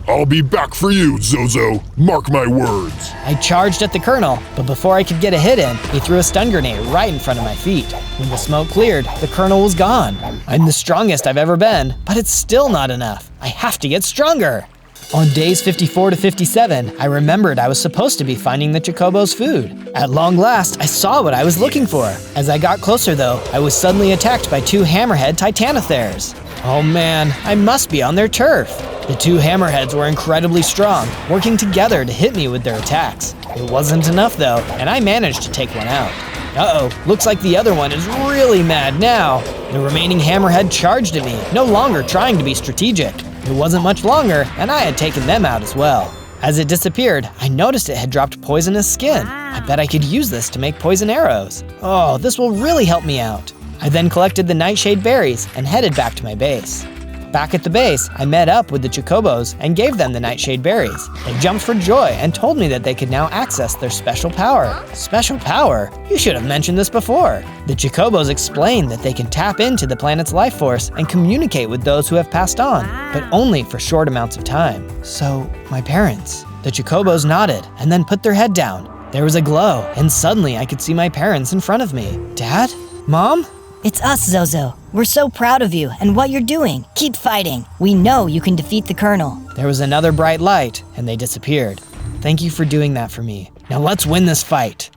I'll be back for you, Zozo. Mark my words. I charged at the Colonel, but before I could get a hit in, he threw a stun grenade right in front of my feet. When the smoke cleared, the Colonel was gone. I'm the strongest I've ever been, but it's still not enough. I have to get stronger. On days 54 to 57, I remembered I was supposed to be finding the Chocobo's food. At long last, I saw what I was looking for. As I got closer though, I was suddenly attacked by 2 hammerhead titanotheres. Oh man, I must be on their turf. The 2 hammerheads were incredibly strong, working together to hit me with their attacks. It wasn't enough though, and I managed to take one out. Uh-oh, looks like the other one is really mad now. The remaining hammerhead charged at me, no longer trying to be strategic. It wasn't much longer, and I had taken them out as well. As it disappeared, I noticed it had dropped poisonous skin. I bet I could use this to make poison arrows. Oh, this will really help me out. I then collected the nightshade berries and headed back to my base. Back at the base, I met up with the Chocobos and gave them the nightshade berries. They jumped for joy and told me that they could now access their special power. Special power? You should have mentioned this before. The Chocobos explained that they can tap into the planet's life force and communicate with those who have passed on, but only for short amounts of time. So, my parents. The Chocobos nodded and then put their head down. There was a glow, and suddenly I could see my parents in front of me. Dad? Mom? It's us, Zozo. We're so proud of you and what you're doing. Keep fighting. We know you can defeat the Colonel. There was another bright light, and they disappeared. Thank you for doing that for me. Now let's win this fight.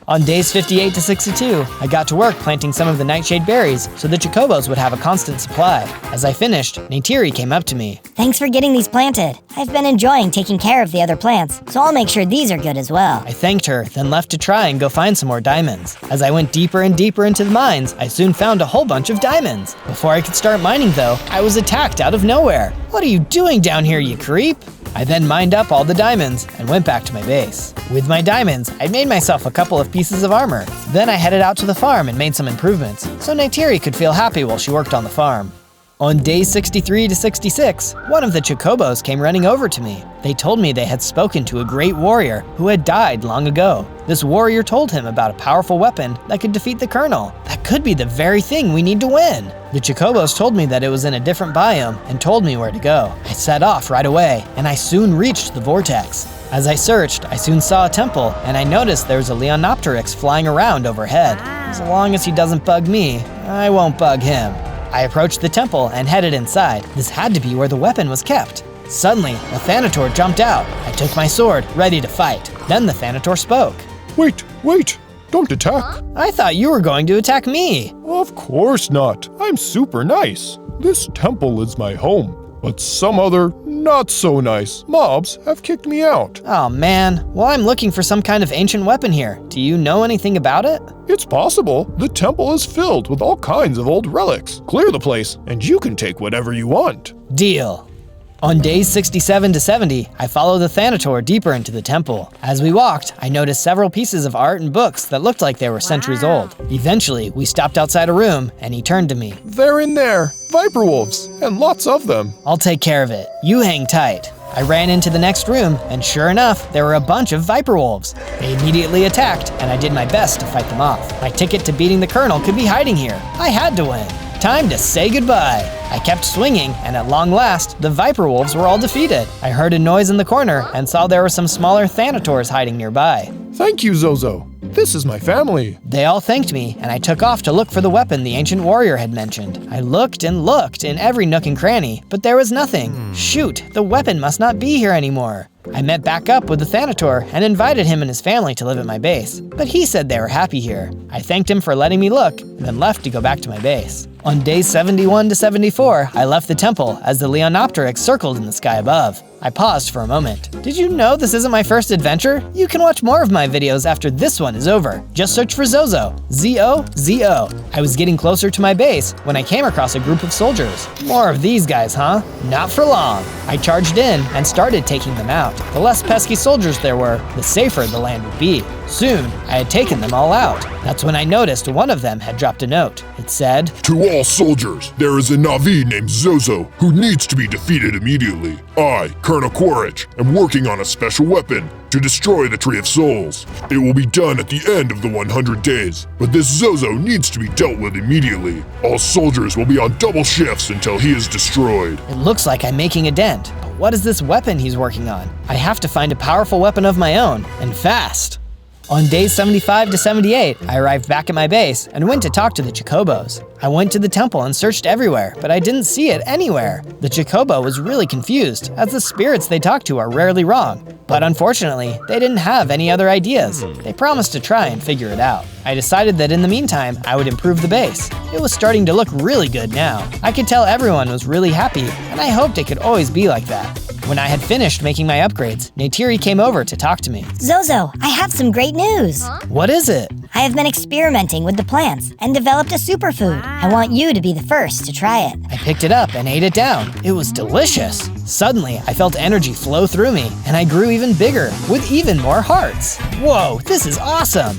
On days 58 to 62, I got to work planting some of the nightshade berries so the Chocobos would have a constant supply. As I finished, Neytiri came up to me. Thanks for getting these planted. I've been enjoying taking care of the other plants, so I'll make sure these are good as well. I thanked her, then left to try and go find some more diamonds. As I went deeper and deeper into the mines, I soon found a whole bunch of diamonds. Before I could start mining though, I was attacked out of nowhere. What are you doing down here, you creep? I then mined up all the diamonds and went back to my base. With my diamonds, I made myself a couple of pieces of armor. Then I headed out to the farm and made some improvements, so Neytiri could feel happy while she worked on the farm. On days 63 to 66, one of the Chocobos came running over to me. They told me they had spoken to a great warrior who had died long ago. This warrior told him about a powerful weapon that could defeat the Colonel. That could be the very thing we need to win. The Chocobos told me that it was in a different biome and told me where to go. I set off right away, and I soon reached the vortex. As I searched, I soon saw a temple, and I noticed there was a Leonopteryx flying around overhead. As long as he doesn't bug me, I won't bug him. I approached the temple and headed inside. This had to be where the weapon was kept. Suddenly, a Thanator jumped out. I took my sword, ready to fight. Then the Thanator spoke. Wait, don't attack. I thought you were going to attack me. Of course not. I'm super nice. This temple is my home, but some other not so nice mobs have kicked me out. Oh man, well I'm looking for some kind of ancient weapon here. Do you know anything about it? It's possible. The temple is filled with all kinds of old relics. Clear the place, and you can take whatever you want. Deal. On days 67 to 70, I followed the Thanator deeper into the temple. As we walked, I noticed several pieces of art and books that looked like they were centuries old. Eventually, we stopped outside a room, and he turned to me. They're in there. Viper wolves, and lots of them. I'll take care of it. You hang tight. I ran into the next room, and sure enough, there were a bunch of Viper wolves. They immediately attacked, and I did my best to fight them off. My ticket to beating the Colonel could be hiding here. I had to win. Time to say goodbye. I kept swinging, and at long last, the Viper wolves were all defeated. I heard a noise in the corner and saw there were some smaller Thanators hiding nearby. Thank you, Zozo. This is my family. They all thanked me, and I took off to look for the weapon the ancient warrior had mentioned. I looked and looked in every nook and cranny, but there was nothing. Shoot, the weapon must not be here anymore. I met back up with the Thanator and invited him and his family to live at my base, but he said they were happy here. I thanked him for letting me look, and then left to go back to my base. On days 71 to 74, I left the temple as the Leonopteryx circled in the sky above. I paused for a moment. Did you know this isn't my first adventure? You can watch more of my videos after this one is over. Just search for Zozo, Z-O-Z-O. I was getting closer to my base when I came across a group of soldiers. More of these guys, huh? Not for long. I charged in and started taking them out. The less pesky soldiers there were, the safer the land would be. Soon, I had taken them all out. That's when I noticed one of them had dropped a note. It said, To all soldiers, there is a Na'vi named Zozo who needs to be defeated immediately. I, Colonel Quaritch, am working on a special weapon to destroy the Tree of Souls. It will be done at the end of the 100 days, but this Zozo needs to be dealt with immediately. All soldiers will be on double shifts until he is destroyed. It looks like I'm making a dent, but what is this weapon he's working on? I have to find a powerful weapon of my own, and fast. On days 75 to 78, I arrived back at my base and went to talk to the Chocobos. I went to the temple and searched everywhere, but I didn't see it anywhere. The Chocobo was really confused, as the spirits they talk to are rarely wrong. But unfortunately, they didn't have any other ideas. They promised to try and figure it out. I decided that in the meantime, I would improve the base. It was starting to look really good now. I could tell everyone was really happy, and I hoped it could always be like that. When I had finished making my upgrades, Neytiri came over to talk to me. Zozo, I have some great news. What is it? I have been experimenting with the plants and developed a superfood. I want you to be the first to try it. I picked it up and ate it down. It was delicious. Suddenly, I felt energy flow through me, and I grew even bigger, with even more hearts. Whoa, this is awesome!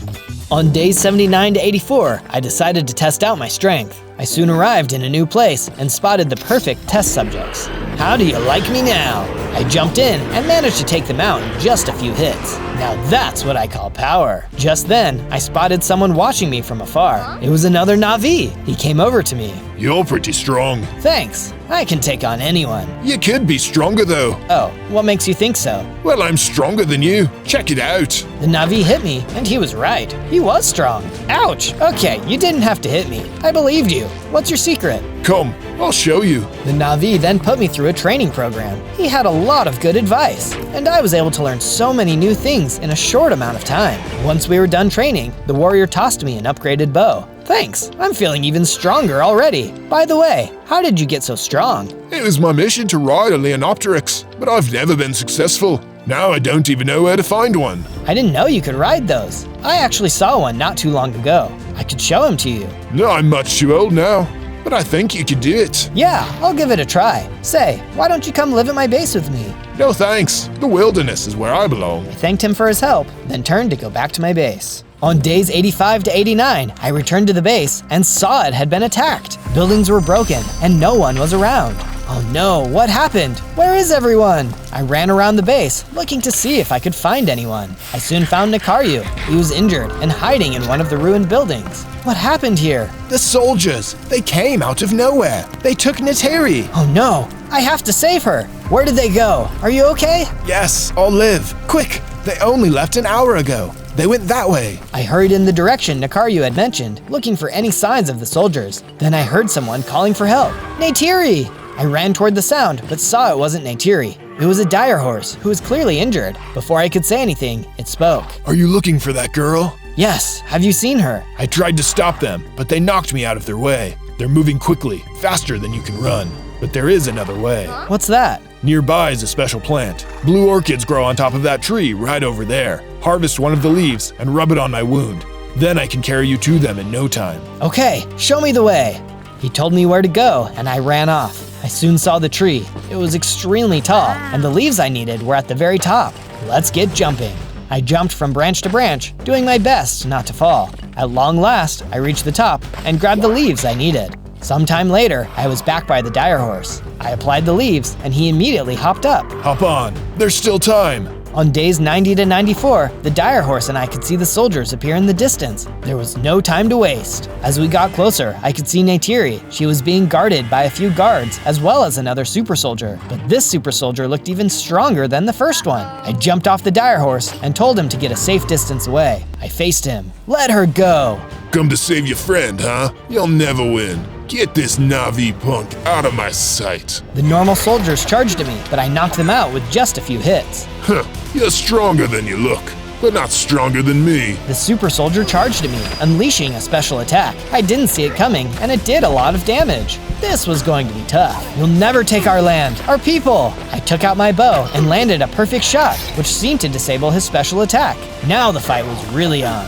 On days 79 to 84, I decided to test out my strength. I soon arrived in a new place and spotted the perfect test subjects. How do you like me now? I jumped in and managed to take them out in just a few hits. Now that's what I call power. Just then, I spotted someone watching me from afar. It was another Na'vi. He came over to me. You're pretty strong. Thanks. I can take on anyone. You could be stronger though. Oh, what makes you think so? Well, I'm stronger than you. Check it out. The Na'vi hit me, and he was right. He was strong. Ouch! Okay, you didn't have to hit me. I believed you. What's your secret? Come, I'll show you. The Na'vi then put me through a training program. He had a lot of good advice, and I was able to learn so many new things in a short amount of time. Once we were done training, the warrior tossed me an upgraded bow. Thanks, I'm feeling even stronger already. By the way, how did you get so strong? It was my mission to ride a Leonopteryx, but I've never been successful. Now I don't even know where to find one. I didn't know you could ride those. I actually saw one not too long ago. I could show him to you. No, I'm much too old now, but I think you could do it. Yeah, I'll give it a try. Say, why don't you come live at my base with me? No thanks. The wilderness is where I belong. I thanked him for his help, then turned to go back to my base. On days 85 to 89, I returned to the base and saw it had been attacked. Buildings were broken and no one was around. Oh no, what happened? Where is everyone? I ran around the base, looking to see if I could find anyone. I soon found Nakaru. He was injured and hiding in one of the ruined buildings. What happened here? The soldiers, they came out of nowhere. They took Neytiri. Oh no, I have to save her. Where did they go? Are you okay? Yes, I'll live. Quick, they only left an hour ago. They went that way. I hurried in the direction Nakaru had mentioned, looking for any signs of the soldiers. Then I heard someone calling for help. Neytiri! I ran toward the sound, but saw it wasn't Neytiri. It was a dire horse, who was clearly injured. Before I could say anything, it spoke. Are you looking for that girl? Yes, have you seen her? I tried to stop them, but they knocked me out of their way. They're moving quickly, faster than you can run. But there is another way. What's that? Nearby is a special plant. Blue orchids grow on top of that tree right over there. Harvest one of the leaves and rub it on my wound. Then I can carry you to them in no time. Okay, show me the way. He told me where to go, and I ran off. I soon saw the tree. It was extremely tall, and the leaves I needed were at the very top. Let's get jumping. I jumped from branch to branch, doing my best not to fall. At long last, I reached the top and grabbed the leaves I needed. Sometime later, I was back by the dire horse. I applied the leaves, and he immediately hopped up. Hop on, there's still time. On days 90 to 94, the dire horse and I could see the soldiers appear in the distance. There was no time to waste. As we got closer, I could see Neytiri. She was being guarded by a few guards, as well as another super soldier. But this super soldier looked even stronger than the first one. I jumped off the dire horse and told him to get a safe distance away. I faced him. Let her go! Come to save your friend, huh? You'll never win. Get this Na'vi punk out of my sight. The normal soldiers charged at me, but I knocked them out with just a few hits. Huh, you're stronger than you look, but not stronger than me. The super soldier charged at me, unleashing a special attack. I didn't see it coming, and it did a lot of damage. This was going to be tough. You'll never take our land, our people. I took out my bow and landed a perfect shot, which seemed to disable his special attack. Now the fight was really on.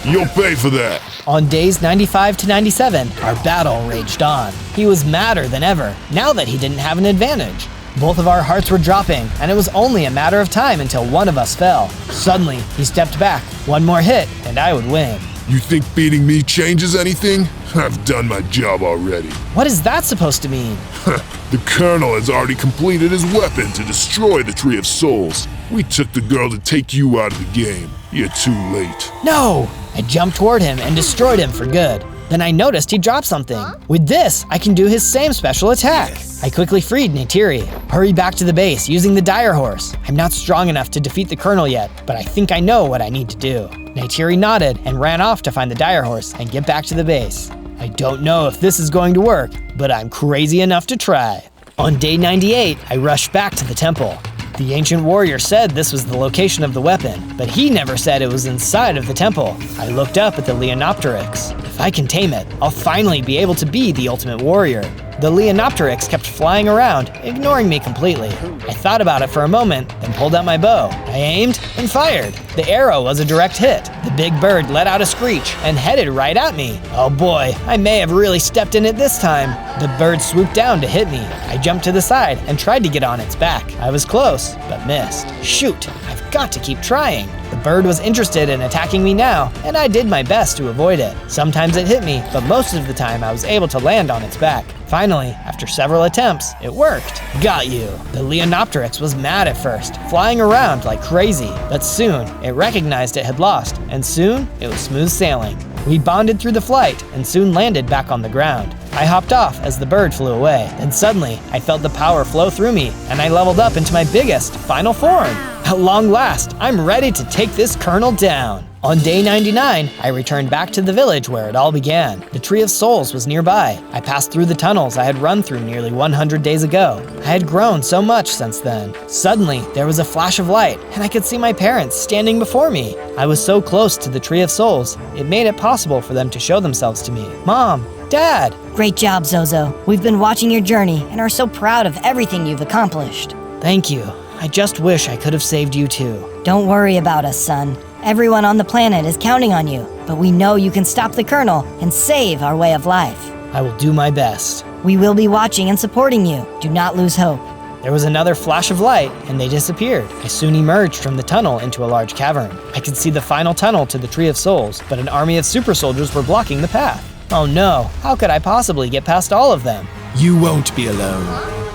You'll pay for that. On days 95 to 97, our battle raged on. He was madder than ever, now that he didn't have an advantage. Both of our hearts were dropping, and it was only a matter of time until one of us fell. Suddenly, he stepped back. One more hit, and I would win. You think beating me changes anything? I've done my job already. What is that supposed to mean? The Colonel has already completed his weapon to destroy the Tree of Souls. We took the girl to take you out of the game. You're too late. No! I jumped toward him and destroyed him for good. Then I noticed he dropped something. With this, I can do his same special attack. I quickly freed Neytiri. Hurry back to the base using the Dire Horse. I'm not strong enough to defeat the Colonel yet, but I think I know what I need to do. Neytiri nodded and ran off to find the Dire Horse and get back to the base. I don't know if this is going to work, but I'm crazy enough to try. On day 98, I rushed back to the temple. The ancient warrior said this was the location of the weapon, but he never said it was inside of the temple. I looked up at the Leonopteryx. If I can tame it, I'll finally be able to be the ultimate warrior. The Leonopteryx kept flying around, ignoring me completely. I thought about it for a moment, then pulled out my bow. I aimed and fired. The arrow was a direct hit. The big bird let out a screech and headed right at me. Oh boy, I may have really stepped in it this time. The bird swooped down to hit me. I jumped to the side and tried to get on its back. I was close, but missed. Shoot, I've got to keep trying. The bird was interested in attacking me now, and I did my best to avoid it. Sometimes it hit me, but most of the time I was able to land on its back. Finally, after several attempts, it worked. Got you. The Leonopteryx was mad at first, flying around like crazy, but soon it recognized it had lost, and soon it was smooth sailing. We bonded through the flight and soon landed back on the ground. I hopped off as the bird flew away, and suddenly I felt the power flow through me, and I leveled up into my biggest, final form. At long last, I'm ready to take this Colonel down. On day 99, I returned back to the village where it all began. The Tree of Souls was nearby. I passed through the tunnels I had run through nearly 100 days ago. I had grown so much since then. Suddenly, there was a flash of light, and I could see my parents standing before me. I was so close to the Tree of Souls, it made it possible for them to show themselves to me. Mom, Dad. Great job, Zozo. We've been watching your journey and are so proud of everything you've accomplished. Thank you. I just wish I could have saved you too. Don't worry about us, son. Everyone on the planet is counting on you, but we know you can stop the Colonel and save our way of life. I will do my best. We will be watching and supporting you. Do not lose hope. There was another flash of light, and they disappeared. I soon emerged from the tunnel into a large cavern. I could see the final tunnel to the Tree of Souls, but an army of super soldiers were blocking the path. Oh no, how could I possibly get past all of them? You won't be alone.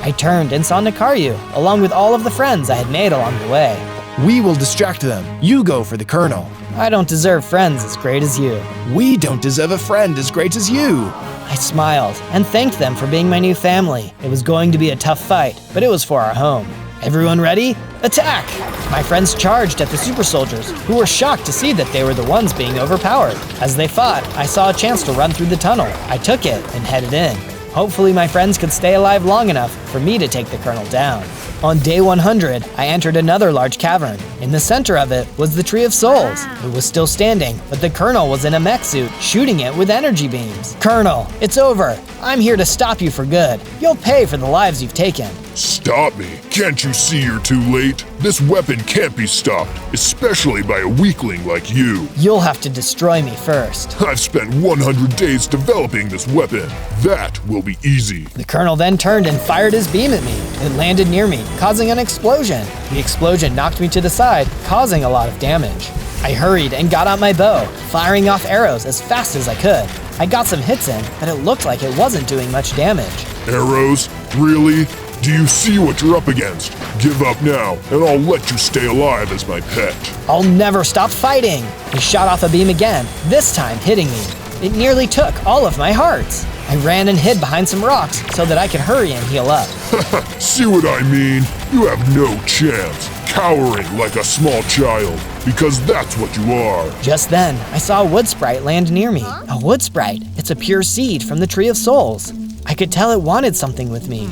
I turned and saw Nikaryu, along with all of the friends I had made along the way. We will distract them. You go for the Colonel. I don't deserve friends as great as you. We don't deserve a friend as great as you. I smiled and thanked them for being my new family. It was going to be a tough fight, but it was for our home. Everyone ready? Attack! My friends charged at the super soldiers, who were shocked to see that they were the ones being overpowered. As they fought, I saw a chance to run through the tunnel. I took it and headed in. Hopefully my friends could stay alive long enough for me to take the Colonel down. On day 100, I entered another large cavern. In the center of it was the Tree of Souls. It was still standing, but the Colonel was in a mech suit, shooting it with energy beams. Colonel, it's over. I'm here to stop you for good. You'll pay for the lives you've taken. Stop me. Can't you see you're too late? This weapon can't be stopped, especially by a weakling like you. You'll have to destroy me first. I've spent 100 days developing this weapon. That will be easy. The Colonel then turned and fired his beam at me. It landed near me, causing an explosion. The explosion knocked me to the side, causing a lot of damage. I hurried and got out my bow, firing off arrows as fast as I could. I got some hits in, but it looked like it wasn't doing much damage. Arrows? Really? Do you see what you're up against? Give up now, and I'll let you stay alive as my pet. I'll never stop fighting! He shot off a beam again, this time hitting me. It nearly took all of my hearts. I ran and hid behind some rocks so that I could hurry and heal up. See what I mean? You have no chance, cowering like a small child, because that's what you are. Just then, I saw a wood sprite land near me. A wood sprite? It's a pure seed from the Tree of Souls. I could tell it wanted something with me.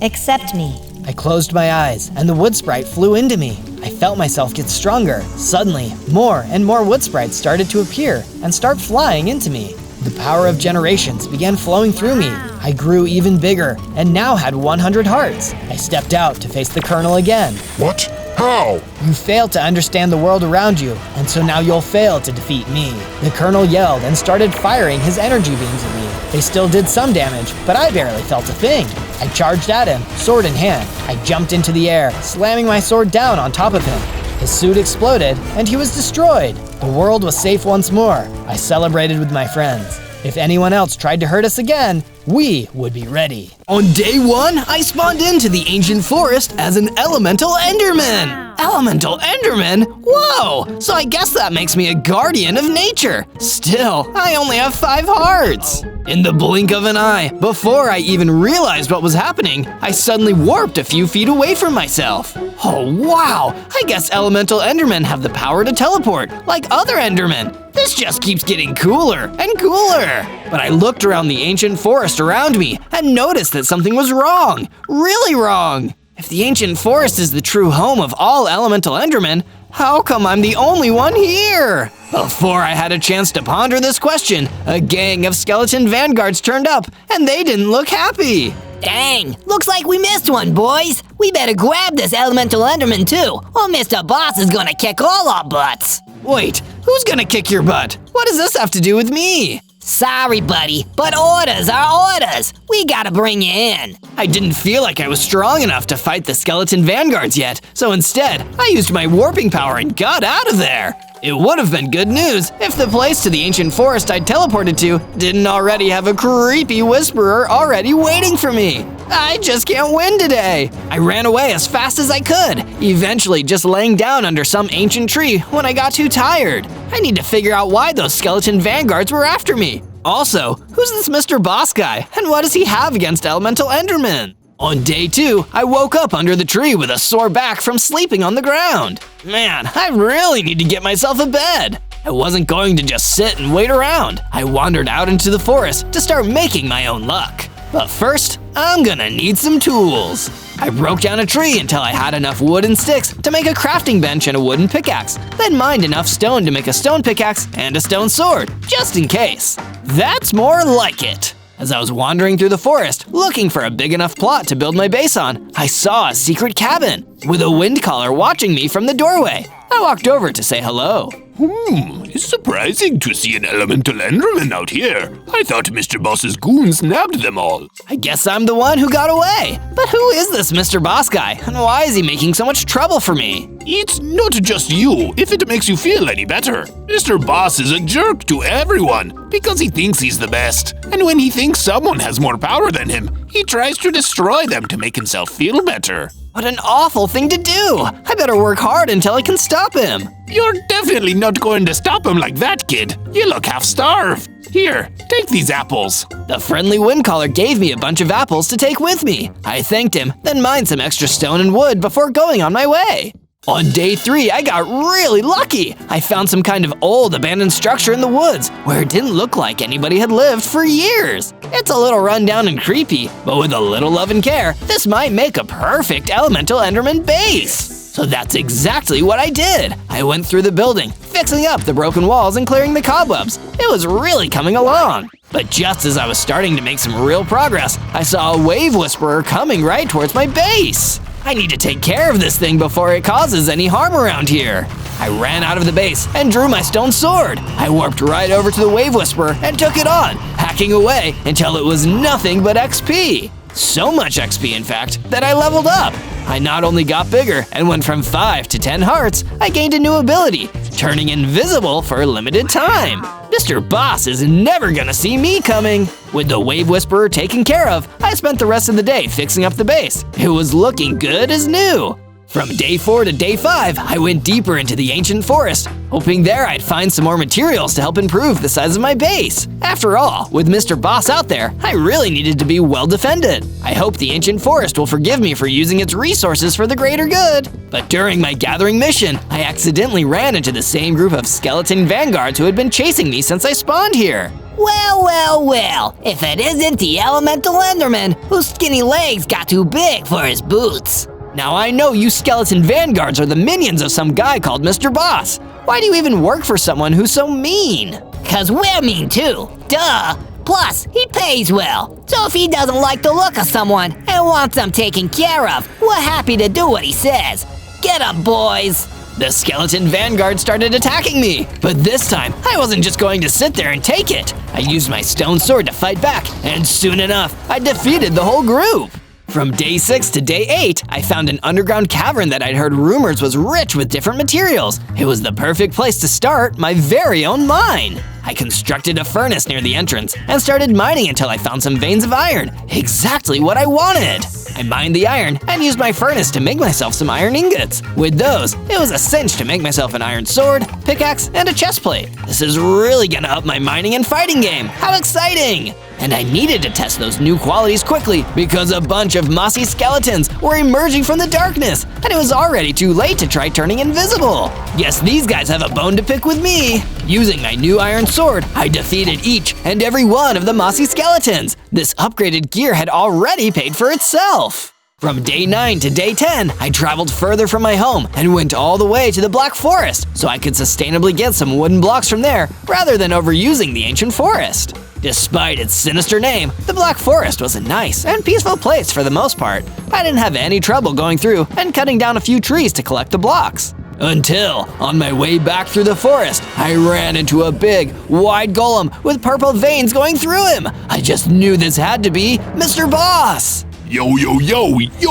Accept me. I closed my eyes, and the wood sprite flew into me. I felt myself get stronger. Suddenly, more and more wood sprites started to appear and start flying into me. The power of generations began flowing through me. I grew even bigger and now had 100 hearts. I stepped out to face the Colonel again. What? How? You failed to understand the world around you, and so now you'll fail to defeat me. The Colonel yelled and started firing his energy beams at me. They still did some damage, but I barely felt a thing. I charged at him, sword in hand. I jumped into the air, slamming my sword down on top of him. His suit exploded, and he was destroyed. The world was safe once more. I celebrated with my friends. If anyone else tried to hurt us again, we would be ready. On day 1, I spawned into the ancient forest as an elemental Enderman. Elemental Enderman? Whoa! So I guess that makes me a guardian of nature. Still, I only have 5 hearts. In the blink of an eye, before I even realized what was happening, I suddenly warped a few feet away from myself. Oh wow! I guess Elemental Endermen have the power to teleport, like other Endermen. This just keeps getting cooler and cooler. But I looked around the ancient forest around me and noticed that something was wrong. Really wrong. If the ancient forest is the true home of all Elemental Endermen, how come I'm the only one here? Before I had a chance to ponder this question, a gang of skeleton vanguards turned up, and they didn't look happy. Dang, looks like we missed one, boys. We better grab this Elemental Enderman too, or Mr. Boss is gonna kick all our butts. Wait, who's gonna kick your butt? What does this have to do with me? Sorry, buddy, but orders are orders. We gotta bring you in. I didn't feel like I was strong enough to fight the skeleton vanguards yet, so instead, I used my warping power and got out of there. It would have been good news if the place to the ancient forest I'd teleported to didn't already have a creepy whisperer already waiting for me. I just can't win today. I ran away as fast as I could, eventually just laying down under some ancient tree when I got too tired. I need to figure out why those skeleton vanguards were after me. Also, who's this Mr. Boss guy, and what does he have against Elemental Endermen? On day 2, I woke up under the tree with a sore back from sleeping on the ground. Man, I really need to get myself a bed. I wasn't going to just sit and wait around. I wandered out into the forest to start making my own luck. But first, I'm gonna need some tools. I broke down a tree until I had enough wood and sticks to make a crafting bench and a wooden pickaxe, then mined enough stone to make a stone pickaxe and a stone sword, just in case. That's more like it. As I was wandering through the forest, looking for a big enough plot to build my base on, I saw a secret cabin with a wind caller watching me from the doorway. I walked over to say hello. It's surprising to see an Elemental Enderman out here. I thought Mr. Boss's goons nabbed them all. I guess I'm the one who got away. But who is this Mr. Boss guy, and why is he making so much trouble for me? It's not just you, if it makes you feel any better. Mr. Boss is a jerk to everyone because he thinks he's the best. And when he thinks someone has more power than him, he tries to destroy them to make himself feel better. What an awful thing to do! I better work hard until I can stop him. You're definitely not going to stop him like that, kid. You look half-starved. Here, take these apples. The friendly windcaller gave me a bunch of apples to take with me. I thanked him, then mined some extra stone and wood before going on my way. On day 3, I got really lucky. I found some kind of old abandoned structure in the woods where it didn't look like anybody had lived for years. It's a little rundown and creepy, but with a little love and care, this might make a perfect Elemental Enderman base. So that's exactly what I did. I went through the building, fixing up the broken walls and clearing the cobwebs. It was really coming along. But just as I was starting to make some real progress, I saw a wave whisperer coming right towards my base. I need to take care of this thing before it causes any harm around here. I ran out of the base and drew my stone sword. I warped right over to the wave whisperer and took it on, hacking away until it was nothing but XP. So much XP, in fact, that I leveled up. I not only got bigger and went from 5 to 10 hearts, I gained a new ability, turning invisible for a limited time. Mr. Boss is never gonna see me coming. With the Wave Whisperer taken care of, I spent the rest of the day fixing up the base. It was looking good as new. From day 4 to day 5, I went deeper into the ancient forest, hoping there I'd find some more materials to help improve the size of my base. After all, with Mr. Boss out there, I really needed to be well defended. I hope the ancient forest will forgive me for using its resources for the greater good. But during my gathering mission, I accidentally ran into the same group of skeleton vanguards who had been chasing me since I spawned here. Well, well, well, if it isn't the Elemental Enderman, whose skinny legs got too big for his boots. Now I know you skeleton vanguards are the minions of some guy called Mr. Boss. Why do you even work for someone who's so mean? 'Cause we're mean too, duh. Plus, he pays well. So if he doesn't like the look of someone and wants them taken care of, we're happy to do what he says. Get 'em, boys. The skeleton vanguard started attacking me, but this time I wasn't just going to sit there and take it. I used my stone sword to fight back, and soon enough, I defeated the whole group. From day 6 to day 8, I found an underground cavern that I'd heard rumors was rich with different materials. It was the perfect place to start my very own mine. I constructed a furnace near the entrance and started mining until I found some veins of iron, exactly what I wanted. I mined the iron and used my furnace to make myself some iron ingots. With those, it was a cinch to make myself an iron sword, pickaxe, and a chest plate. This is really gonna up my mining and fighting game. How exciting! And I needed to test those new qualities quickly because a bunch of mossy skeletons were emerging from the darkness, and it was already too late to try turning invisible. Guess these guys have a bone to pick with me. Using my new iron sword, I defeated each and every one of the mossy skeletons. This upgraded gear had already paid for itself. From day 9 to day 10, I traveled further from my home and went all the way to the Black Forest so I could sustainably get some wooden blocks from there rather than overusing the ancient forest. Despite its sinister name, the Black Forest was a nice and peaceful place for the most part. I didn't have any trouble going through and cutting down a few trees to collect the blocks. Until, on my way back through the forest, I ran into a big, wide golem with purple veins going through him. I just knew this had to be Mr. Boss. Yo, you're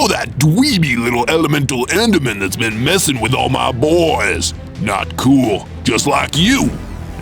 that dweeby little elemental enderman that's been messing with all my boys. Not cool, just like you.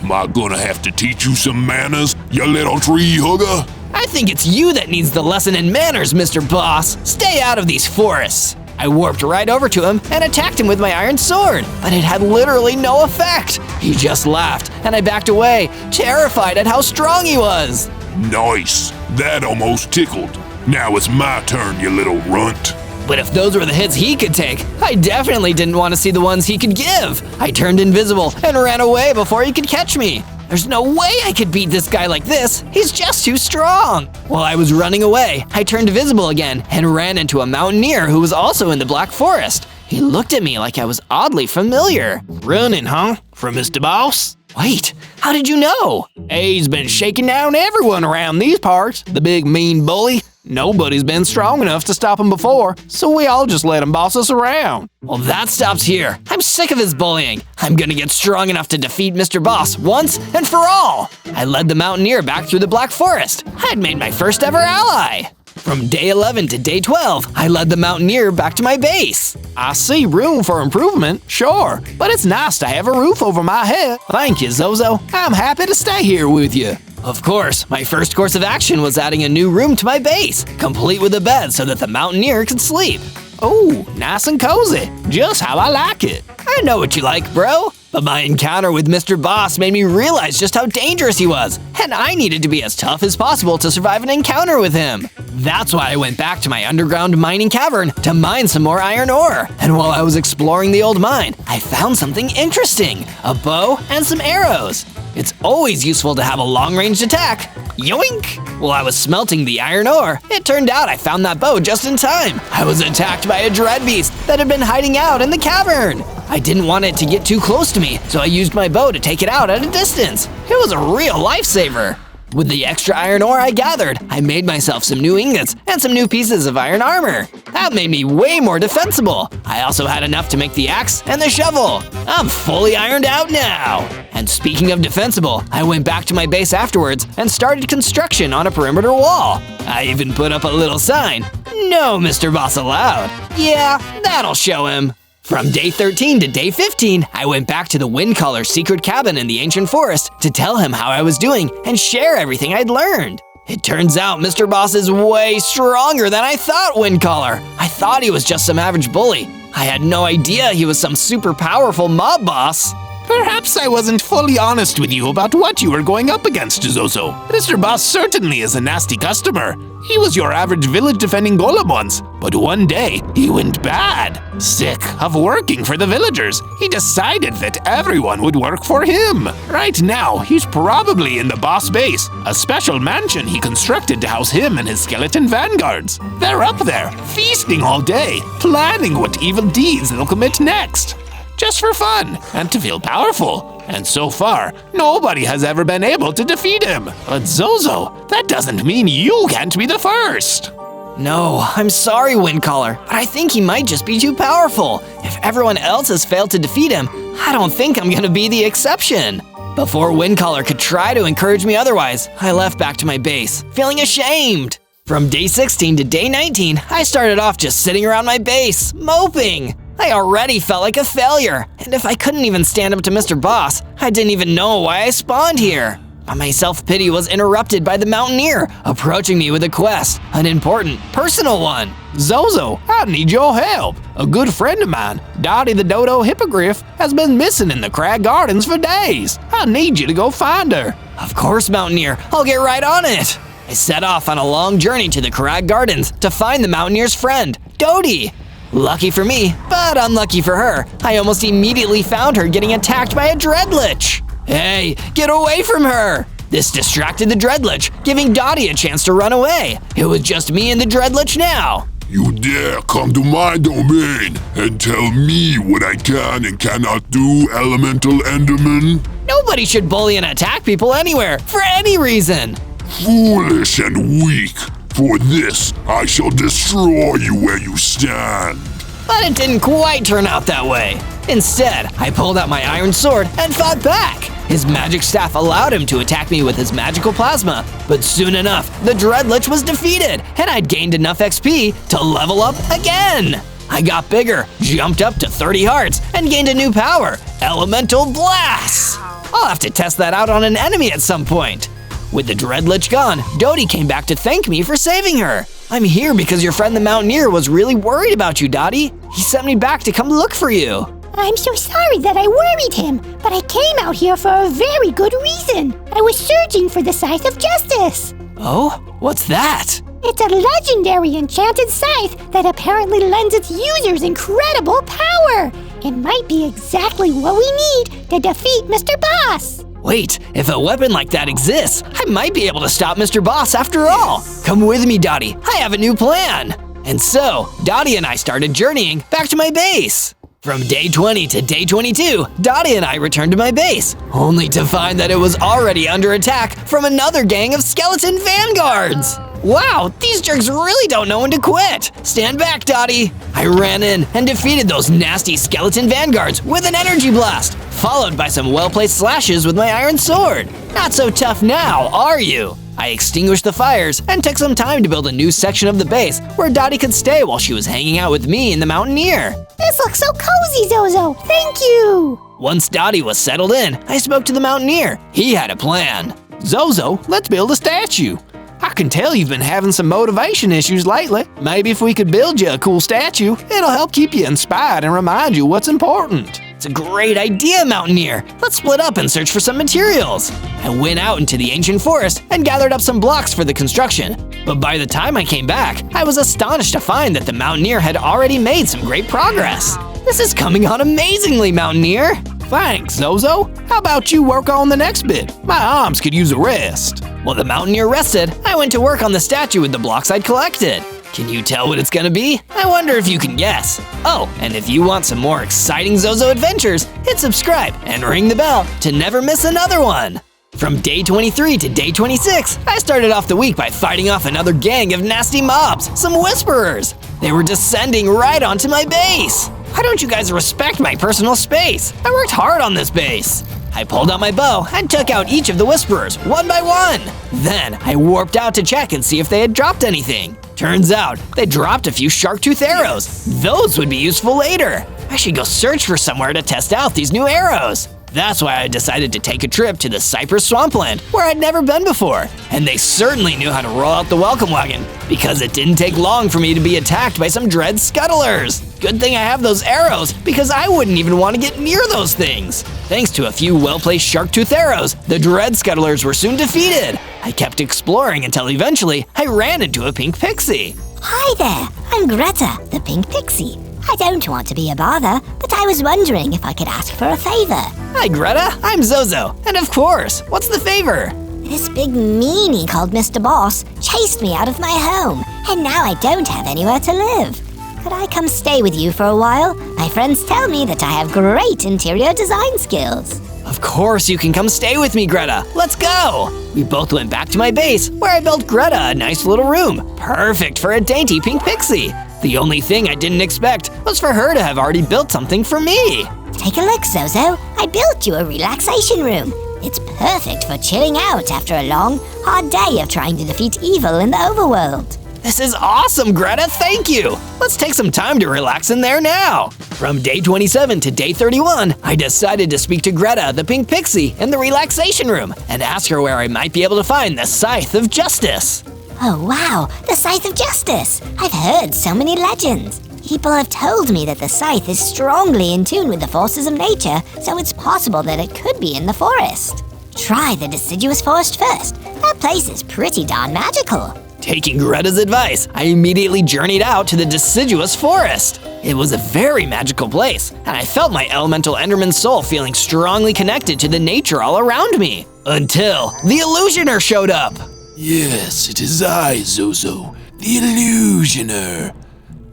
Am I gonna have to teach you some manners, you little tree hugger? I think it's you that needs the lesson in manners, Mr. Boss. Stay out of these forests. I warped right over to him and attacked him with my iron sword, but it had literally no effect. He just laughed, and I backed away, terrified at how strong he was. Nice, that almost tickled. Now it's my turn, you little runt. But if those were the hits he could take, I definitely didn't want to see the ones he could give. I turned invisible and ran away before he could catch me. There's no way I could beat this guy like this. He's just too strong. While I was running away, I turned visible again and ran into a mountaineer who was also in the Black Forest. He looked at me like I was oddly familiar. Running, huh? From Mr. Boss? Wait, how did you know? He's been shaking down everyone around these parts, the big mean bully. Nobody's been strong enough to stop him before, so we all just let him boss us around. Well, that stops here. I'm sick of his bullying. I'm gonna get strong enough to defeat Mr. Boss once and for all. I led the mountaineer back through the Black Forest. I had made my first ever ally. From day 11 to day 12, I led the mountaineer back to my base. I see room for improvement, sure, but it's nice to have a roof over my head. Thank you, Zozo. I'm happy to stay here with you. Of course, my first course of action was adding a new room to my base, complete with a bed so that the mountaineer could sleep. Oh, nice and cozy, just how I like it. I know what you like, bro. But my encounter with Mr. Boss made me realize just how dangerous he was, and I needed to be as tough as possible to survive an encounter with him. That's why I went back to my underground mining cavern to mine some more iron ore. And while I was exploring the old mine, I found something interesting, a bow and some arrows. It's always useful to have a long-range attack. Yoink! While I was smelting the iron ore, it turned out I found that bow just in time. I was attacked by a dread beast that had been hiding out in the cavern. I didn't want it to get too close to me, so I used my bow to take it out at a distance. It was a real lifesaver. With the extra iron ore I gathered, I made myself some new ingots and some new pieces of iron armor. That made me way more defensible. I also had enough to make the axe and the shovel. I'm fully ironed out now. And speaking of defensible, I went back to my base afterwards and started construction on a perimeter wall. I even put up a little sign, "No Mr. Boss allowed." Yeah, that'll show him. From day 13 to day 15, I went back to the Windcaller's secret cabin in the ancient forest to tell him how I was doing and share everything I'd learned. It turns out Mr. Boss is way stronger than I thought, Windcaller. I thought he was just some average bully. I had no idea he was some super powerful mob boss. Perhaps I wasn't fully honest with you about what you were going up against, Zozo. Mr. Boss certainly is a nasty customer. He was your average village-defending golem once, but one day he went bad. Sick of working for the villagers, he decided that everyone would work for him. Right now, he's probably in the boss base, a special mansion he constructed to house him and his skeleton vanguards. They're up there, feasting all day, planning what evil deeds they'll commit next. Just for fun, and to feel powerful. And so far, nobody has ever been able to defeat him. But Zozo, that doesn't mean you can't be the first. No, I'm sorry, Windcaller, but I think he might just be too powerful. If everyone else has failed to defeat him, I don't think I'm gonna be the exception. Before Windcaller could try to encourage me otherwise, I left back to my base, feeling ashamed. From day 16 to day 19, I started off just sitting around my base, moping. I already felt like a failure, and if I couldn't even stand up to Mr. Boss, I didn't even know why I spawned here. But my self-pity was interrupted by the mountaineer approaching me with a quest, an important, personal one. Zozo, I need your help. A good friend of mine, Dottie the Dodo Hippogriff, has been missing in the Crag Gardens for days. I need you to go find her. Of course, Mountaineer, I'll get right on it. I set off on a long journey to the Crag Gardens to find the Mountaineer's friend, Dodie. Lucky for me, but unlucky for her, I almost immediately found her getting attacked by a Dreadlich. Hey, get away from her! This distracted the Dreadlich, giving Dottie a chance to run away. It was just me and the Dreadlich now. You dare come to my domain and tell me what I can and cannot do, elemental Enderman? Nobody should bully and attack people anywhere, for any reason. Foolish and weak. For this, I shall destroy you where you stand. But it didn't quite turn out that way. Instead, I pulled out my iron sword and fought back. His magic staff allowed him to attack me with his magical plasma, but soon enough, the Dreadlich was defeated, and I'd gained enough XP to level up again. I got bigger, jumped up to 30 hearts, and gained a new power, Elemental Blast. I'll have to test that out on an enemy at some point. With the Dreadlich gone, Dodie came back to thank me for saving her. I'm here because your friend the Mountaineer was really worried about you, Dottie. He sent me back to come look for you. I'm so sorry that I worried him, but I came out here for a very good reason. I was searching for the Scythe of Justice. Oh? What's that? It's a legendary enchanted scythe that apparently lends its users incredible power. It might be exactly what we need to defeat Mr. Boss. Wait, if a weapon like that exists, I might be able to stop Mr. Boss after all. Come with me, Dottie. I have a new plan. And so, Dottie and I started journeying back to my base. From day 20 to day 22, Dottie and I returned to my base, only to find that it was already under attack from another gang of skeleton vanguards. Wow, these jerks really don't know when to quit. Stand back, Dottie. I ran in and defeated those nasty skeleton vanguards with an energy blast, followed by some well-placed slashes with my iron sword. Not so tough now, are you? I extinguished the fires and took some time to build a new section of the base where Dottie could stay while she was hanging out with me and the Mountaineer. This looks so cozy, Zozo. Thank you. Once Dottie was settled in, I spoke to the Mountaineer. He had a plan. Zozo, let's build a statue. I can tell you've been having some motivation issues lately. Maybe if we could build you a cool statue, it'll help keep you inspired and remind you what's important. It's a great idea, Mountaineer. Let's split up and search for some materials. I went out into the ancient forest and gathered up some blocks for the construction. But by the time I came back, I was astonished to find that the Mountaineer had already made some great progress. This is coming on amazingly, Mountaineer. Thanks, Zozo. How about you work on the next bit? My arms could use a rest. While the Mountaineer rested, I went to work on the statue with the blocks I'd collected. Can you tell what it's gonna be? I wonder if you can guess. Oh, and if you want some more exciting Zozo adventures, hit subscribe and ring the bell to never miss another one. From day 23 to day 26, I started off the week by fighting off another gang of nasty mobs, some whisperers. They were descending right onto my base. Why don't you guys respect my personal space? I worked hard on this base. I pulled out my bow and took out each of the whisperers one by one. Then I warped out to check and see if they had dropped anything. Turns out they dropped a few shark-tooth arrows. Those would be useful later. I should go search for somewhere to test out these new arrows. That's why I decided to take a trip to the Cypress Swampland, where I'd never been before. And they certainly knew how to roll out the welcome wagon, because it didn't take long for me to be attacked by some dread scuttlers. Good thing I have those arrows, because I wouldn't even want to get near those things. Thanks to a few well-placed shark-tooth arrows, the dread scuttlers were soon defeated. I kept exploring until eventually I ran into a pink pixie. Hi there, I'm Greta, the pink pixie. I don't want to be a bother, but I was wondering if I could ask for a favor. Hi Greta, I'm Zozo, and of course, what's the favor? This big meanie called Mr. Boss chased me out of my home, and now I don't have anywhere to live. Could I come stay with you for a while? My friends tell me that I have great interior design skills. Of course you can come stay with me, Greta. Let's go! We both went back to my base, where I built Greta a nice little room. Perfect for a dainty pink pixie. The only thing I didn't expect was for her to have already built something for me. Take a look, Zozo. I built you a relaxation room. It's perfect for chilling out after a long, hard day of trying to defeat evil in the overworld. This is awesome, Greta, thank you! Let's take some time to relax in there now! From day 27 to day 31, I decided to speak to Greta, the pink pixie, in the relaxation room and ask her where I might be able to find the Scythe of Justice. Oh wow, the Scythe of Justice! I've heard so many legends. People have told me that the Scythe is strongly in tune with the forces of nature, so it's possible that it could be in the forest. Try the deciduous forest first. That place is pretty darn magical. Taking Greta's advice, I immediately journeyed out to the deciduous forest. It was a very magical place, and I felt my elemental Enderman soul feeling strongly connected to the nature all around me. Until the Illusioner showed up. Yes, it is I, Zozo, the Illusioner.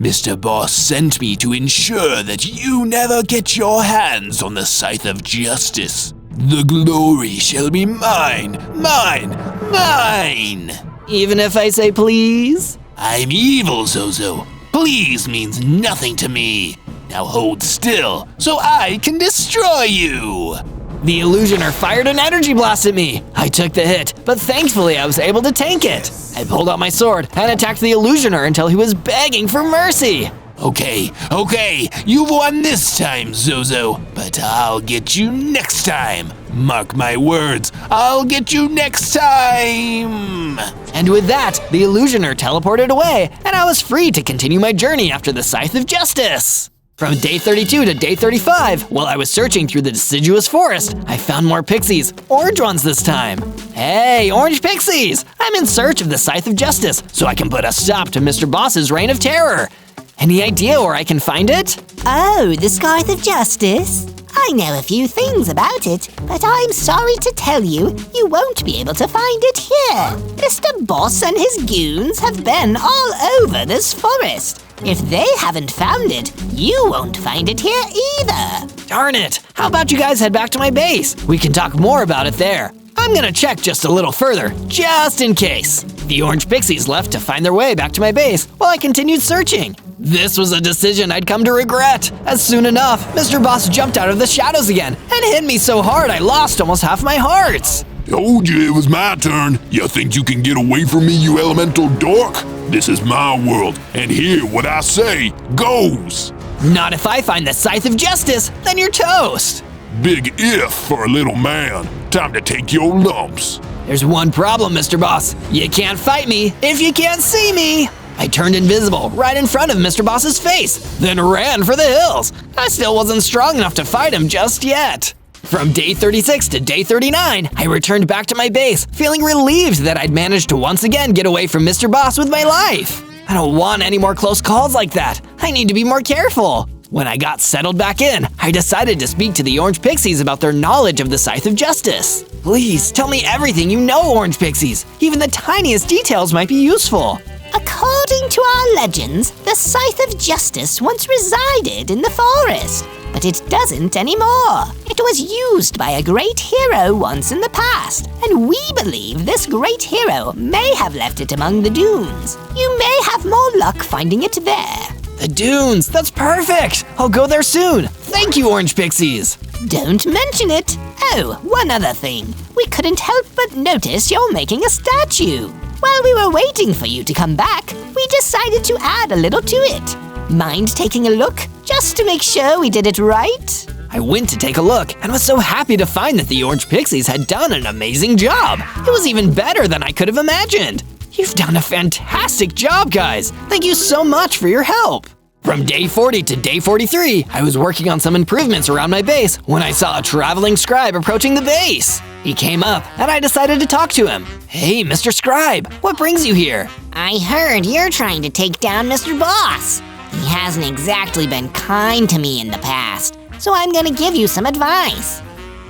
Mr. Boss sent me to ensure that you never get your hands on the Scythe of Justice. The glory shall be mine, mine, mine! Even if I say please? I'm evil, Zozo. Please means nothing to me. Now hold still, so I can destroy you! The Illusioner fired an energy blast at me. I took the hit, but thankfully I was able to tank it. I pulled out my sword and attacked the Illusioner until he was begging for mercy. Okay, you've won this time, Zozo, but I'll get you next time. Mark my words, I'll get you next time! And with that, the Illusioner teleported away, and I was free to continue my journey after the Scythe of Justice. From day 32 to day 35, while I was searching through the deciduous forest, I found more pixies, orange ones this time. Hey, orange pixies! I'm in search of the Scythe of Justice, so I can put a stop to Mr. Boss's reign of terror. Any idea where I can find it? Oh, the Scythe of Justice? I know a few things about it, but I'm sorry to tell you, you won't be able to find it here. Mr. Boss and his goons have been all over this forest. If they haven't found it, you won't find it here either. Darn it! How about you guys head back to my base? We can talk more about it there. I'm gonna check just a little further, just in case. The orange pixies left to find their way back to my base while I continued searching. This was a decision I'd come to regret, as soon enough, Mr. Boss jumped out of the shadows again and hit me so hard I lost almost half my hearts. Told you it was my turn. You think you can get away from me, you elemental dork? This is my world, and here what I say goes. Not if I find the Scythe of Justice, then you're toast. Big if for a little man. Time to take your lumps. There's one problem, Mr. Boss. You can't fight me if you can't see me. I turned invisible right in front of Mr. Boss's face, then ran for the hills. I still wasn't strong enough to fight him just yet. From day 36 to day 39, I returned back to my base, feeling relieved that I'd managed to once again get away from Mr. Boss with my life. I don't want any more close calls like that. I need to be more careful. When I got settled back in, I decided to speak to the Orange Pixies about their knowledge of the Scythe of Justice. Please, tell me everything you know, Orange Pixies. Even the tiniest details might be useful. According to our legends, the Scythe of Justice once resided in the forest, but it doesn't anymore. It was used by a great hero once in the past, and we believe this great hero may have left it among the dunes. You may have more luck finding it there. The dunes, that's perfect! I'll go there soon. Thank you, Orange Pixies. Don't mention it. Oh, one other thing. We couldn't help but notice you're making a statue. While we were waiting for you to come back, we decided to add a little to it. Mind taking a look, just to make sure we did it right? I went to take a look and was so happy to find that the Orange Pixies had done an amazing job. It was even better than I could have imagined. You've done a fantastic job, guys. Thank you so much for your help. From day 40 to day 43, I was working on some improvements around my base when I saw a traveling scribe approaching the base. He came up and I decided to talk to him. Hey, Mr. Scribe, what brings you here? I heard you're trying to take down Mr. Boss. He hasn't exactly been kind to me in the past, so I'm gonna give you some advice.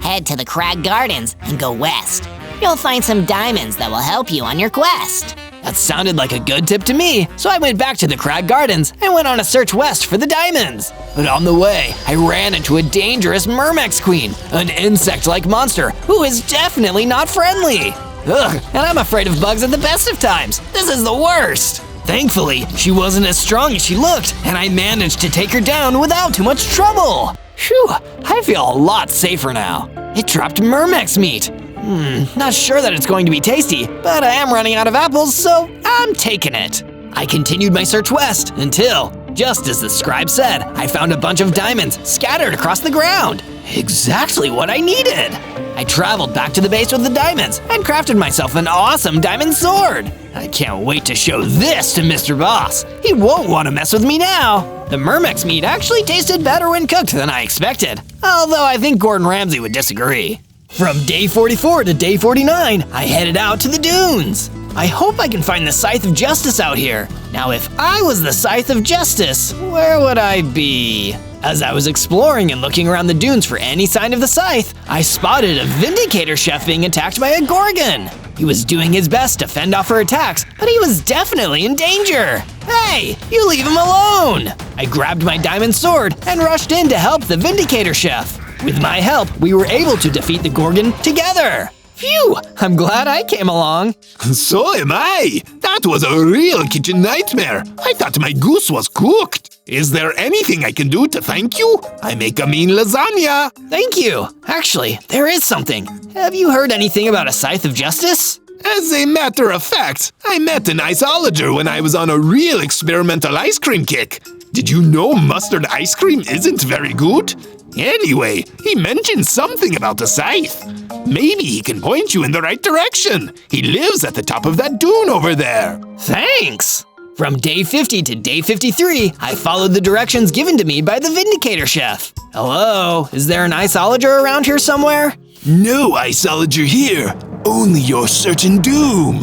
Head to the Crag Gardens and go west. You'll find some diamonds that will help you on your quest. That sounded like a good tip to me, so I went back to the Crag Gardens and went on a search west for the diamonds. But on the way, I ran into a dangerous Myrmex Queen, an insect-like monster who is definitely not friendly. Ugh, and I'm afraid of bugs at the best of times. This is the worst. Thankfully, she wasn't as strong as she looked, and I managed to take her down without too much trouble. Phew, I feel a lot safer now. It dropped Myrmex meat. Not sure that it's going to be tasty, but I am running out of apples, so I'm taking it. I continued my search west until, just as the scribe said, I found a bunch of diamonds scattered across the ground. Exactly what I needed. I traveled back to the base with the diamonds and crafted myself an awesome diamond sword. I can't wait to show this to Mr. Boss. He won't want to mess with me now. The Myrmex meat actually tasted better when cooked than I expected, although I think Gordon Ramsay would disagree. From day 44 to day 49, I headed out to the dunes. I hope I can find the Scythe of Justice out here. Now, if I was the Scythe of Justice, where would I be? As I was exploring and looking around the dunes for any sign of the Scythe, I spotted a Vindicator chef being attacked by a Gorgon. He was doing his best to fend off her attacks, but he was definitely in danger. Hey, you leave him alone! I grabbed my diamond sword and rushed in to help the Vindicator chef. With my help, we were able to defeat the Gorgon together. Phew, I'm glad I came along. So am I. That was a real kitchen nightmare. I thought my goose was cooked. Is there anything I can do to thank you? I make a mean lasagna. Thank you. Actually, there is something. Have you heard anything about a Scythe of Justice? As a matter of fact, I met an iceologer when I was on a real experimental ice cream kick. Did you know mustard ice cream isn't very good? Anyway, he mentioned something about the Scythe. Maybe he can point you in the right direction. He lives at the top of that dune over there. Thanks! From day 50 to day 53, I followed the directions given to me by the Vindicator chef. Hello, is there an iceologer around here somewhere? No iceologer here, only your certain doom.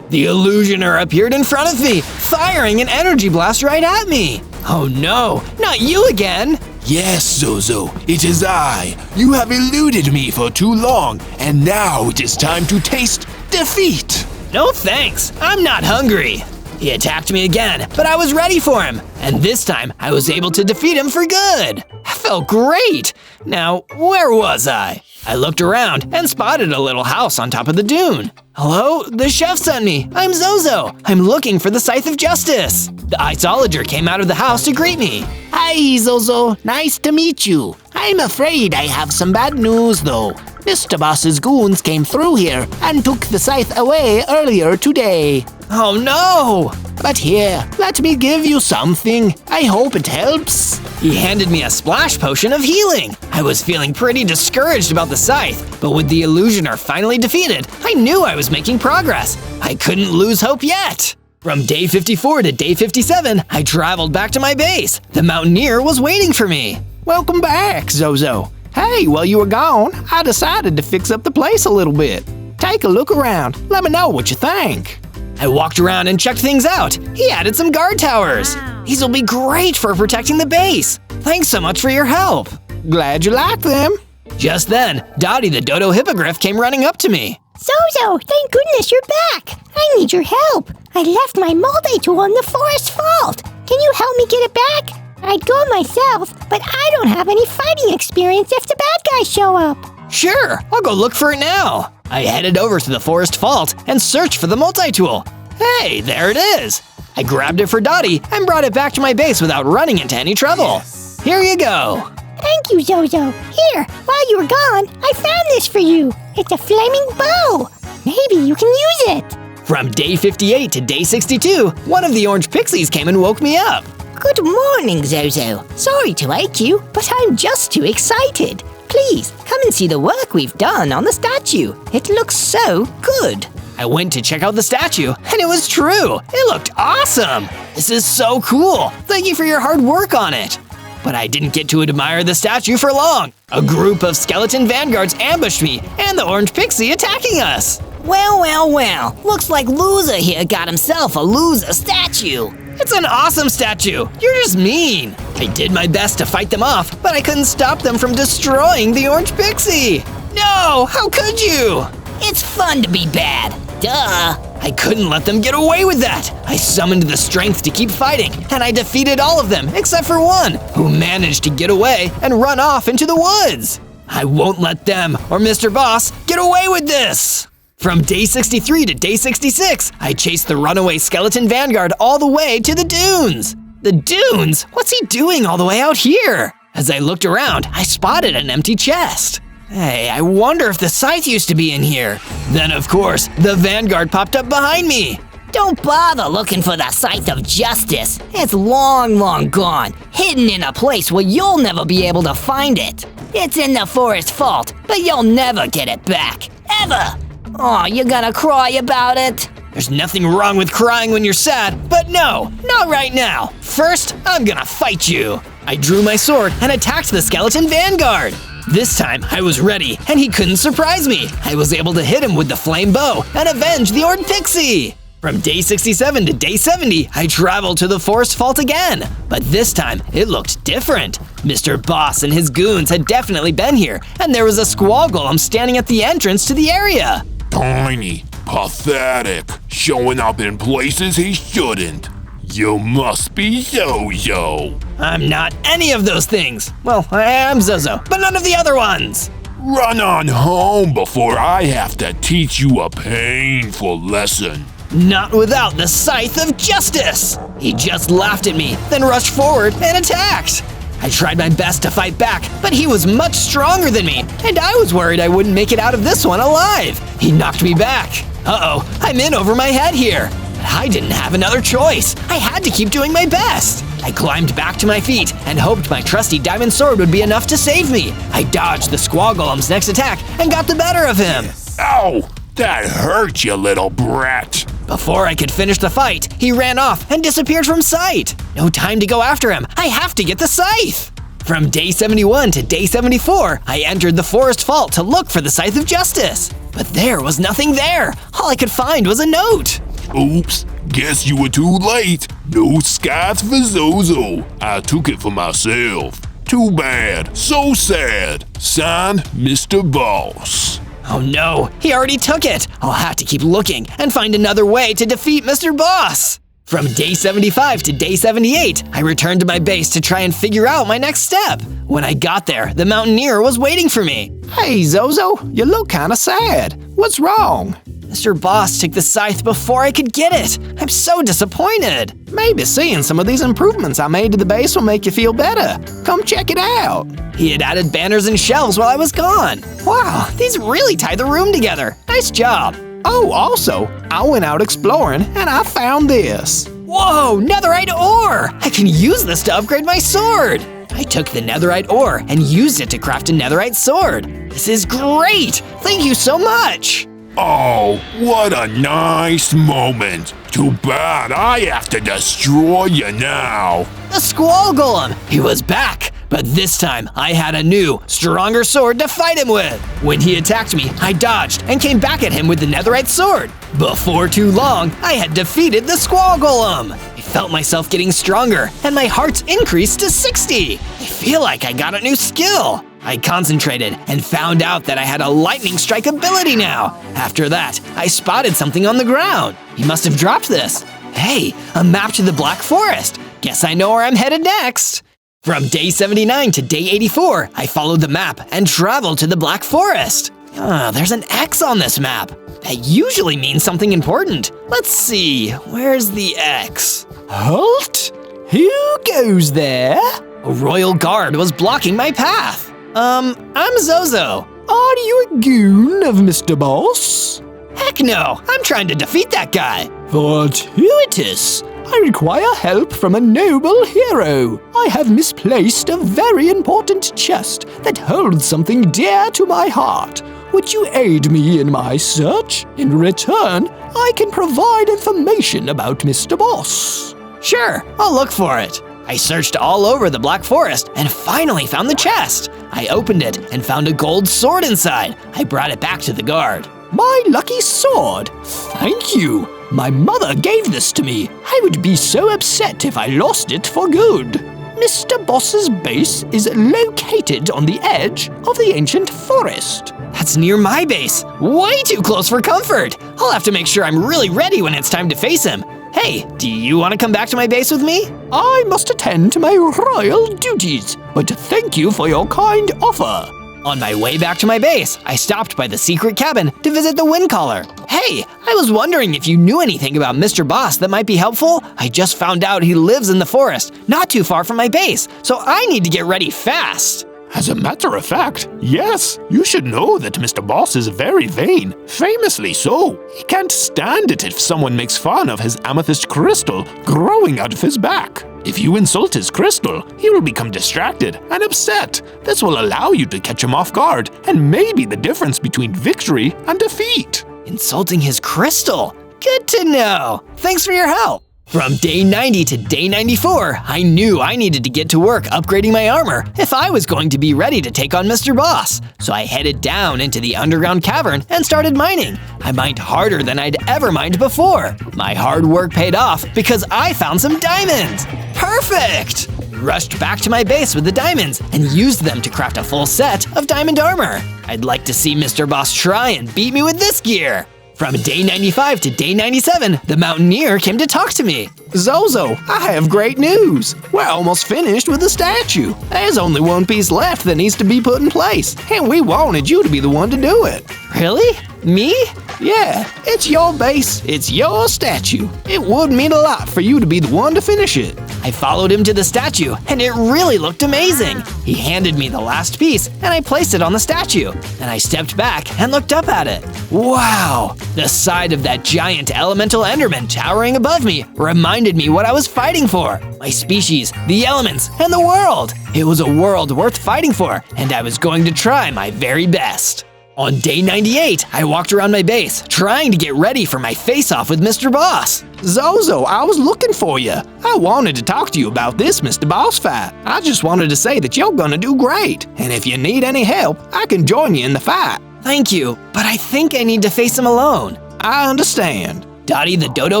The illusioner appeared in front of me, firing an energy blast right at me. Oh no, not you again! Yes, Zozo, it is I. You have eluded me for too long, and now it is time to taste defeat. No thanks, I'm not hungry. He attacked me again, but I was ready for him, and this time I was able to defeat him for good. I felt great. Now, where was I? I looked around and spotted a little house on top of the dune. Hello, the chef sent me. I'm Zozo. I'm looking for the Scythe of Justice. The iceologer came out of the house to greet me. Hi, Zozo. Nice to meet you. I'm afraid I have some bad news, though. Mr. Boss's goons came through here and took the Scythe away earlier today. Oh no! But here, let me give you something. I hope it helps. He handed me a splash potion of healing. I was feeling pretty discouraged about the Scythe, but with the illusioner finally defeated, I knew I was making progress. I couldn't lose hope yet. From day 54 to day 57, I traveled back to my base. The Mountaineer was waiting for me. Welcome back, Zozo. Hey, while you were gone, I decided to fix up the place a little bit. Take a look around. Let me know what you think. I walked around and checked things out. He added some guard towers. These will be great for protecting the base. Thanks so much for your help. Glad you like them. Just then, Dottie the Dodo Hippogriff came running up to me. Zozo, thank goodness you're back. I need your help. I left my multi-tool on the forest vault. Can you help me get it back? I'd go myself, but I don't have any fighting experience if the bad guys show up. Sure, I'll go look for it now. I headed over to the forest vault and searched for the multi-tool. Hey, there it is. I grabbed it for Dottie and brought it back to my base without running into any trouble. Here you go. Thank you, Zozo. Here, while you were gone, I found this for you. It's a flaming bow. Maybe you can use it. From day 58 to day 62, one of the orange pixies came and woke me up. Good morning, Zozo. Sorry to wake you, but I'm just too excited. Please, come and see the work we've done on the statue. It looks so good. I went to check out the statue, and it was true. It looked awesome. This is so cool. Thank you for your hard work on it. But I didn't get to admire the statue for long. A group of skeleton vanguards ambushed me, and the orange pixie attacking us. Well, well, well. Looks like Loser here got himself a loser statue. It's an awesome statue. You're just mean. I did my best to fight them off, but I couldn't stop them from destroying the orange pixie. No, how could you? It's fun to be bad. Duh. I couldn't let them get away with that. I summoned the strength to keep fighting, and I defeated all of them except for one, who managed to get away and run off into the woods. I won't let them or Mr. Boss get away with this. From day 63 to day 66, I chased the runaway skeleton vanguard all the way to the dunes. The dunes? What's he doing all the way out here? As I looked around, I spotted an empty chest. Hey, I wonder if the scythe used to be in here. Then, of course, the vanguard popped up behind me. Don't bother looking for the Scythe of Justice. It's long, long gone, hidden in a place where you'll never be able to find it. It's in the forest vault, but you'll never get it back. Ever! Oh, you're gonna cry about it? There's nothing wrong with crying when you're sad, but no, not right now. First, I'm gonna fight you. I drew my sword and attacked the skeleton vanguard. This time, I was ready, and he couldn't surprise me. I was able to hit him with the flame bow and avenge the Ord Pixie. From day 67 to day 70, I traveled to the forest vault again, but this time it looked different. Mr. Boss and his goons had definitely been here, and there was a squall golem standing at the entrance to the area. Tiny, pathetic, showing up in places he shouldn't. You must be Zozo. I'm not any of those things. Well, I am Zozo, but none of the other ones. Run on home before I have to teach you a painful lesson. Not without the Scythe of Justice! He just laughed at me, then rushed forward and attacked. I tried my best to fight back, but he was much stronger than me, and I was worried I wouldn't make it out of this one alive. He knocked me back. Uh-oh, I'm in over my head here. But I didn't have another choice. I had to keep doing my best. I climbed back to my feet and hoped my trusty diamond sword would be enough to save me. I dodged the squall golem's next attack and got the better of him. Ow! That hurt, you little brat. Before I could finish the fight, he ran off and disappeared from sight. No time to go after him. I have to get the scythe. From day 71 to day 74, I entered the forest vault to look for the Scythe of Justice. But there was nothing there. All I could find was a note. Oops, guess you were too late. No scythe for Zozo. I took it for myself. Too bad, so sad. Signed, Mr. Boss. Oh no, he already took it. I'll have to keep looking and find another way to defeat Mr. Boss. From day 75 to day 78, I returned to my base to try and figure out my next step. When I got there, the mountaineer was waiting for me. Hey, Zozo, you look kinda sad. What's wrong? Mr. Boss took the scythe before I could get it. I'm so disappointed. Maybe seeing some of these improvements I made to the base will make you feel better. Come check it out. He had added banners and shelves while I was gone. Wow, these really tie the room together. Nice job. Oh, also, I went out exploring and I found this. Whoa, netherite ore! I can use this to upgrade my sword. I took the netherite ore and used it to craft a netherite sword. This is great! Thank you so much! Oh, what a nice moment. Too bad I have to destroy you now. The squall golem! He was back! But this time, I had a new, stronger sword to fight him with. When he attacked me, I dodged and came back at him with the netherite sword. Before too long, I had defeated the squall golem. I felt myself getting stronger, and my hearts increased to 60. I feel like I got a new skill. I concentrated and found out that I had a lightning strike ability now. After that, I spotted something on the ground. He must have dropped this. Hey, a map to the Black Forest. Guess I know where I'm headed next. From day 79 to day 84, I followed the map and traveled to the Black Forest. There's an X on this map. That usually means something important. Let's see, where's the X? Halt! Who goes there? A royal guard was blocking my path. I'm Zozo. Are you a goon of Mr. Boss? Heck no, I'm trying to defeat that guy. Fortuitous. I require help from a noble hero. I have misplaced a very important chest that holds something dear to my heart. Would you aid me in my search? In return, I can provide information about Mr. Boss. Sure, I'll look for it. I searched all over the Black Forest and finally found the chest. I opened it and found a gold sword inside. I brought it back to the guard. My lucky sword! Thank you! My mother gave this to me. I would be so upset if I lost it for good. Mr. Boss's base is located on the edge of the ancient forest. That's near my base. Way too close for comfort. I'll have to make sure I'm really ready when it's time to face him. Hey, do you want to come back to my base with me? I must attend to my royal duties, but thank you for your kind offer. On my way back to my base, I stopped by the secret cabin to visit the Windcaller. Hey, I was wondering if you knew anything about Mr. Boss that might be helpful. I just found out he lives in the forest, not too far from my base, so I need to get ready fast. As a matter of fact, yes. You should know that Mr. Boss is very vain, famously so. He can't stand it if someone makes fun of his amethyst crystal growing out of his back. If you insult his crystal, he will become distracted and upset. This will allow you to catch him off guard and maybe the difference between victory and defeat. Insulting his crystal? Good to know. Thanks for your help. From day 90 to day 94, I knew I needed to get to work upgrading my armor if I was going to be ready to take on Mr. Boss. So I headed down into the underground cavern and started mining. I mined harder than I'd ever mined before. My hard work paid off because I found some diamonds. Perfect! Rushed back to my base with the diamonds and used them to craft a full set of diamond armor. I'd like to see Mr. Boss try and beat me with this gear. From day 95 to day 97, the Mountaineer came to talk to me. Zozo, I have great news. We're almost finished with the statue. There's only one piece left that needs to be put in place, and we wanted you to be the one to do it. Really? Me? Yeah, it's your base, it's your statue. It would mean a lot for you to be the one to finish it. I followed him to the statue, and it really looked amazing. He handed me the last piece, and I placed it on the statue. Then I stepped back and looked up at it. Wow! The side of that giant elemental Enderman towering above me reminded me what I was fighting for. My species, the elements, and the world. It was a world worth fighting for, and I was going to try my very best. On day 98, I walked around my base, trying to get ready for my face-off with Mr. Boss. Zozo, I was looking for you. I wanted to talk to you about this Mr. Boss fight. I just wanted to say that you're gonna do great, and if you need any help, I can join you in the fight. Thank you, but I think I need to face him alone. I understand. Dottie the Dodo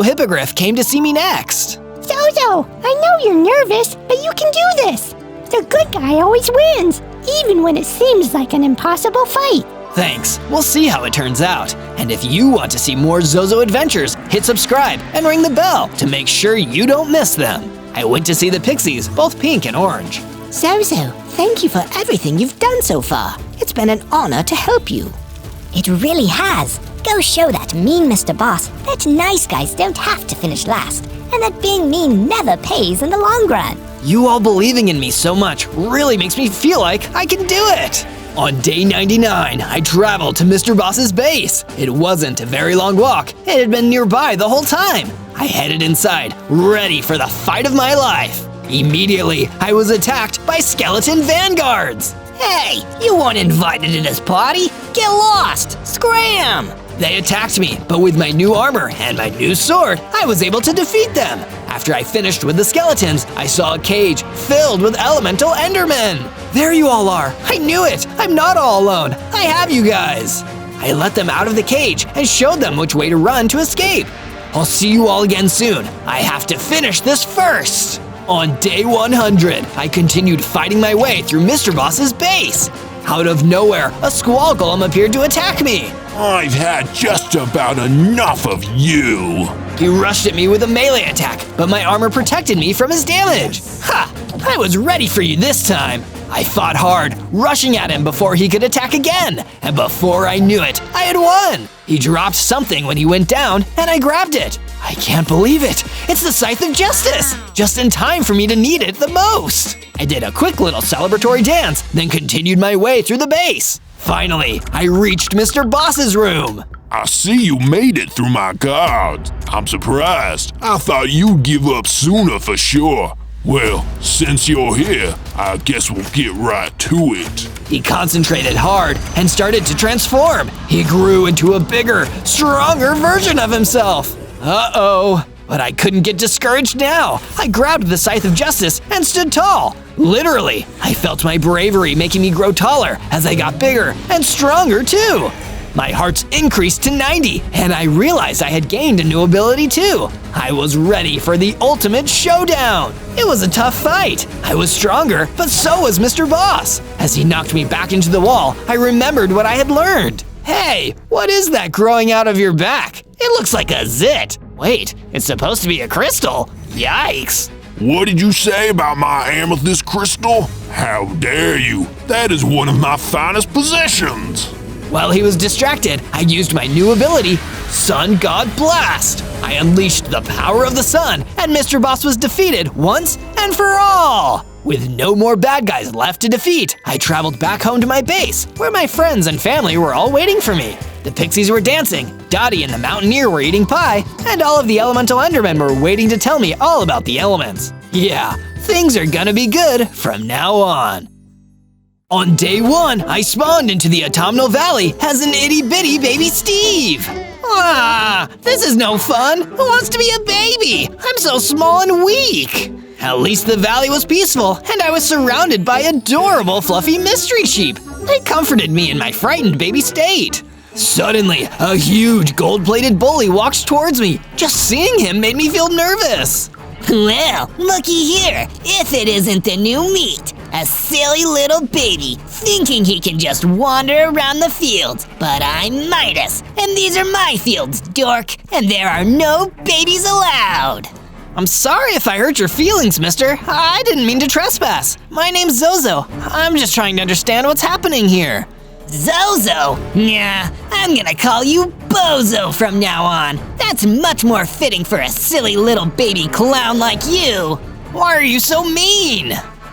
Hippogriff came to see me next. Zozo, I know you're nervous, but you can do this. The good guy always wins, even when it seems like an impossible fight. Thanks. We'll see how it turns out. And if you want to see more Zozo adventures, hit subscribe and ring the bell to make sure you don't miss them. I went to see the pixies, both pink and orange. Zozo, thank you for everything you've done so far. It's been an honor to help you. It really has. Go show that mean Mr. Boss that nice guys don't have to finish last, and that being mean never pays in the long run. You all believing in me so much really makes me feel like I can do it. On day 99, I traveled to Mr. Boss's base. It wasn't a very long walk. It had been nearby the whole time. I headed inside, ready for the fight of my life. Immediately, I was attacked by skeleton vanguards. Hey, you weren't invited to this party. Get lost! Scram! They attacked me, but with my new armor and my new sword, I was able to defeat them. After I finished with the skeletons, I saw a cage filled with elemental Endermen. There you all are. I knew it. I'm not all alone. I have you guys. I let them out of the cage and showed them which way to run to escape. I'll see you all again soon. I have to finish this first. On day 100, I continued fighting my way through Mr. Boss's base. Out of nowhere, a squall golem appeared to attack me. I've had just about enough of you. He rushed at me with a melee attack, but my armor protected me from his damage. Ha! I was ready for you this time. I fought hard, rushing at him before he could attack again, and before I knew it, I had won. He dropped something when he went down, and I grabbed it. I can't believe it. It's the Scythe of Justice, just in time for me to need it the most. I did a quick little celebratory dance, then continued my way through the base. Finally, I reached Mr. Boss's room. I see you made it through my guards. I'm surprised. I thought you'd give up sooner for sure. Well, since you're here, I guess we'll get right to it. He concentrated hard and started to transform. He grew into a bigger, stronger version of himself. Uh-oh. But I couldn't get discouraged now. I grabbed the Scythe of Justice and stood tall. Literally, I felt my bravery making me grow taller as I got bigger and stronger too. My hearts increased to 90, and I realized I had gained a new ability too. I was ready for the ultimate showdown. It was a tough fight. I was stronger, but so was Mr. Boss. As he knocked me back into the wall, I remembered what I had learned. Hey, what is that growing out of your back? It looks like a zit. Wait, it's supposed to be a crystal. Yikes. What did you say about my amethyst crystal? How dare you? That is one of my finest possessions. While he was distracted, I used my new ability, Sun God Blast. I unleashed the power of the sun, and Mr. Boss was defeated once and for all. With no more bad guys left to defeat, I traveled back home to my base, where my friends and family were all waiting for me. The pixies were dancing, Dottie and the Mountaineer were eating pie, and all of the elemental Endermen were waiting to tell me all about the elements. Yeah, things are gonna be good from now on. On day 1, I spawned into the Autumnal Valley as an itty-bitty baby Steve. Ah, this is no fun. Who wants to be a baby? I'm so small and weak. At least the valley was peaceful, and I was surrounded by adorable fluffy mystery sheep. They comforted me in my frightened baby state. Suddenly, a huge gold-plated bully walked towards me. Just seeing him made me feel nervous. Well, looky here, if it isn't the new meat. A silly little baby, thinking he can just wander around the fields. But I'm Midas, and these are my fields, dork, and there are no babies allowed. I'm sorry if I hurt your feelings, mister. I didn't mean to trespass. My name's Zozo. I'm just trying to understand what's happening here. Zozo? Nah, I'm gonna call you Bozo from now on. That's much more fitting for a silly little baby clown like you. Why are you so mean?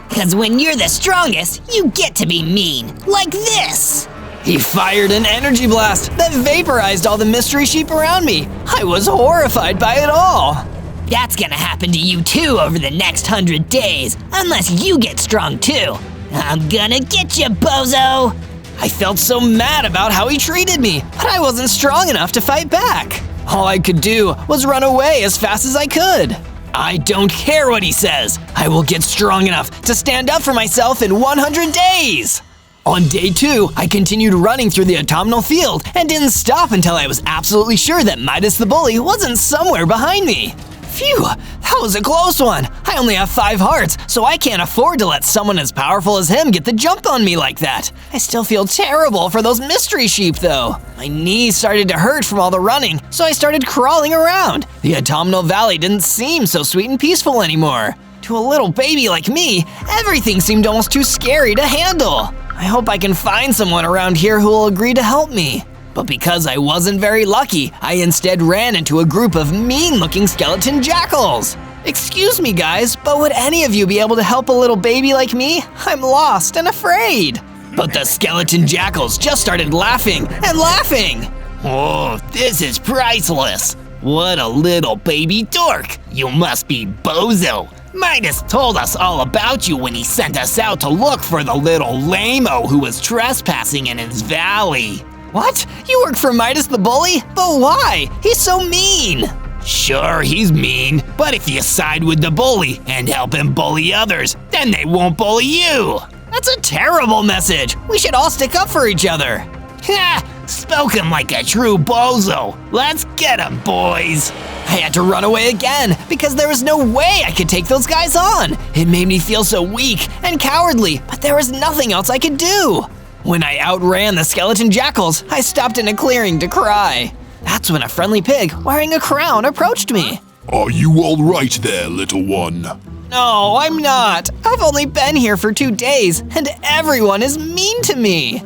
Cause when you're the strongest, you get to be mean, like this. He fired an energy blast that vaporized all the mystery sheep around me. I was horrified by it all. That's gonna happen to you too over the next 100 days, unless you get strong too. I'm gonna get you, Bozo! I felt so mad about how he treated me, but I wasn't strong enough to fight back. All I could do was run away as fast as I could. I don't care what he says. I will get strong enough to stand up for myself in 100 days. On day 2, I continued running through the autumnal field and didn't stop until I was absolutely sure that Midas the Bully wasn't somewhere behind me. Phew, that was a close one. I only have 5 hearts, so I can't afford to let someone as powerful as him get the jump on me like that. I still feel terrible for those mystery sheep though. My knees started to hurt from all the running, so I started crawling around. The autumnal valley didn't seem so sweet and peaceful anymore. To a little baby like me, everything seemed almost too scary to handle. I hope I can find someone around here who will agree to help me. But because I wasn't very lucky, I instead ran into a group of mean-looking skeleton jackals. Excuse me, guys, but would any of you be able to help a little baby like me? I'm lost and afraid. But the skeleton jackals just started laughing and laughing. Oh, this is priceless. What a little baby dork. You must be Bozo. Midas told us all about you when he sent us out to look for the little lame-o who was trespassing in his valley. What? You work for Midas the Bully? But why? He's so mean. Sure, he's mean, but if you side with the bully and help him bully others, then they won't bully you. That's a terrible message. We should all stick up for each other. Ha! Spoken like a true bozo. Let's get him, boys. I had to run away again because there was no way I could take those guys on. It made me feel so weak and cowardly, but there was nothing else I could do. When I outran the skeleton jackals, I stopped in a clearing to cry. That's when a friendly pig wearing a crown approached me. Are you all right there, little one? No, I'm not. I've only been here for 2 days, and everyone is mean to me.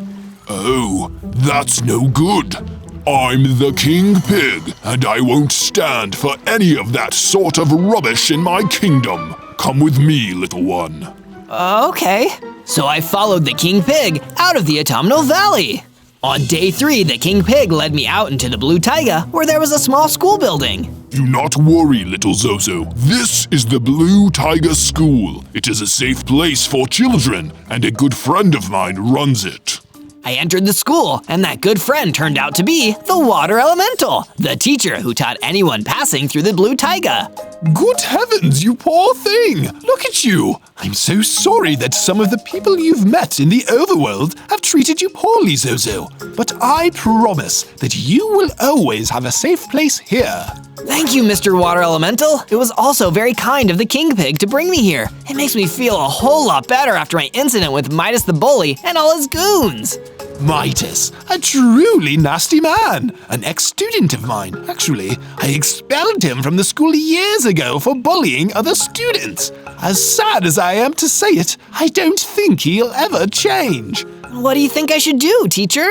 Oh, that's no good. I'm the King Pig, and I won't stand for any of that sort of rubbish in my kingdom. Come with me, little one. Okay. So I followed the King Pig out of the autumnal valley. On day 3, the King Pig led me out into the blue taiga where there was a small school building. Do not worry, little Zozo. This is the Blue Tiger School. It is a safe place for children, and a good friend of mine runs it. I entered the school, and that good friend turned out to be the Water Elemental, the teacher who taught anyone passing through the blue taiga. Good heavens, you poor thing! Look at you! I'm so sorry that some of the people you've met in the overworld have treated you poorly, Zozo. But I promise that you will always have a safe place here. Thank you, Mr. Water Elemental. It was also very kind of the King Pig to bring me here. It makes me feel a whole lot better after my incident with Midas the Bully and all his goons. Midas, a truly nasty man. An ex-student of mine. Actually, I expelled him from the school years ago for bullying other students. As sad as I am to say it, I don't think he'll ever change. What do you think I should do, teacher?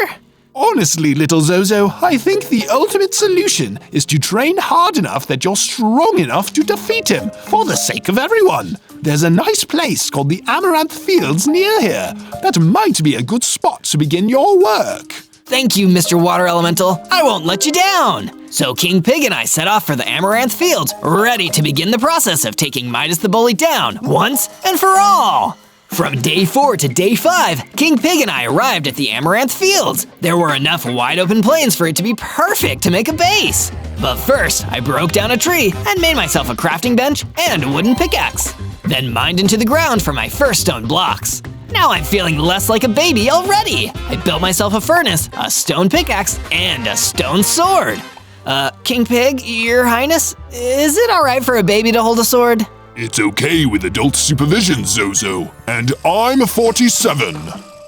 Honestly, little Zozo, I think the ultimate solution is to train hard enough that you're strong enough to defeat him, for the sake of everyone. there's a nice place called the Amaranth Fields near here. That might be a good spot to begin your work. Thank you, Mr. Water Elemental. I won't let you down. So King Pig and I set off for the Amaranth Fields, ready to begin the process of taking Midas the Bully down once and for all. From day 4 to day 5, King Pig and I arrived at the Amaranth Fields. There were enough wide open plains for it to be perfect to make a base. But first, I broke down a tree and made myself a crafting bench and a wooden pickaxe. Then mined into the ground for my first stone blocks. Now I'm feeling less like a baby already. I built myself a furnace, a stone pickaxe, and a stone sword. King Pig, Your Highness, is it alright for a baby to hold a sword? It's okay with adult supervision, Zozo. And I'm 47.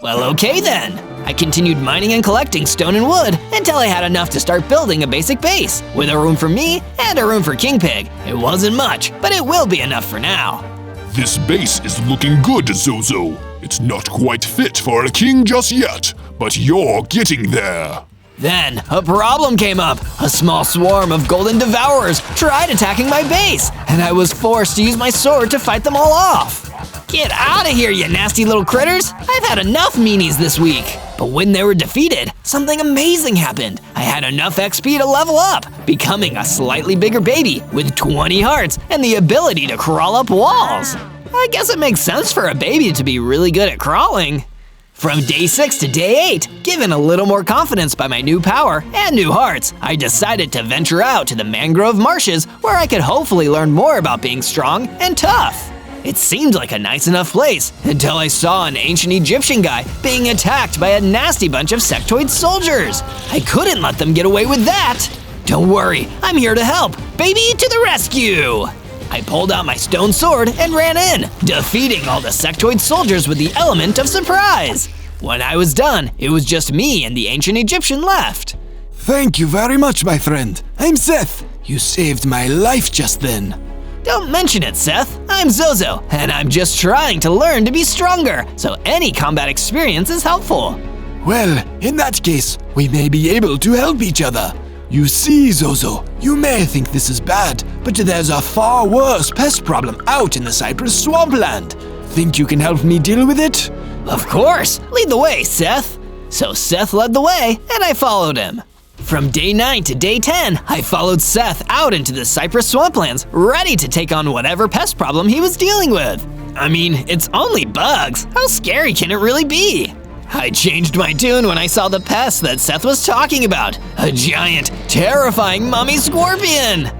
Well, okay then. I continued mining and collecting stone and wood until I had enough to start building a basic base, with a room for me and a room for King Pig. It wasn't much, but it will be enough for now. This base is looking good, Zozo. It's not quite fit for a king just yet, but you're getting there. Then, a problem came up. A small swarm of golden devourers tried attacking my base, and I was forced to use my sword to fight them all off. Get out of here, you nasty little critters! I've had enough meanies this week. But when they were defeated, something amazing happened. I had enough XP to level up, becoming a slightly bigger baby with 20 hearts and the ability to crawl up walls. I guess it makes sense for a baby to be really good at crawling. From day 6 to day 8, given a little more confidence by my new power and new hearts, I decided to venture out to the mangrove marshes where I could hopefully learn more about being strong and tough. It seemed like a nice enough place until I saw an ancient Egyptian guy being attacked by a nasty bunch of sectoid soldiers. I couldn't let them get away with that. Don't worry, I'm here to help. Baby to the rescue! I pulled out my stone sword and ran in, defeating all the sectoid soldiers with the element of surprise. When I was done, it was just me and the ancient Egyptian left. Thank you very much, my friend. I'm Seth. You saved my life just then. Don't mention it, Seth. I'm Zozo, and I'm just trying to learn to be stronger, so any combat experience is helpful. Well, in that case, we may be able to help each other. You see, Zozo, you may think this is bad, but there's a far worse pest problem out in the Cypress swampland. Think you can help me deal with it? Of course! Lead the way, Seth! So Seth led the way, and I followed him. From day 9 to day 10, I followed Seth out into the Cypress swamplands, ready to take on whatever pest problem he was dealing with. I mean, it's only bugs. How scary can it really be? I changed my tune when I saw the pest that Seth was talking about. A giant, terrifying mummy scorpion!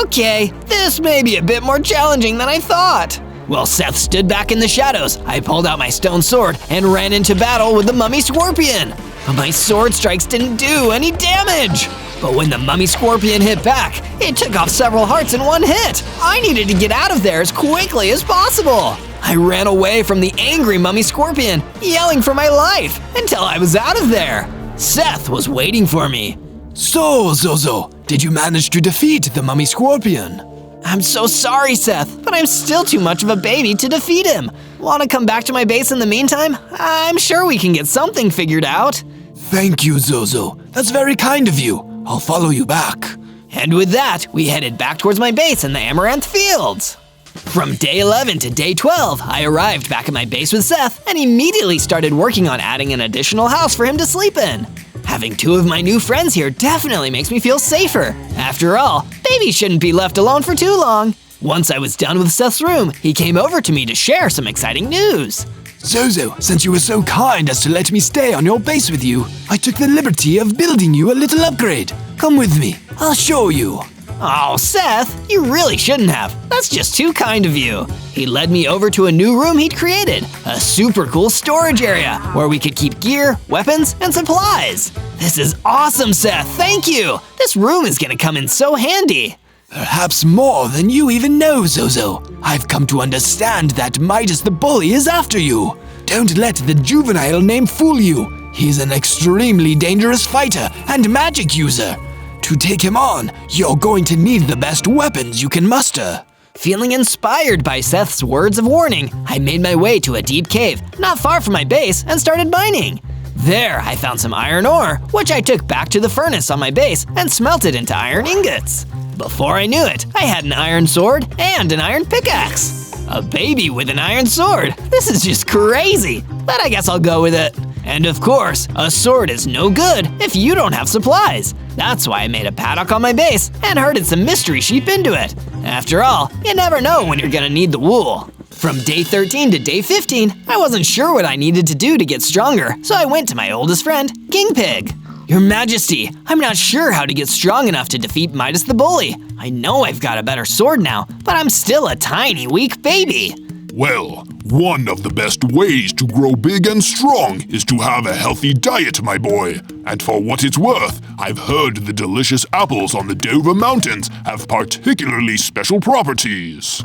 Okay, this may be a bit more challenging than I thought. While Seth stood back in the shadows, I pulled out my stone sword and ran into battle with the mummy scorpion. But my sword strikes didn't do any damage. But when the mummy scorpion hit back, it took off several hearts in one hit. I needed to get out of there as quickly as possible. I ran away from the angry mummy scorpion, yelling for my life, until I was out of there. Seth was waiting for me. So, Zozo, did you manage to defeat the mummy scorpion? I'm so sorry, Seth, but I'm still too much of a baby to defeat him. Want to come back to my base in the meantime? I'm sure we can get something figured out. Thank you, Zozo. That's very kind of you. I'll follow you back. And with that, we headed back towards my base in the Amaranth Fields. From day 11 to day 12, I arrived back at my base with Seth and immediately started working on adding an additional house for him to sleep in. Having 2 of my new friends here definitely makes me feel safer. After all, babies shouldn't be left alone for too long. Once I was done with Seth's room, he came over to me to share some exciting news. Zozo, since you were so kind as to let me stay on your base with you, I took the liberty of building you a little upgrade. Come with me, I'll show you. Oh, Seth, you really shouldn't have. That's just too kind of you. He led me over to a new room he'd created, a super cool storage area where we could keep gear, weapons, and supplies. This is awesome, Seth, thank you. This room is gonna come in so handy. Perhaps more than you even know, Zozo. I've come to understand that Midas the Bully is after you. Don't let the juvenile name fool you. He's an extremely dangerous fighter and magic user. To take him on, you're going to need the best weapons you can muster. Feeling inspired by Seth's words of warning, I made my way to a deep cave not far from my base and started mining. There, I found some iron ore, which I took back to the furnace on my base and smelted into iron ingots. Before I knew it, I had an iron sword and an iron pickaxe. A baby with an iron sword. This is just crazy, but I guess I'll go with it. And of course, a sword is no good if you don't have supplies. That's why I made a paddock on my base and herded some mystery sheep into it. After all, you never know when you're gonna need the wool. From day 13 to day 15, I wasn't sure what I needed to do to get stronger, so I went to my oldest friend, King Pig. Your Majesty, I'm not sure how to get strong enough to defeat Midas the Bully. I know I've got a better sword now, but I'm still a tiny, weak baby. Well, one of the best ways to grow big and strong is to have a healthy diet, my boy. And for what it's worth, I've heard the delicious apples on the Dover Mountains have particularly special properties.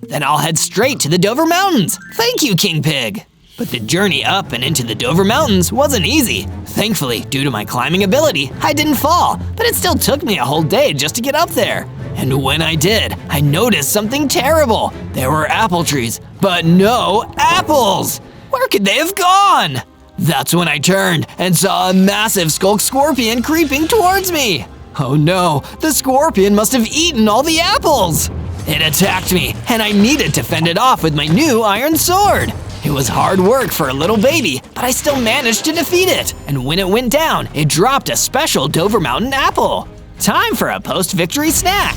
Then I'll head straight to the Dover Mountains. Thank you, King Pig. But the journey up and into the Dover Mountains wasn't easy. Thankfully, due to my climbing ability, I didn't fall, but it still took me a whole day just to get up there. And when I did, I noticed something terrible. There were apple trees, but no apples. Where could they have gone? That's when I turned and saw a massive skulk scorpion creeping towards me. Oh no, the scorpion must have eaten all the apples. It attacked me, and I needed to fend it off with my new iron sword. It was hard work for a little baby, but I still managed to defeat it. And when it went down, it dropped a special Dover Mountain apple. Time for a post-victory snack.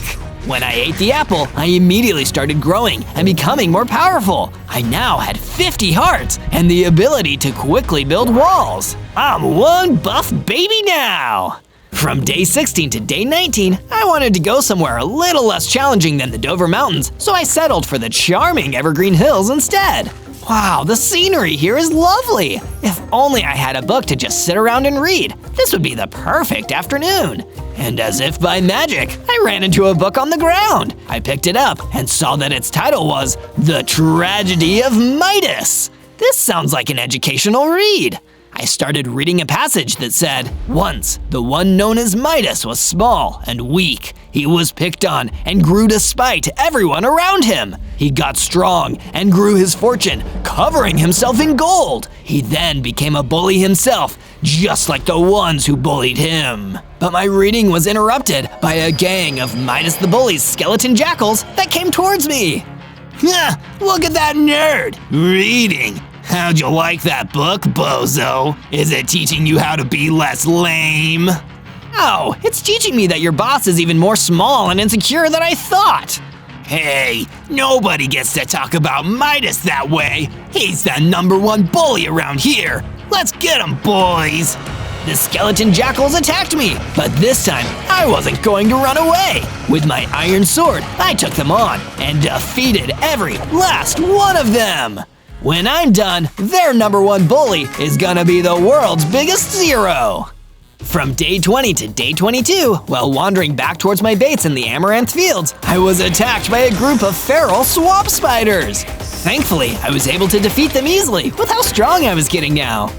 When I ate the apple, I immediately started growing and becoming more powerful. I now had 50 hearts and the ability to quickly build walls. I'm one buff baby now. From day 16 to day 19, I wanted to go somewhere a little less challenging than the Dover Mountains, so I settled for the charming Evergreen Hills instead. Wow, the scenery here is lovely! If only I had a book to just sit around and read, this would be the perfect afternoon. And as if by magic, I ran into a book on the ground. I picked it up and saw that its title was The Tragedy of Midas. This sounds like an educational read. I started reading a passage that said, once, the one known as Midas was small and weak. He was picked on and grew to spite everyone around him. He got strong and grew his fortune, covering himself in gold. He then became a bully himself, just like the ones who bullied him. But my reading was interrupted by a gang of Midas the Bully's skeleton jackals that came towards me. Look at that nerd, reading. How'd you like that book, bozo? Is it teaching you how to be less lame? Oh, it's teaching me that your boss is even more small and insecure than I thought. Hey, nobody gets to talk about Midas that way. He's the #1 bully around here. Let's get him, boys. The skeleton jackals attacked me, but this time I wasn't going to run away. With my iron sword, I took them on and defeated every last one of them. When I'm done, their #1 bully is gonna be the world's biggest zero. From day 20 to day 22, while wandering back towards my base in the Amaranth Fields, I was attacked by a group of feral swamp spiders. Thankfully, I was able to defeat them easily with how strong I was getting now.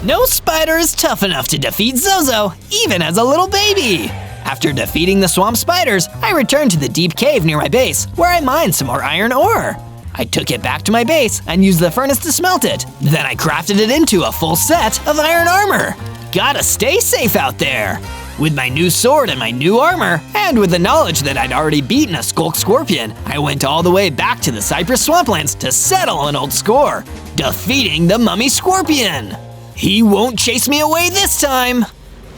No spider is tough enough to defeat Zozo, even as a little baby. After defeating the swamp spiders, I returned to the deep cave near my base, where I mined some more iron ore. I took it back to my base and used the furnace to smelt it. Then I crafted it into a full set of iron armor. Gotta stay safe out there. With my new sword and my new armor, and with the knowledge that I'd already beaten a skulk scorpion, I went all the way back to the Cypress Swamplands to settle an old score, defeating the mummy scorpion. He won't chase me away this time.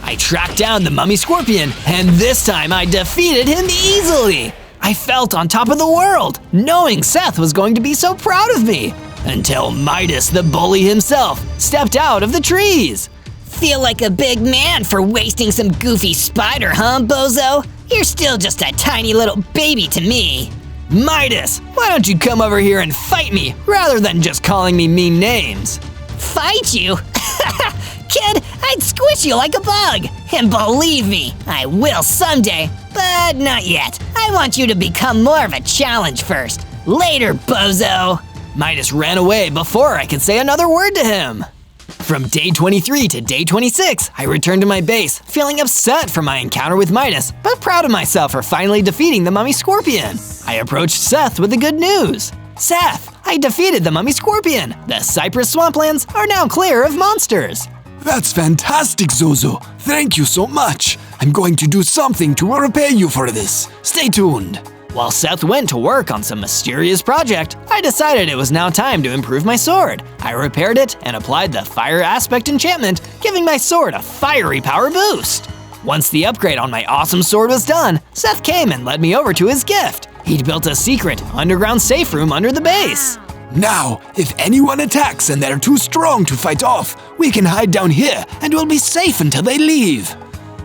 I tracked down the mummy scorpion, and this time I defeated him easily. I felt on top of the world, knowing Seth was going to be so proud of me, until Midas the bully himself stepped out of the trees. Feel like a big man for wasting some goofy spider, huh, bozo? You're still just a tiny little baby to me. Midas, why don't you come over here and fight me rather than just calling me mean names? Fight you? Kid, I'd squish you like a bug. And believe me, I will someday, but not yet. I want you to become more of a challenge first. Later, bozo. Midas ran away before I could say another word to him. From day 23 to day 26, I returned to my base, feeling upset for my encounter with Midas, but proud of myself for finally defeating the mummy scorpion. I approached Seth with the good news. Seth, I defeated the mummy scorpion. The Cypress Swamplands are now clear of monsters. That's fantastic, Zozo. Thank you so much. I'm going to do something to repay you for this. Stay tuned. While Seth went to work on some mysterious project, I decided it was now time to improve my sword. I repaired it and applied the fire aspect enchantment, giving my sword a fiery power boost. Once the upgrade on my awesome sword was done, Seth came and led me over to his gift. He'd built a secret underground safe room under the base. Now, if anyone attacks and they're too strong to fight off, we can hide down here and we'll be safe until they leave.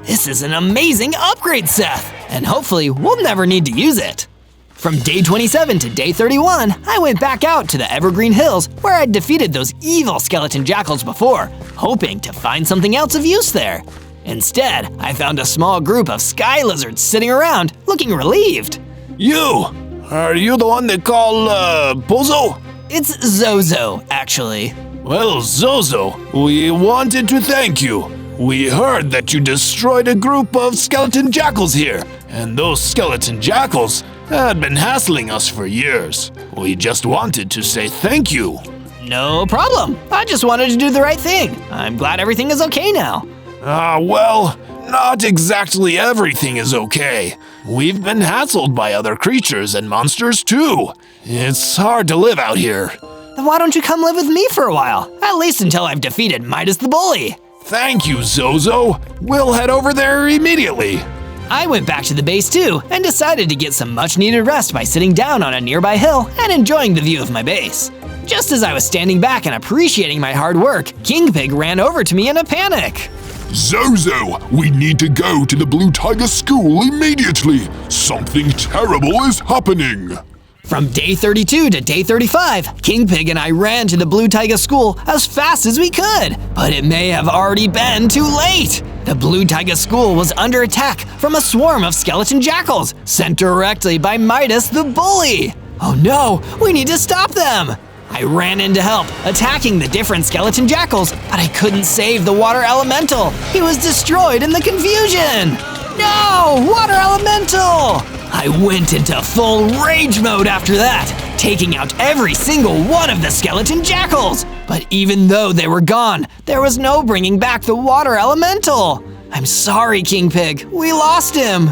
This is an amazing upgrade, Seth, and hopefully we'll never need to use it. From day 27 to day 31, I went back out to the Evergreen Hills where I'd defeated those evil skeleton jackals before, hoping to find something else of use there. Instead, I found a small group of sky lizards sitting around, looking relieved. You! Are you the one they call, Bozo? It's Zozo, actually. Well, Zozo, we wanted to thank you. We heard that you destroyed a group of skeleton jackals here, and those skeleton jackals had been hassling us for years. We just wanted to say thank you. No problem. I just wanted to do the right thing. I'm glad everything is okay now. Well, not exactly everything is okay. We've been hassled by other creatures and monsters too. It's hard to live out here. Then why don't you come live with me for a while? At least until I've defeated Midas the Bully. Thank you, Zozo. We'll head over there immediately. I went back to the base too and decided to get some much needed rest by sitting down on a nearby hill and enjoying the view of my base. Just as I was standing back and appreciating my hard work, King Pig ran over to me in a panic. Zozo, we need to go to the Blue Tiger School immediately. Something terrible is happening. From day 32 to day 35, King Pig and I ran to the Blue Tiger School as fast as we could, but it may have already been too late. The Blue Tiger School was under attack from a swarm of skeleton jackals sent directly by Midas the Bully. Oh no, we need to stop them. I ran in to help, attacking the different skeleton jackals, but I couldn't save the water elemental. He was destroyed in the confusion. No, water elemental! I went into full rage mode after that, taking out every single one of the skeleton jackals. But even though they were gone, there was no bringing back the water elemental. I'm sorry, King Pig, we lost him.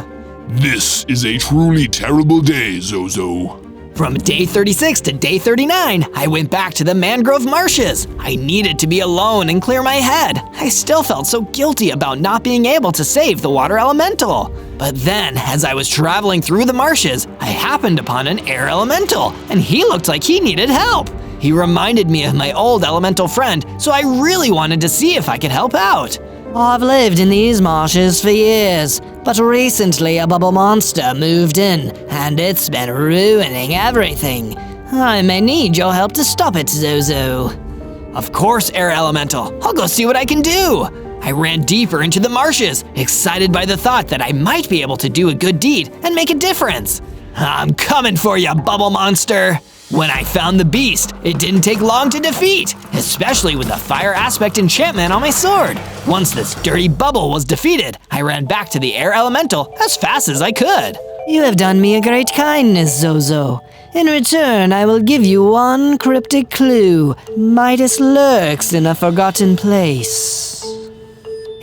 This is a truly terrible day, Zozo. From day 36 to day 39, I went back to the mangrove marshes. I needed to be alone and clear my head. I still felt so guilty about not being able to save the water elemental. But then, as I was traveling through the marshes, I happened upon an air elemental, and he looked like he needed help. He reminded me of my old elemental friend, so I really wanted to see if I could help out. I've lived in these marshes for years, but recently a bubble monster moved in, and it's been ruining everything. I may need your help to stop it, Zozo. Of course, Air Elemental. I'll go see what I can do. I ran deeper into the marshes, excited by the thought that I might be able to do a good deed and make a difference. I'm coming for you, bubble monster. When I found the beast, it didn't take long to defeat, especially with the fire aspect enchantment on my sword. Once this dirty bubble was defeated, I ran back to the air elemental as fast as I could. You have done me a great kindness, Zozo. In return, I will give you one cryptic clue. Midas lurks in a forgotten place.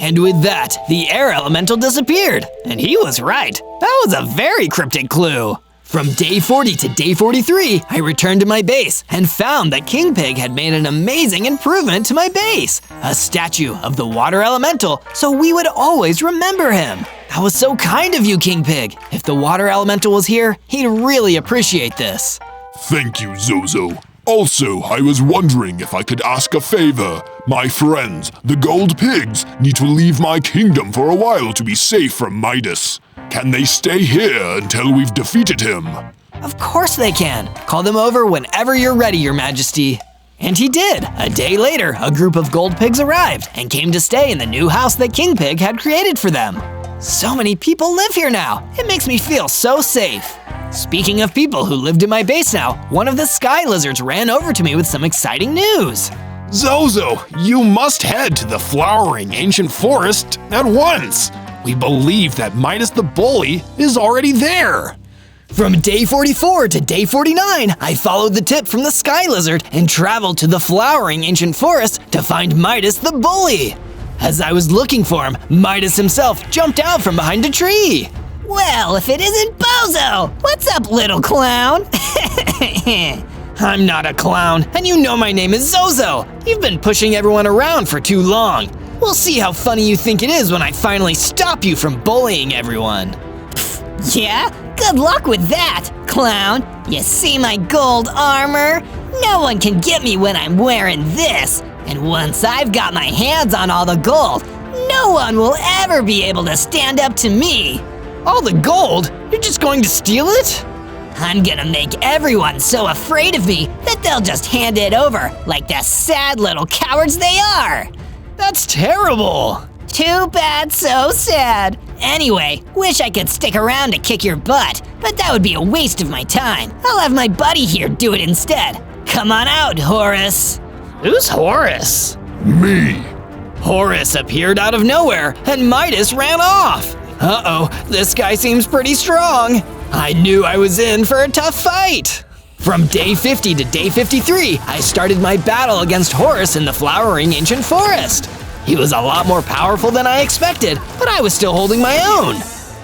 And with that, the air elemental disappeared, and he was right. That was a very cryptic clue. From day 40 to day 43, I returned to my base and found that King Pig had made an amazing improvement to my base. A statue of the water elemental, so we would always remember him. That was so kind of you, King Pig. If the water elemental was here, he'd really appreciate this. Thank you, Zozo. Also, I was wondering if I could ask a favor. My friends, the gold pigs, need to leave my kingdom for a while to be safe from Midas. Can they stay here until we've defeated him? Of course they can. Call them over whenever you're ready, Your Majesty. And he did. A day later, a group of gold pigs arrived and came to stay in the new house that King Pig had created for them. So many people live here now. It makes me feel so safe. Speaking of people who lived in my base now, one of the sky lizards ran over to me with some exciting news. Zozo, you must head to the flowering ancient forest at once. We believe that Midas the Bully is already there. From day 44 to day 49, I followed the tip from the sky lizard and traveled to the flowering ancient forest to find Midas the Bully. As I was looking for him, Midas himself jumped out from behind a tree. Well, if it isn't Bozo! What's up, little clown? I'm not a clown, and you know my name is Zozo. You've been pushing everyone around for too long. We'll see how funny you think it is when I finally stop you from bullying everyone. Yeah? Good luck with that, clown. You see my gold armor? No one can get me when I'm wearing this. And once I've got my hands on all the gold, no one will ever be able to stand up to me. All the gold? You're just going to steal it? I'm gonna make everyone so afraid of me that they'll just hand it over like the sad little cowards they are. That's terrible. Too bad, so sad. Anyway, wish I could stick around to kick your butt, but that would be a waste of my time. I'll have my buddy here do it instead. Come on out, Horace. Who's Horace? Me. Horace appeared out of nowhere, and Midas ran off. Uh-oh, this guy seems pretty strong. I knew I was in for a tough fight. From day 50 to day 53, I started my battle against Horace in the flowering ancient forest. He was a lot more powerful than I expected, but I was still holding my own.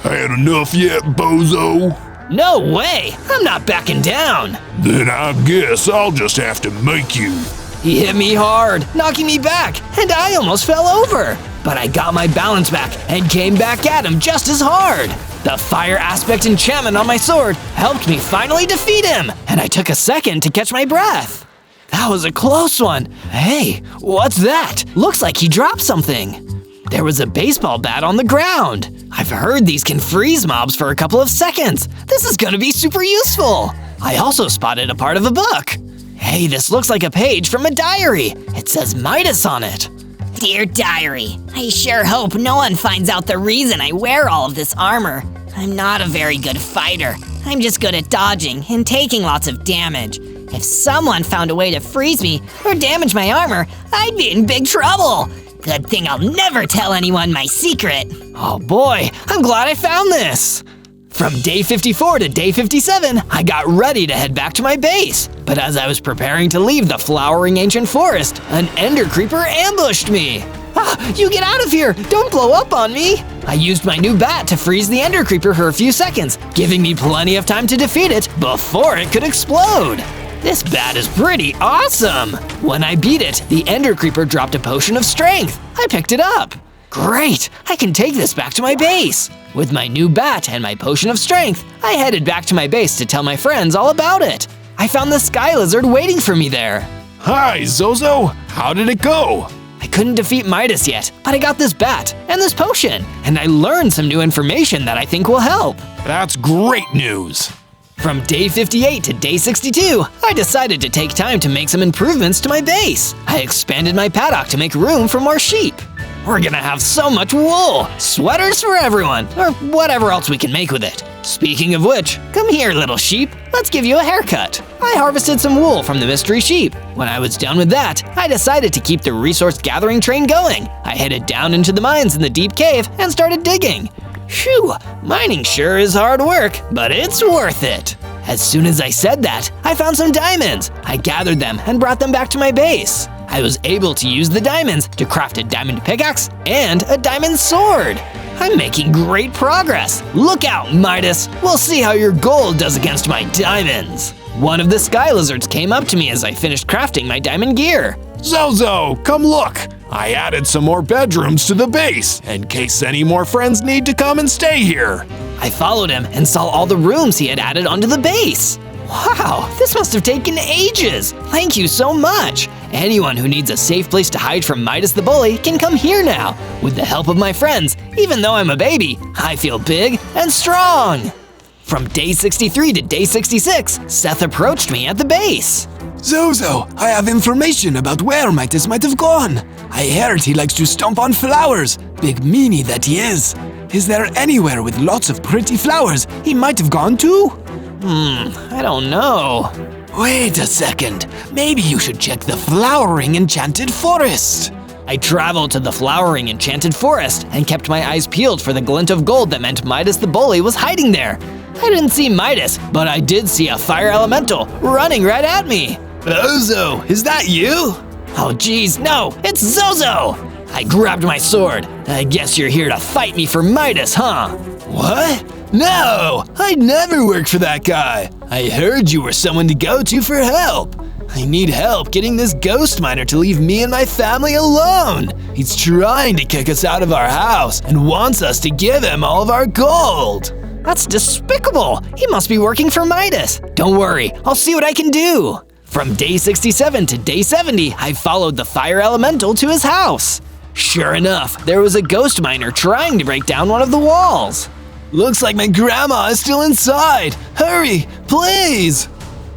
Had enough yet, bozo? No way! I'm not backing down. Then I guess I'll just have to make you. He hit me hard, knocking me back, and I almost fell over. But I got my balance back and came back at him just as hard. The fire aspect enchantment on my sword helped me finally defeat him, and I took a second to catch my breath. That was a close one. Hey, what's that? Looks like he dropped something. There was a baseball bat on the ground. I've heard these can freeze mobs for a couple of seconds. This is gonna be super useful. I also spotted a part of a book. Hey, this looks like a page from a diary. It says Midas on it. Dear diary, I sure hope no one finds out the reason I wear all of this armor. I'm not a very good fighter. I'm just good at dodging and taking lots of damage. If someone found a way to freeze me or damage my armor, I'd be in big trouble. Good thing I'll never tell anyone my secret. Oh boy, I'm glad I found this. From day 54 to day 57, I got ready to head back to my base. But as I was preparing to leave the flowering ancient forest, an ender creeper ambushed me. Ah, you get out of here! Don't blow up on me! I used my new bat to freeze the ender creeper for a few seconds, giving me plenty of time to defeat it before it could explode. This bat is pretty awesome! When I beat it, the ender creeper dropped a potion of strength. I picked it up. Great! I can take this back to my base. With my new bat and my potion of strength, I headed back to my base to tell my friends all about it. I found the sky lizard waiting for me there. Hi, Zozo. How did it go? I couldn't defeat Midas yet, but I got this bat and this potion, and I learned some new information that I think will help. That's great news. From day 58 to day 62, I decided to take time to make some improvements to my base. I expanded my paddock to make room for more sheep. We're gonna have so much wool! Sweaters for everyone, or whatever else we can make with it. Speaking of which, come here, little sheep. Let's give you a haircut. I harvested some wool from the mystery sheep. When I was done with that, I decided to keep the resource gathering train going. I headed down into the mines in the deep cave and started digging. Phew, mining sure is hard work, but it's worth it. As soon as I said that, I found some diamonds. I gathered them and brought them back to my base. I was able to use the diamonds to craft a diamond pickaxe and a diamond sword. I'm making great progress. Look out, Midas. We'll see how your gold does against my diamonds. One of the sky lizards came up to me as I finished crafting my diamond gear. Zozo, come look. I added some more bedrooms to the base, in case any more friends need to come and stay here. I followed him and saw all the rooms he had added onto the base. Wow, this must have taken ages. Thank you so much. Anyone who needs a safe place to hide from Midas the Bully can come here now. With the help of my friends, even though I'm a baby, I feel big and strong. From day 63 to day 66, Seth approached me at the base. Zozo, I have information about where Midas might have gone. I heard he likes to stomp on flowers, big meanie that he is. Is there anywhere with lots of pretty flowers he might have gone to? I don't know. Wait a second, maybe you should check the flowering enchanted forest. I traveled to the flowering enchanted forest and kept my eyes peeled for the glint of gold that meant Midas the Bully was hiding there. I didn't see Midas, but I did see a fire elemental running right at me. Zozo, is that you? Oh geez, no, it's Zozo! I grabbed my sword. I guess you're here to fight me for Midas, huh? What? No, I'd never work for that guy. I heard you were someone to go to for help. I need help getting this ghost miner to leave me and my family alone. He's trying to kick us out of our house and wants us to give him all of our gold. That's despicable! He must be working for Midas. Don't worry, I'll see what I can do. From day 67 to day 70, I followed the fire elemental to his house. Sure enough, there was a ghost miner trying to break down one of the walls. Looks like my grandma is still inside. Hurry, please.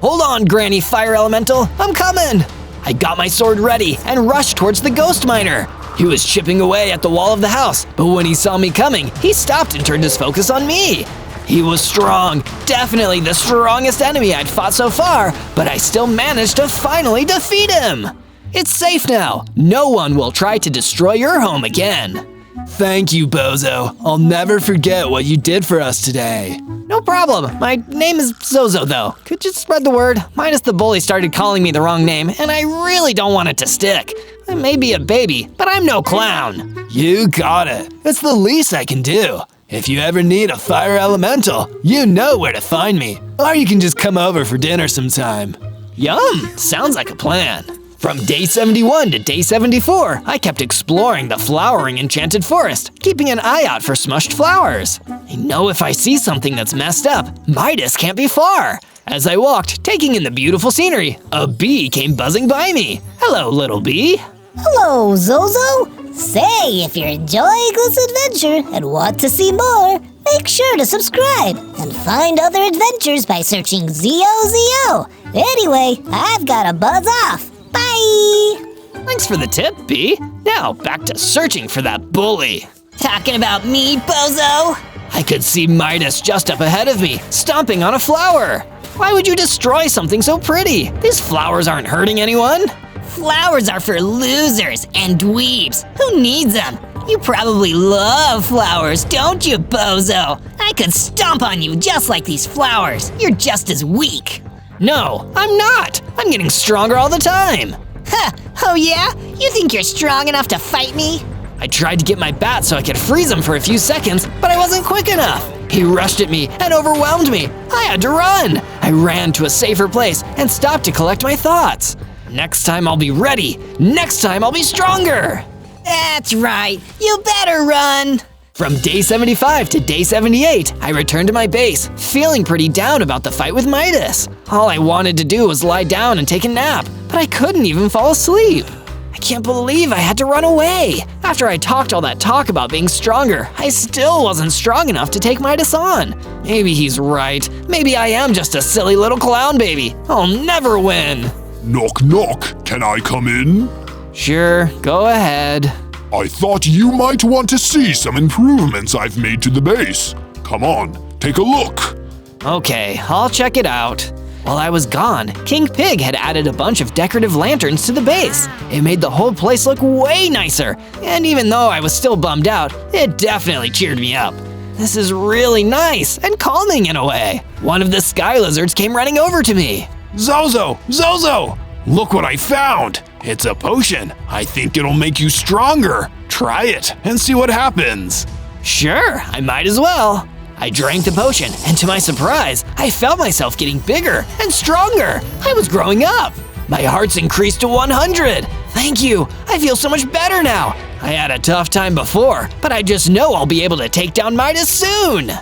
Hold on, Granny Fire Elemental, I'm coming! I got my sword ready and rushed towards the ghost miner. He was chipping away at the wall of the house, but when he saw me coming, he stopped and turned his focus on me. He was strong, definitely the strongest enemy I'd fought so far, but I still managed to finally defeat him. It's safe now. No one will try to destroy your home again. Thank you, Bozo. I'll never forget what you did for us today. No problem. My name is Zozo, though. Could you spread the word? Midas the bully started calling me the wrong name, and I really don't want it to stick. I may be a baby, but I'm no clown. You got it. It's the least I can do. If you ever need a fire elemental, you know where to find me. Or you can just come over for dinner sometime. Yum! Sounds like a plan. From day 71 to day 74, I kept exploring the flowering enchanted forest, keeping an eye out for smushed flowers. I know if I see something that's messed up, Midas can't be far. As I walked, taking in the beautiful scenery, a bee came buzzing by me. Hello, little bee. Hello, Zozo. Say, if you're enjoying this adventure and want to see more, make sure to subscribe and find other adventures by searching ZOZO. Anyway, I've got to buzz off. Bye! Thanks for the tip, Bee. Now back to searching for that bully. Talking about me, bozo? I could see Midas just up ahead of me, stomping on a flower. Why would you destroy something so pretty? These flowers aren't hurting anyone. Flowers are for losers and dweebs. Who needs them? You probably love flowers, don't you, bozo? I could stomp on you just like these flowers. You're just as weak. No, I'm not. I'm getting stronger all the time. Ha! Oh yeah? You think you're strong enough to fight me? I tried to get my bat so I could freeze him for a few seconds, but I wasn't quick enough. He rushed at me and overwhelmed me. I had to run. I ran to a safer place and stopped to collect my thoughts. Next time I'll be ready. Next time I'll be stronger. That's right. You better run. From day 75 to day 78, I returned to my base, feeling pretty down about the fight with Midas. All I wanted to do was lie down and take a nap, but I couldn't even fall asleep. I can't believe I had to run away. After I talked all that talk about being stronger, I still wasn't strong enough to take Midas on. Maybe he's right. Maybe I am just a silly little clown baby. I'll never win. Knock knock, can I come in? Sure, go ahead. I thought you might want to see some improvements I've made to the base. Come on, take a look. Okay, I'll check it out. While I was gone, King Pig had added a bunch of decorative lanterns to the base. It made the whole place look way nicer, and even though I was still bummed out, it definitely cheered me up. This is really nice and calming in a way. One of the sky lizards came running over to me. Zozo! Zozo! Look what I found! It's a potion. I think it'll make you stronger. Try it and see what happens. Sure, I might as well. I drank the potion, and to my surprise, I felt myself getting bigger and stronger. I was growing up. My heart's increased to 100. Thank you. I feel so much better now. I had a tough time before, but I just know I'll be able to take down Midas soon.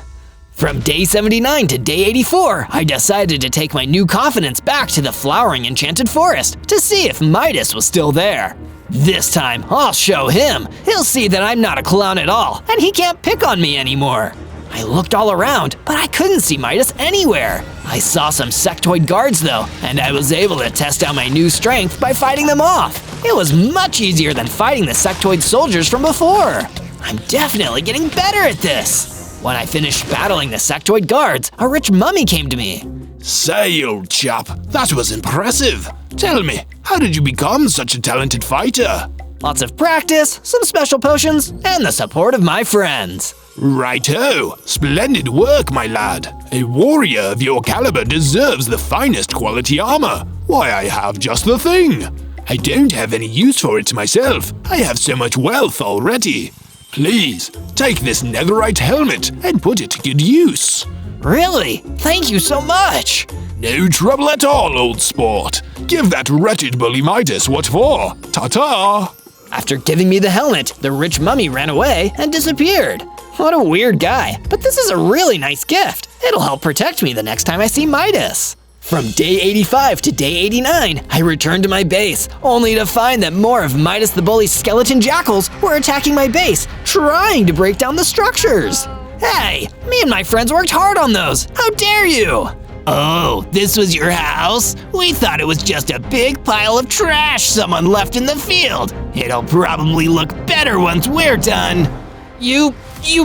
From day 79 to day 84, I decided to take my new confidence back to the flowering enchanted forest to see if Midas was still there. This time, I'll show him. He'll see that I'm not a clown at all, and he can't pick on me anymore. I looked all around, but I couldn't see Midas anywhere. I saw some sectoid guards though, and I was able to test out my new strength by fighting them off. It was much easier than fighting the sectoid soldiers from before. I'm definitely getting better at this. When I finished battling the sectoid guards, a rich mummy came to me. Say, old chap, that was impressive. Tell me, how did you become such a talented fighter? Lots of practice, some special potions, and the support of my friends. Righto! Splendid work, my lad. A warrior of your caliber deserves the finest quality armor. Why, I have just the thing. I don't have any use for it myself. I have so much wealth already. Please, take this netherite helmet and put it to good use. Really? Thank you so much! No trouble at all, old sport. Give that wretched bully Midas what for. Ta-ta! After giving me the helmet, the rich mummy ran away and disappeared. What a weird guy, but this is a really nice gift. It'll help protect me the next time I see Midas. From day 85 to day 89, I returned to my base, only to find that more of Midas the Bully's skeleton jackals were attacking my base, trying to break down the structures. Hey, me and my friends worked hard on those. How dare you? Oh, this was your house? We thought it was just a big pile of trash someone left in the field. It'll probably look better once we're done. You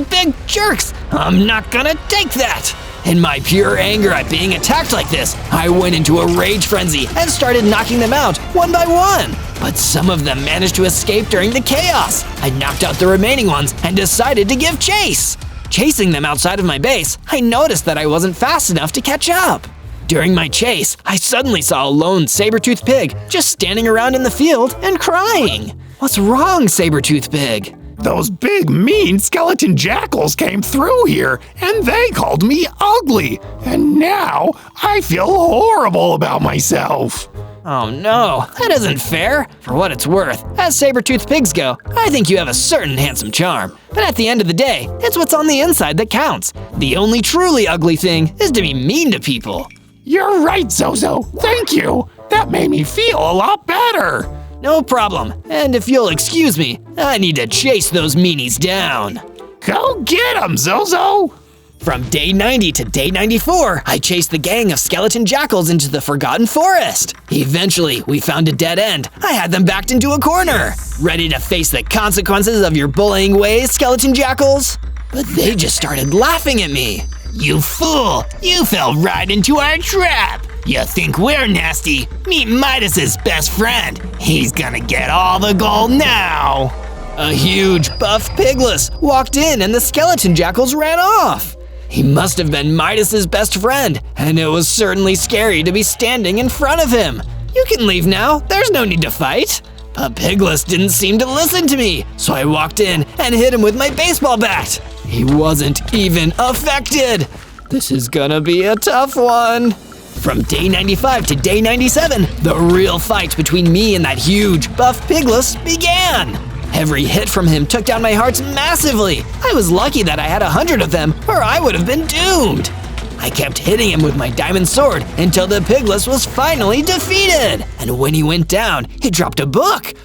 big jerks! I'm not gonna take that! In my pure anger at being attacked like this, I went into a rage frenzy and started knocking them out one by one. But some of them managed to escape during the chaos. I knocked out the remaining ones and decided to give chase. Chasing them outside of my base, I noticed that I wasn't fast enough to catch up. During my chase, I suddenly saw a lone saber-toothed pig just standing around in the field and crying. What's wrong, saber-toothed pig? Those big, mean skeleton jackals came through here, and they called me ugly. And now I feel horrible about myself. Oh no, that isn't fair. For what it's worth, as saber-toothed pigs go, I think you have a certain handsome charm. But at the end of the day, it's what's on the inside that counts. The only truly ugly thing is to be mean to people. You're right, Zozo. Thank you. That made me feel a lot better. No problem. And if you'll excuse me, I need to chase those meanies down. Go get 'em, Zozo! From day 90 to day 94, I chased the gang of skeleton jackals into the Forgotten Forest. Eventually, we found a dead end. I had them backed into a corner. Ready to face the consequences of your bullying ways, skeleton jackals? But they just started laughing at me. You fool! You fell right into our trap! You think we're nasty? Meet Midas's best friend. He's gonna get all the gold now! A huge, buff pigless walked in and the skeleton jackals ran off. He must have been Midas's best friend, and it was certainly scary to be standing in front of him. You can leave now, there's no need to fight. But Pigless didn't seem to listen to me, so I walked in and hit him with my baseball bat. He wasn't even affected. This is gonna be a tough one. From day 95 to day 97, the real fight between me and that huge, buff Pigless began. Every hit from him took down my hearts massively. I was lucky that I had 100 of them, or I would have been doomed. I kept hitting him with my diamond sword until the Pigless was finally defeated. And when he went down, he dropped a book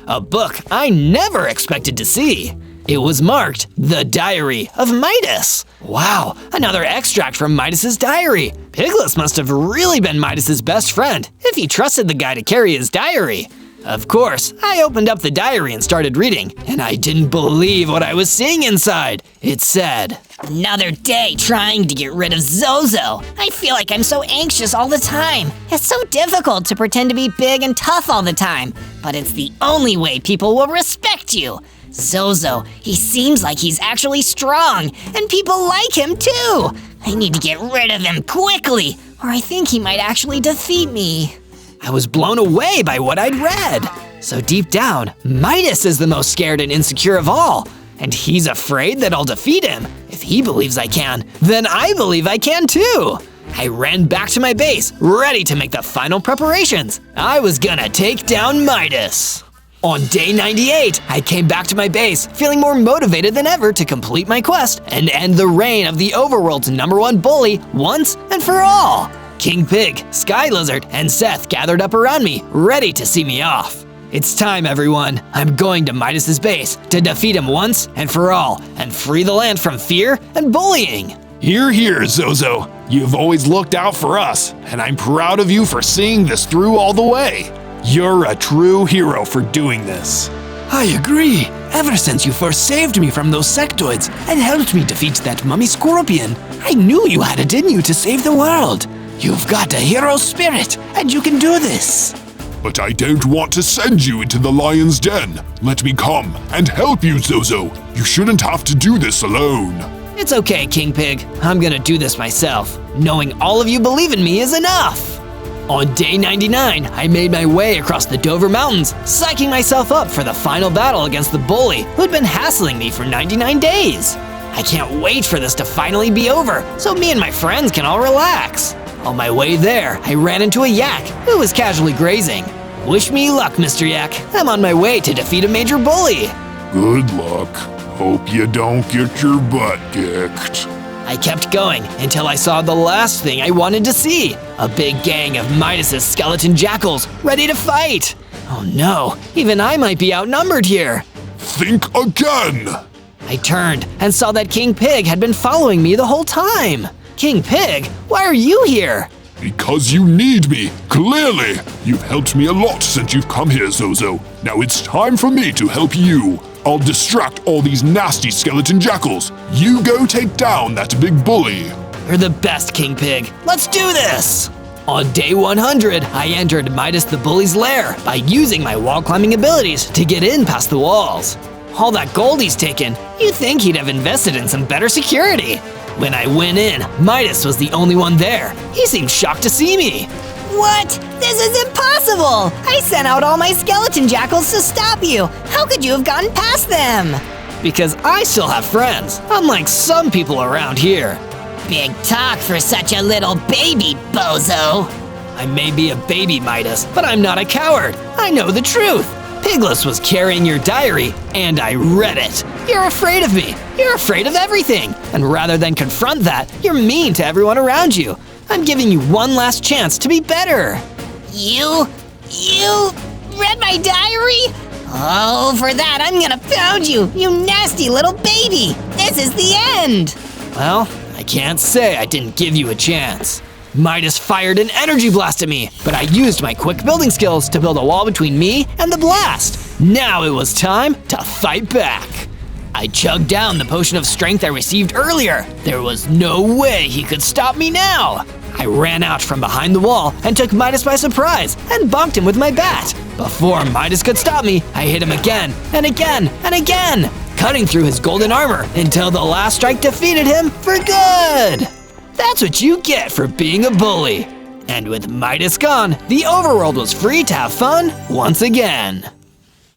I never expected to see. It was marked The Diary of Midas. Wow, another extract from Midas's diary. Pigless must have really been Midas's best friend if he trusted the guy to carry his diary. Of course, I opened up the diary and started reading, and I didn't believe what I was seeing inside. It said, "Another day trying to get rid of Zozo. I feel like I'm so anxious all the time. It's so difficult to pretend to be big and tough all the time, but it's the only way people will respect you. Zozo, he seems like he's actually strong, and people like him too. I need to get rid of him quickly, or I think he might actually defeat me." I was blown away by what I'd read. So deep down, Midas is the most scared and insecure of all. And he's afraid that I'll defeat him. If he believes I can, then I believe I can too. I ran back to my base, ready to make the final preparations. I was gonna take down Midas. On day 98, I came back to my base, feeling more motivated than ever to complete my quest and end the reign of the overworld's #1 bully once and for all. King Pig, Sky Lizard, and Seth gathered up around me, ready to see me off. It's time, everyone. I'm going to Midas's base to defeat him once and for all, and free the land from fear and bullying. Hear, hear, Zozo. You've always looked out for us, and I'm proud of you for seeing this through all the way. You're a true hero for doing this. I agree. Ever since you first saved me from those sectoids and helped me defeat that mummy scorpion, I knew you had it in you to save the world. You've got a hero spirit, and you can do this. But I don't want to send you into the lion's den. Let me come and help you, Zozo. You shouldn't have to do this alone. It's okay, King Pig. I'm gonna do this myself. Knowing all of you believe in me is enough. On day 99, I made my way across the Dover Mountains, psyching myself up for the final battle against the bully who'd been hassling me for 99 days. I can't wait for this to finally be over, so me and my friends can all relax. On my way there, I ran into a yak who was casually grazing. Wish me luck, Mr. Yak. I'm on my way to defeat a major bully. Good luck. Hope you don't get your butt kicked. I kept going until I saw the last thing I wanted to see. A big gang of Midas's skeleton jackals ready to fight. Oh no, even I might be outnumbered here. Think again! I turned and saw that King Pig had been following me the whole time. King Pig, why are you here? Because you need me, clearly! You've helped me a lot since you've come here, Zozo. Now it's time for me to help you. I'll distract all these nasty skeleton jackals. You go take down that big bully. You're the best, King Pig. Let's do this! On day 100, I entered Midas the bully's lair by using my wall climbing abilities to get in past the walls. All that gold he's taken, you'd think he'd have invested in some better security. When I went in, Midas was the only one there. He seemed shocked to see me. What? This is impossible! I sent out all my skeleton jackals to stop you. How could you have gotten past them? Because I still have friends, unlike some people around here. Big talk for such a little baby, bozo. I may be a baby, Midas, but I'm not a coward. I know the truth. Pigless was carrying your diary, and I read it. You're afraid of me. You're afraid of everything. And rather than confront that, you're mean to everyone around you. I'm giving you one last chance to be better. You read my diary? Oh, for that, I'm gonna pound you, you nasty little baby. This is the end. Well, I can't say I didn't give you a chance. Midas fired an energy blast at me, but I used my quick building skills to build a wall between me and the blast. Now it was time to fight back. I chugged down the potion of strength I received earlier. There was no way he could stop me now. I ran out from behind the wall and took Midas by surprise and bonked him with my bat. Before Midas could stop me, I hit him again and again and again, cutting through his golden armor until the last strike defeated him for good. That's what you get for being a bully. And with Midas gone, the overworld was free to have fun once again.